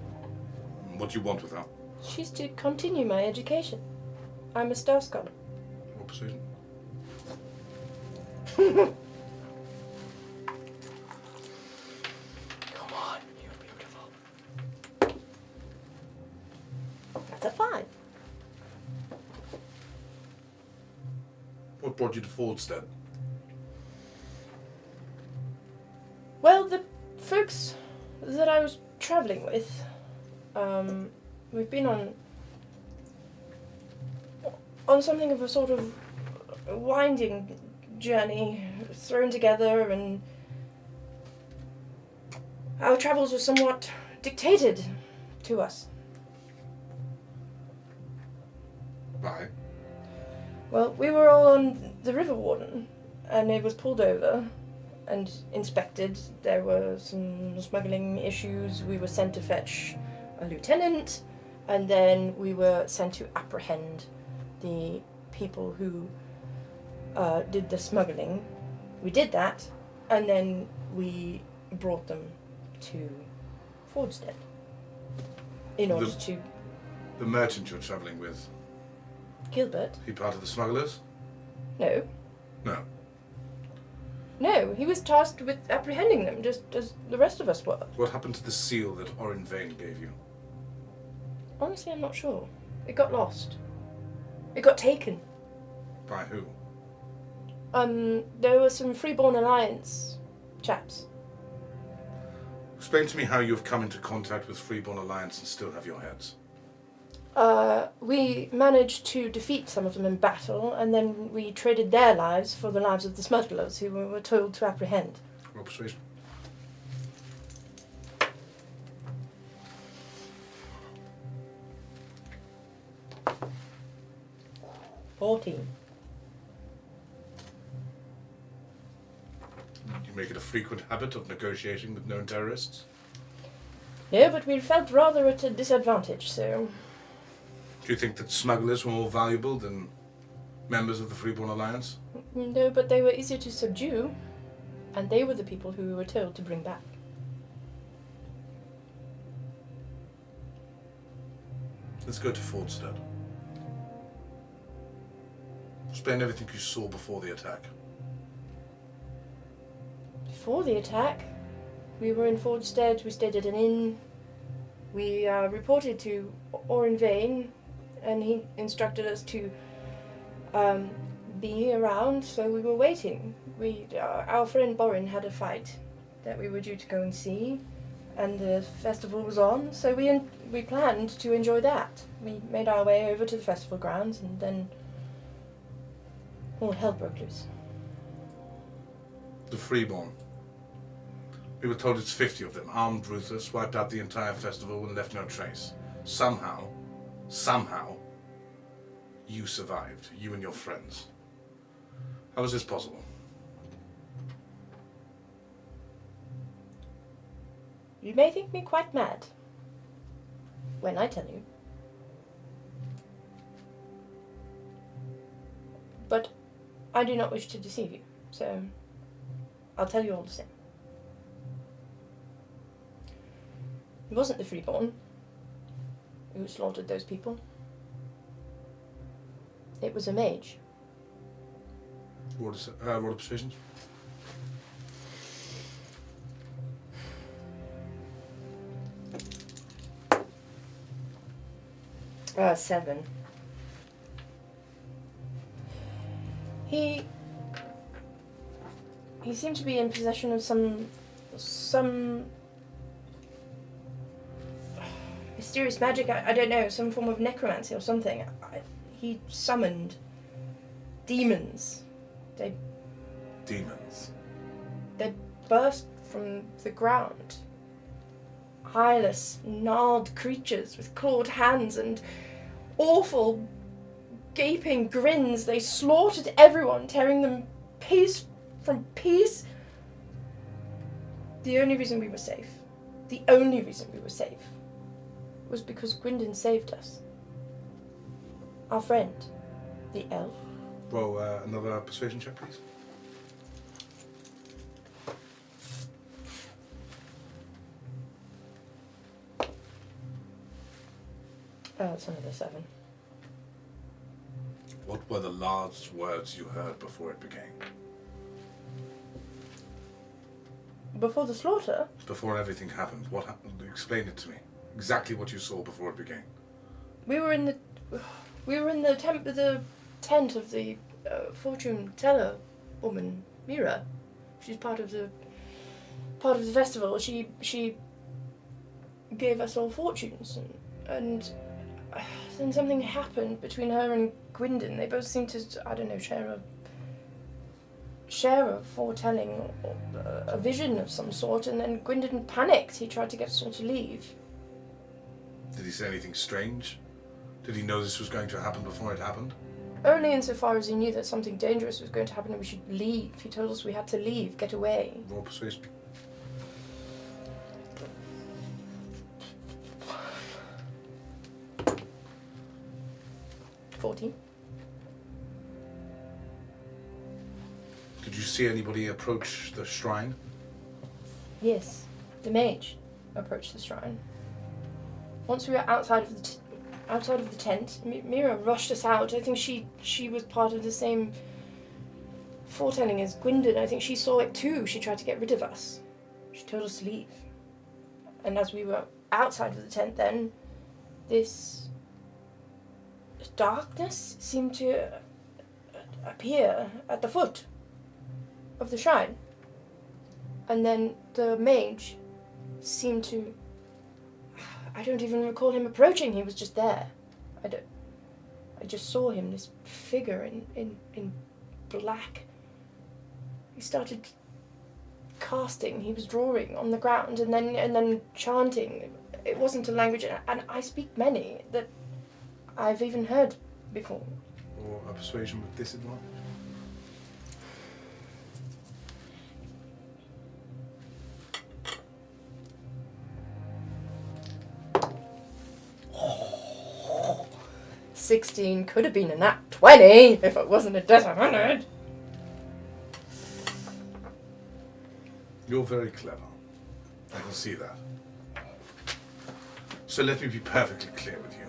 Speaker 1: What do you want with her?
Speaker 8: She's to continue my education. I'm a star scholar.
Speaker 1: What position?
Speaker 3: Come on, you're beautiful.
Speaker 8: That's a 5.
Speaker 1: What brought you to Fordstead?
Speaker 8: Well, the folks that I was travelling with, we've been on something of a sort of winding journey, thrown together, and our travels were somewhat dictated to us.
Speaker 1: Why?
Speaker 8: Well, we were all on the River Warden,
Speaker 2: and it was pulled over and inspected. There were some smuggling issues. We were sent to fetch a lieutenant, and then we were sent to apprehend the people who did the smuggling. We did that, and then we brought them to Fordstead in order to...
Speaker 1: The merchant you're travelling with,
Speaker 2: Gilbert?
Speaker 1: he part of the smugglers?
Speaker 2: No.
Speaker 1: No.
Speaker 2: No, he was tasked with apprehending them, just as the rest of us were.
Speaker 1: What happened to the seal that Orin Vane gave you?
Speaker 2: Honestly, I'm not sure. It got lost. It got taken.
Speaker 1: By who?
Speaker 2: There were some Freeborn Alliance chaps.
Speaker 1: Explain to me how you've come into contact with Freeborn Alliance and still have your heads.
Speaker 2: We managed to defeat some of them in battle, and then we traded their lives for the lives of the smugglers who we were told to apprehend.
Speaker 1: Roll persuasion.
Speaker 2: 14.
Speaker 1: You make it a frequent habit of negotiating with known terrorists?
Speaker 2: No, but we felt rather at a disadvantage, so...
Speaker 1: Do you think that smugglers were more valuable than members of the Freeborn Alliance?
Speaker 2: No, but they were easier to subdue, and they were the people who we were told to bring back.
Speaker 1: Let's go to Fordstead. Explain everything you saw before the attack.
Speaker 2: Before the attack, we were in Fordstead, we stayed at an inn. We reported to Orin Vane, and he instructed us to be around, so we were waiting. Our friend Borin had a fight that we were due to go and see, and the festival was on, so we planned to enjoy that. We made our way over to the festival grounds, and then all hell broke loose.
Speaker 1: The Freeborn. We were told it's 50 of them, armed, ruthless, wiped out the entire festival and left no trace. Somehow, you survived, you and your friends. How is this possible?
Speaker 2: You may think me quite mad when I tell you. But I do not wish to deceive you, so I'll tell you all the same. It wasn't the Freeborn who slaughtered those people. It was a mage.
Speaker 1: Roll a persuasion.
Speaker 2: Seven. He seemed to be in possession of some mysterious magic. I don't know, some form of necromancy or something. He summoned demons.
Speaker 1: Demons.
Speaker 2: They burst from the ground. Eyeless, gnarled creatures with clawed hands and awful, gaping grins. They slaughtered everyone, tearing them piece from piece. The only reason we were safe, was because Gwyndon saved us. Our friend, the elf.
Speaker 1: Roll another persuasion check, please.
Speaker 2: It's another 7.
Speaker 1: What were the last words you heard before it began?
Speaker 2: Before the slaughter?
Speaker 1: Before everything happened, what happened? Explain it to me. Exactly what you saw before it began.
Speaker 2: We were in the tent of the fortune teller woman, Mira. She's part of the festival. She gave us all fortunes, and then something happened between her and Gwyndon. They both seemed to, I don't know, share a foretelling or a vision of some sort, and then Gwyndon panicked. He tried to get us all to leave.
Speaker 1: Did he say anything strange? Did he know this was going to happen before it happened?
Speaker 2: Only insofar as he knew that something dangerous was going to happen and we should leave. He told us we had to leave, get away.
Speaker 1: Roll persuasion.
Speaker 2: 14.
Speaker 1: Did you see anybody approach the shrine?
Speaker 2: Yes, the mage approached the shrine. Once we were outside of the tent, Mira rushed us out. I think she was part of the same foretelling as Gwyndon. I think she saw it too. She tried to get rid of us. She told us to leave. And as we were outside of the tent then, this darkness seemed to appear at the foot of the shrine. And then the mage seemed to... I don't even recall him approaching. He was just there. I just saw him, this figure in black. He started casting. He was drawing on the ground and then chanting. It wasn't a language, and I speak many that I've even heard before.
Speaker 1: Or a persuasion with disadvantage?
Speaker 2: Oh, 16 could have been a nat 20 if it wasn't a disadvantage.
Speaker 1: You're very clever. I can see that. So let me be perfectly clear with you.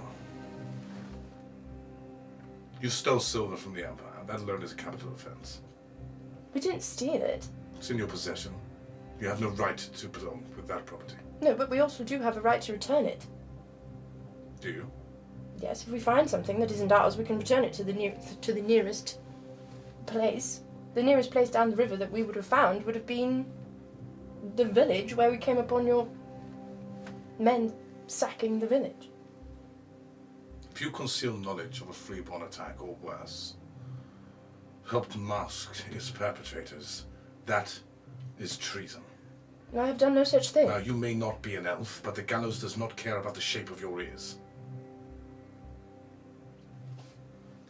Speaker 1: You stole silver from the Empire. That alone is a capital offense.
Speaker 2: We didn't steal it.
Speaker 1: It's in your possession. You have no right to belong with that property.
Speaker 2: No, but we also do have a right to return it.
Speaker 1: Do you?
Speaker 2: Yes, if we find something that isn't ours, we can return it to the nearest place. The nearest place down the river that we would have found would have been the village where we came upon your men sacking the village.
Speaker 1: If you conceal knowledge of a freeborn attack or worse, helped mask its perpetrators, that is treason.
Speaker 2: I have done no such thing.
Speaker 1: Now, you may not be an elf, but the gallows does not care about the shape of your ears.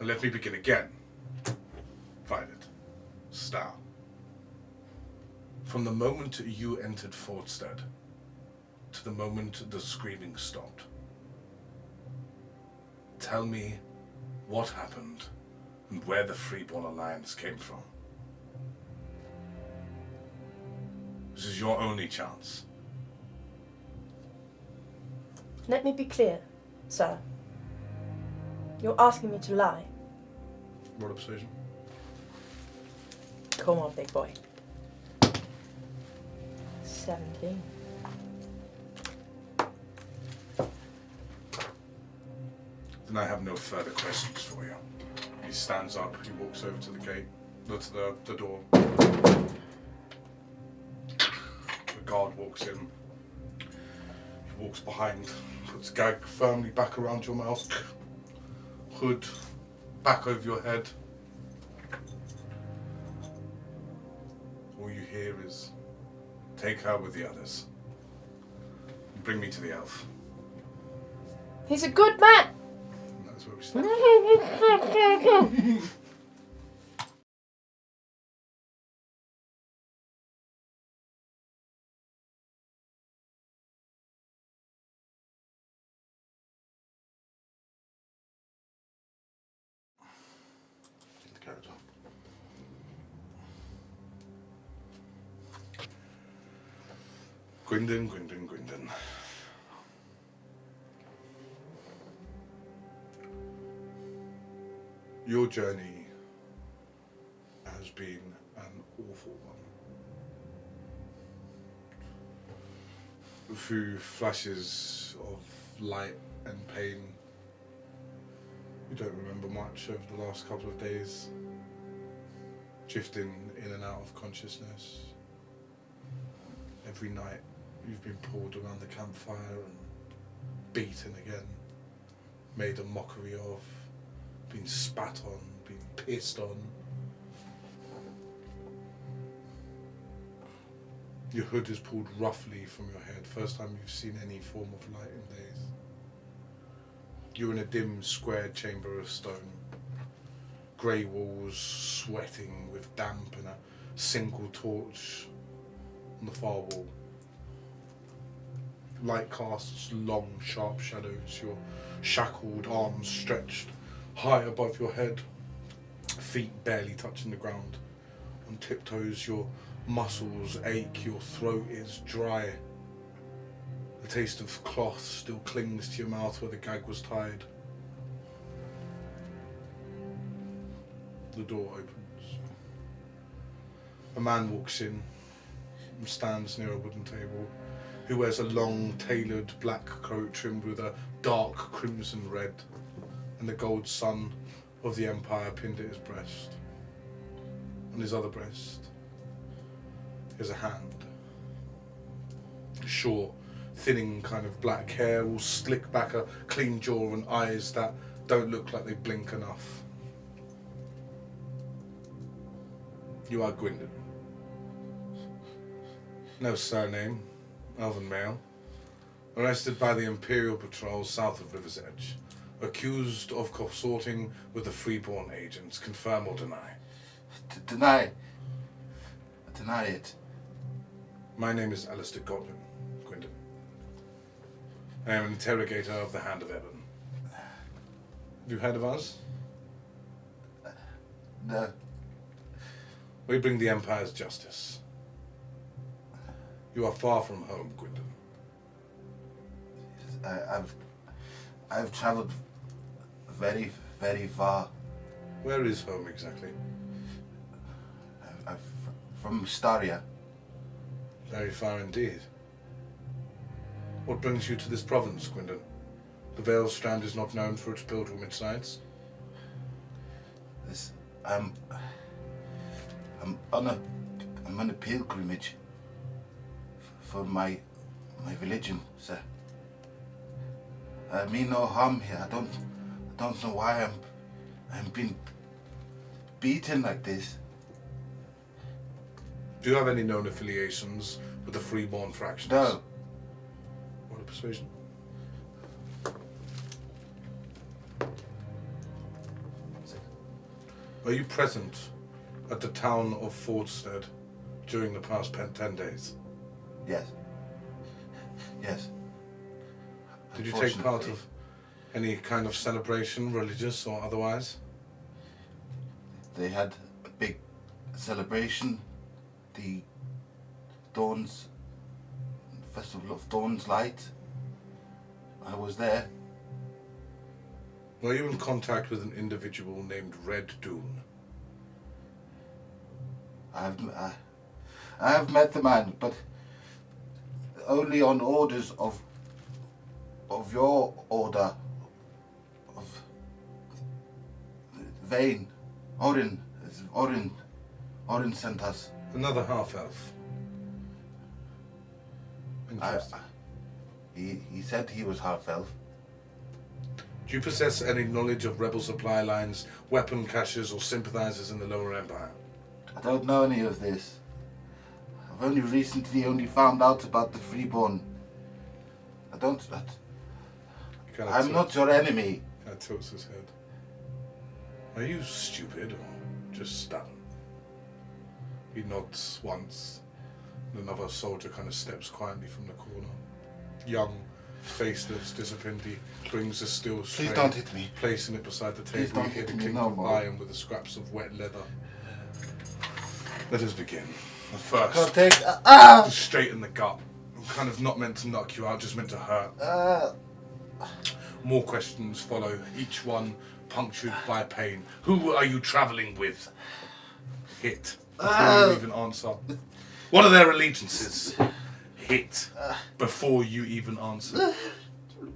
Speaker 1: Now let me begin again. Violet, Star. From the moment you entered Fortstead to the moment the screaming stopped, tell me what happened and where the Freeborn Alliance came from. This is your only chance.
Speaker 2: Let me be clear, sir. You're asking me to lie.
Speaker 1: Roll a persuasion.
Speaker 2: Come on, big boy. 17.
Speaker 1: Then I have no further questions for you. He stands up, he walks over to the gate, to the door. The guard walks in. He walks behind, puts gag firmly back around your mouth, hood back over your head. All you hear is, take her with the others. Bring me to the elf.
Speaker 2: He's a good man!
Speaker 1: And that's where we start. Character. Gwyndon. Your journey has been an awful one. Through flashes of light and pain, you don't remember much over the last couple of days. Drifting in and out of consciousness. Every night you've been pulled around the campfire and beaten again, made a mockery of, been spat on, been pissed on. Your hood is pulled roughly from your head, first time you've seen any form of light in days. You're in a dim, square chamber of stone. grey walls, sweating with damp, and a single torch on the far wall. Light casts long, sharp shadows, your shackled arms stretched high above your head, feet barely touching the ground. On tiptoes, your muscles ache, your throat is dry. The taste of cloth still clings to your mouth where the gag was tied. The door opens. A man walks in and stands near a wooden table, who wears a long, tailored black coat trimmed with a dark crimson red, and the gold sun of the Empire pinned at his breast. On his other breast is a hand. Short, thinning kind of black hair, all slick back, a clean jaw, and eyes that don't look like they blink enough. You are Gwyndon. No surname, elven male. Arrested by the Imperial Patrol south of River's Edge. Accused of consorting with the Freeborn agents. Confirm or deny?
Speaker 5: Deny. Deny it.
Speaker 1: My name is Alistair Godwin, Gwyndon. I am an interrogator of the Hand of Ebon. Have you heard of us?
Speaker 5: No.
Speaker 1: We bring the Empire's justice. You are far from home, Gwyndon.
Speaker 5: I've travelled very, very far.
Speaker 1: Where is home exactly?
Speaker 5: From Staria.
Speaker 1: Very far indeed. What brings you to this province, Gwyndon? The Vale Strand is not known for its pilgrimage sites.
Speaker 5: I'm on a pilgrimage for my religion, sir. I mean no harm here. I don't know why I'm being beaten like this.
Speaker 1: Do you have any known affiliations with the Freeborn factions?
Speaker 5: No.
Speaker 1: What a persuasion. Were you present at the town of Fordstead during the past 10 days?
Speaker 5: Yes. Yes.
Speaker 1: Did you take part of any kind of celebration, religious or otherwise?
Speaker 5: They had a big celebration, the Dawn's Festival of Dawn's Light. I was there.
Speaker 1: Were you in contact with an individual named Red Dune?
Speaker 5: I have met the man, but only on orders of your order, of Vane. Orin sent us.
Speaker 1: Another half-elf. Interesting.
Speaker 5: He said he was half-elf.
Speaker 1: Do you possess any knowledge of rebel supply lines, weapon caches, or sympathizers in the Lower Empire?
Speaker 5: I don't know any of this. I've only recently found out about the Freeborn. I'm not your enemy.
Speaker 1: Kind of tilts his head. Are you stupid or just stubborn? He nods once, and another soldier kind of steps quietly from the corner. Young, faceless, disciplined, he brings a steel tray.
Speaker 5: Please don't hit me.
Speaker 1: Placing it beside the
Speaker 5: Please
Speaker 1: table,
Speaker 5: don't
Speaker 1: you hear
Speaker 5: hit
Speaker 1: the
Speaker 5: me
Speaker 1: clink
Speaker 5: no
Speaker 1: of
Speaker 5: more.
Speaker 1: iron with the scraps of wet leather. Let us begin. The first,
Speaker 5: Can't take.
Speaker 1: straight in the gut. Kind of not meant to knock you out, just meant to hurt. More questions follow, each one punctured by pain. Who are you travelling with? Hit. Before you even answer. What are their allegiances? Hit. Before you even answer.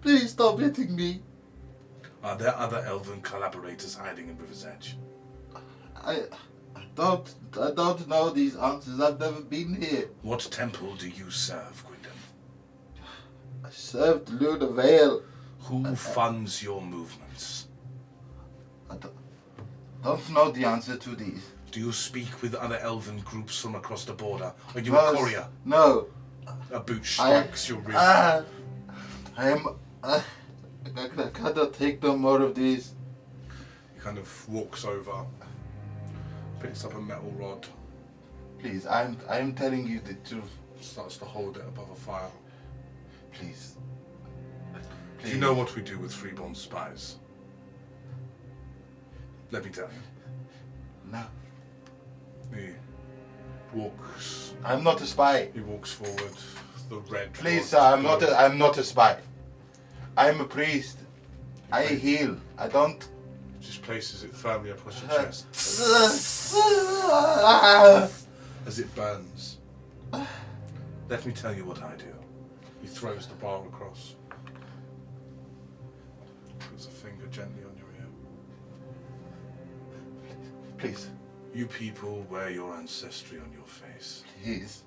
Speaker 5: Please stop hitting me.
Speaker 1: Are there other elven collaborators hiding in River's Edge?
Speaker 5: I don't know these answers. I've never been here.
Speaker 1: What temple do you serve, Gwyndon?
Speaker 5: I served Luna Vale.
Speaker 1: Who funds your movements?
Speaker 5: I don't know the answer to these.
Speaker 1: Do you speak with other elven groups from across the border? Are you
Speaker 5: No,
Speaker 1: a courier?
Speaker 5: No.
Speaker 1: A boot strikes your rib.
Speaker 5: I am. I cannot take no more of these.
Speaker 1: You kind of walks over, picks up a metal rod,
Speaker 5: Please, I am telling you the truth.
Speaker 1: starts to hold it above a fire.
Speaker 5: Please.
Speaker 1: Do you know what we do with freeborn spies? Let me tell you.
Speaker 5: No.
Speaker 1: He walks.
Speaker 5: I'm not a spy.
Speaker 1: He walks forward. The red.
Speaker 5: Please,
Speaker 1: rod
Speaker 5: sir, I'm not a spy. I'm a priest. I heal. I don't.
Speaker 1: Just places it firmly across your chest as it burns. Let me tell you what I do. He throws the bar across. Puts a finger gently on your ear.
Speaker 5: Please.
Speaker 1: You people wear your ancestry on your face.
Speaker 5: Please.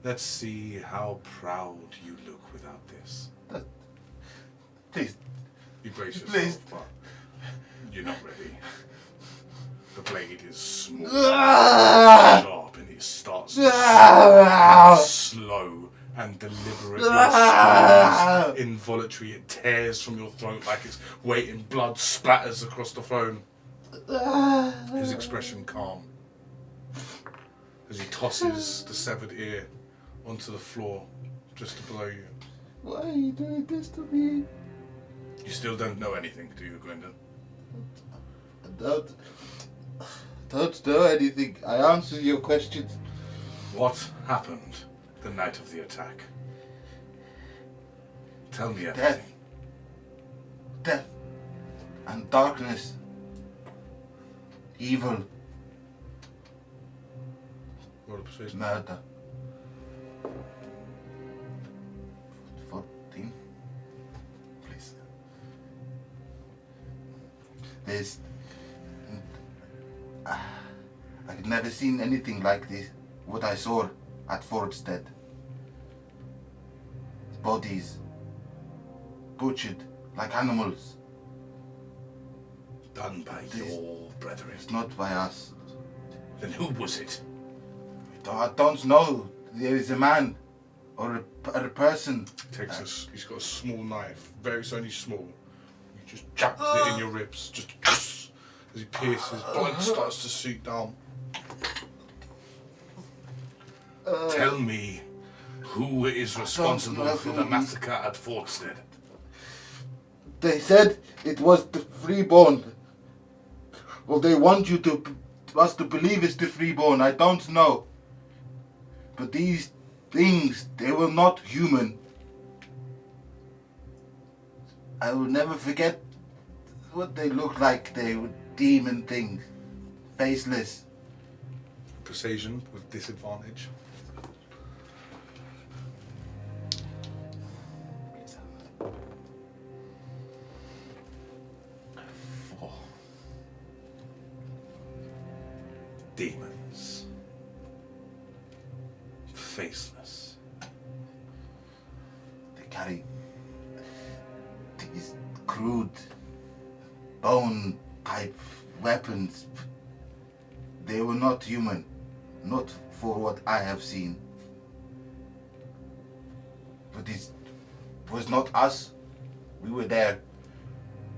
Speaker 1: Let's see how proud you look without this.
Speaker 5: Please.
Speaker 1: You brace yourself,
Speaker 5: Please.
Speaker 1: but you're not ready. The blade is small, sharp, and it starts to slow and deliberate. Your screams involuntary. It tears from your throat like it's weight in blood splatters across the phone. His expression calm as he tosses the severed ear onto the floor just below you.
Speaker 5: Why are you doing this to me?
Speaker 1: You still don't know anything, do you, Gwendon?
Speaker 5: I don't know anything. I answer your questions.
Speaker 1: What happened the night of the attack? Tell me everything.
Speaker 5: Death. Death. And darkness. Evil.
Speaker 1: Roll a persuasion.
Speaker 5: Murder. 14. Please. There's... I've never seen anything like this. What I saw at Fordstead. Bodies. Butchered like animals.
Speaker 1: Done by your brethren.
Speaker 5: It's not by us.
Speaker 1: Then who was it?
Speaker 5: I don't know. There is a man or a person.
Speaker 1: He's got a small knife, it's only small. He just jabs it in your ribs, just as he pierces, blood starts to seep down. Tell me who is responsible for the massacre at Fordstead.
Speaker 5: They said it was the freeborn. Well, they want us to believe it's the freeborn. I don't know. But these things, they were not human. I will never forget what they looked like. They were demon things. Faceless.
Speaker 1: Persuasion with disadvantage. Demons. Faceless.
Speaker 5: They carry these crude bone type weapons. They were not human. Not for what I have seen. But it was not us. We were there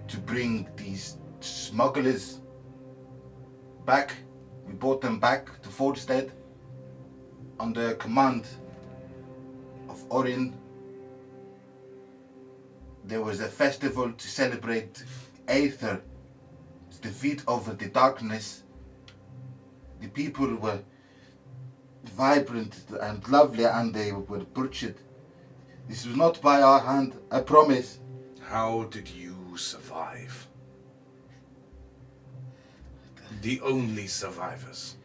Speaker 5: to bring these smugglers back. We brought them back to Fordstead under command of Orin. There was a festival to celebrate Aether's defeat over the darkness. The people were vibrant and lovely, and they were butchered. This was not by our hand, I promise.
Speaker 1: How did you survive? The only survivors.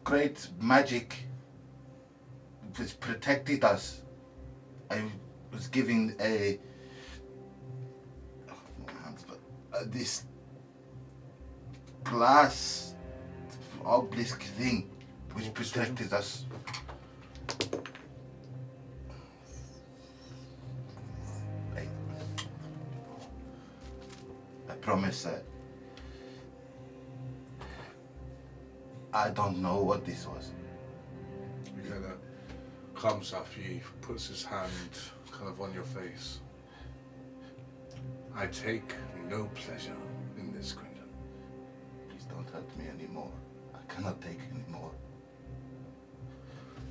Speaker 5: Great magic which protected us. I was given this glass obelisk thing which protected us. I promise that I don't know what this was.
Speaker 1: He kind of comes up, he puts his hand kind of on your face. I take no pleasure in this, Quindon.
Speaker 5: Please don't hurt me anymore. I cannot take anymore.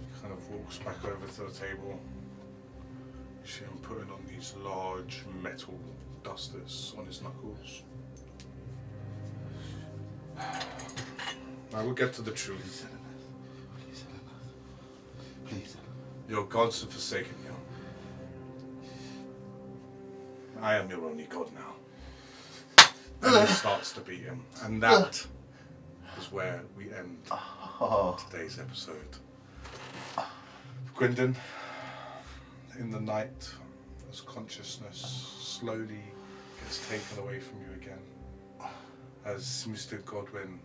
Speaker 1: He kind of walks back over to the table. You see him putting on these large metal dusters on his knuckles. I will get to the truth.
Speaker 5: Please, Helena. Please.
Speaker 1: Your gods have forsaken you. I am your only god now. And he starts to beat him. And that is where we end today's episode. Quindon, in the night, as consciousness slowly gets taken away from you again, as Mr. Godwin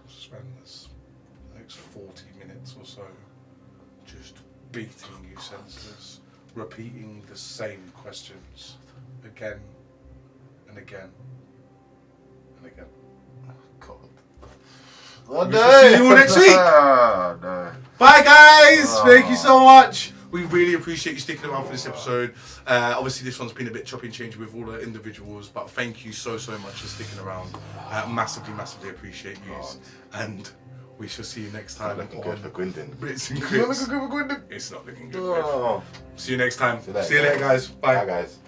Speaker 1: spends the next 40 minutes or so just beating you senseless, repeating the same questions again and again and again.
Speaker 5: God.
Speaker 1: We shall see you all next week.
Speaker 5: No.
Speaker 1: Bye guys, thank you so much. We really appreciate you sticking around for this episode. Obviously this one's been a bit choppy and changey with all the individuals, but thank you so much for sticking around. Massively appreciate you. And we shall see you next time.
Speaker 5: Looking good for Quindon.
Speaker 1: Brits and
Speaker 5: It's not
Speaker 1: Grits.
Speaker 5: looking good for Quindon.
Speaker 1: It's not looking good.
Speaker 5: Oh.
Speaker 1: See you next time.
Speaker 5: See you later.
Speaker 1: See you later guys. Bye.
Speaker 5: Bye guys.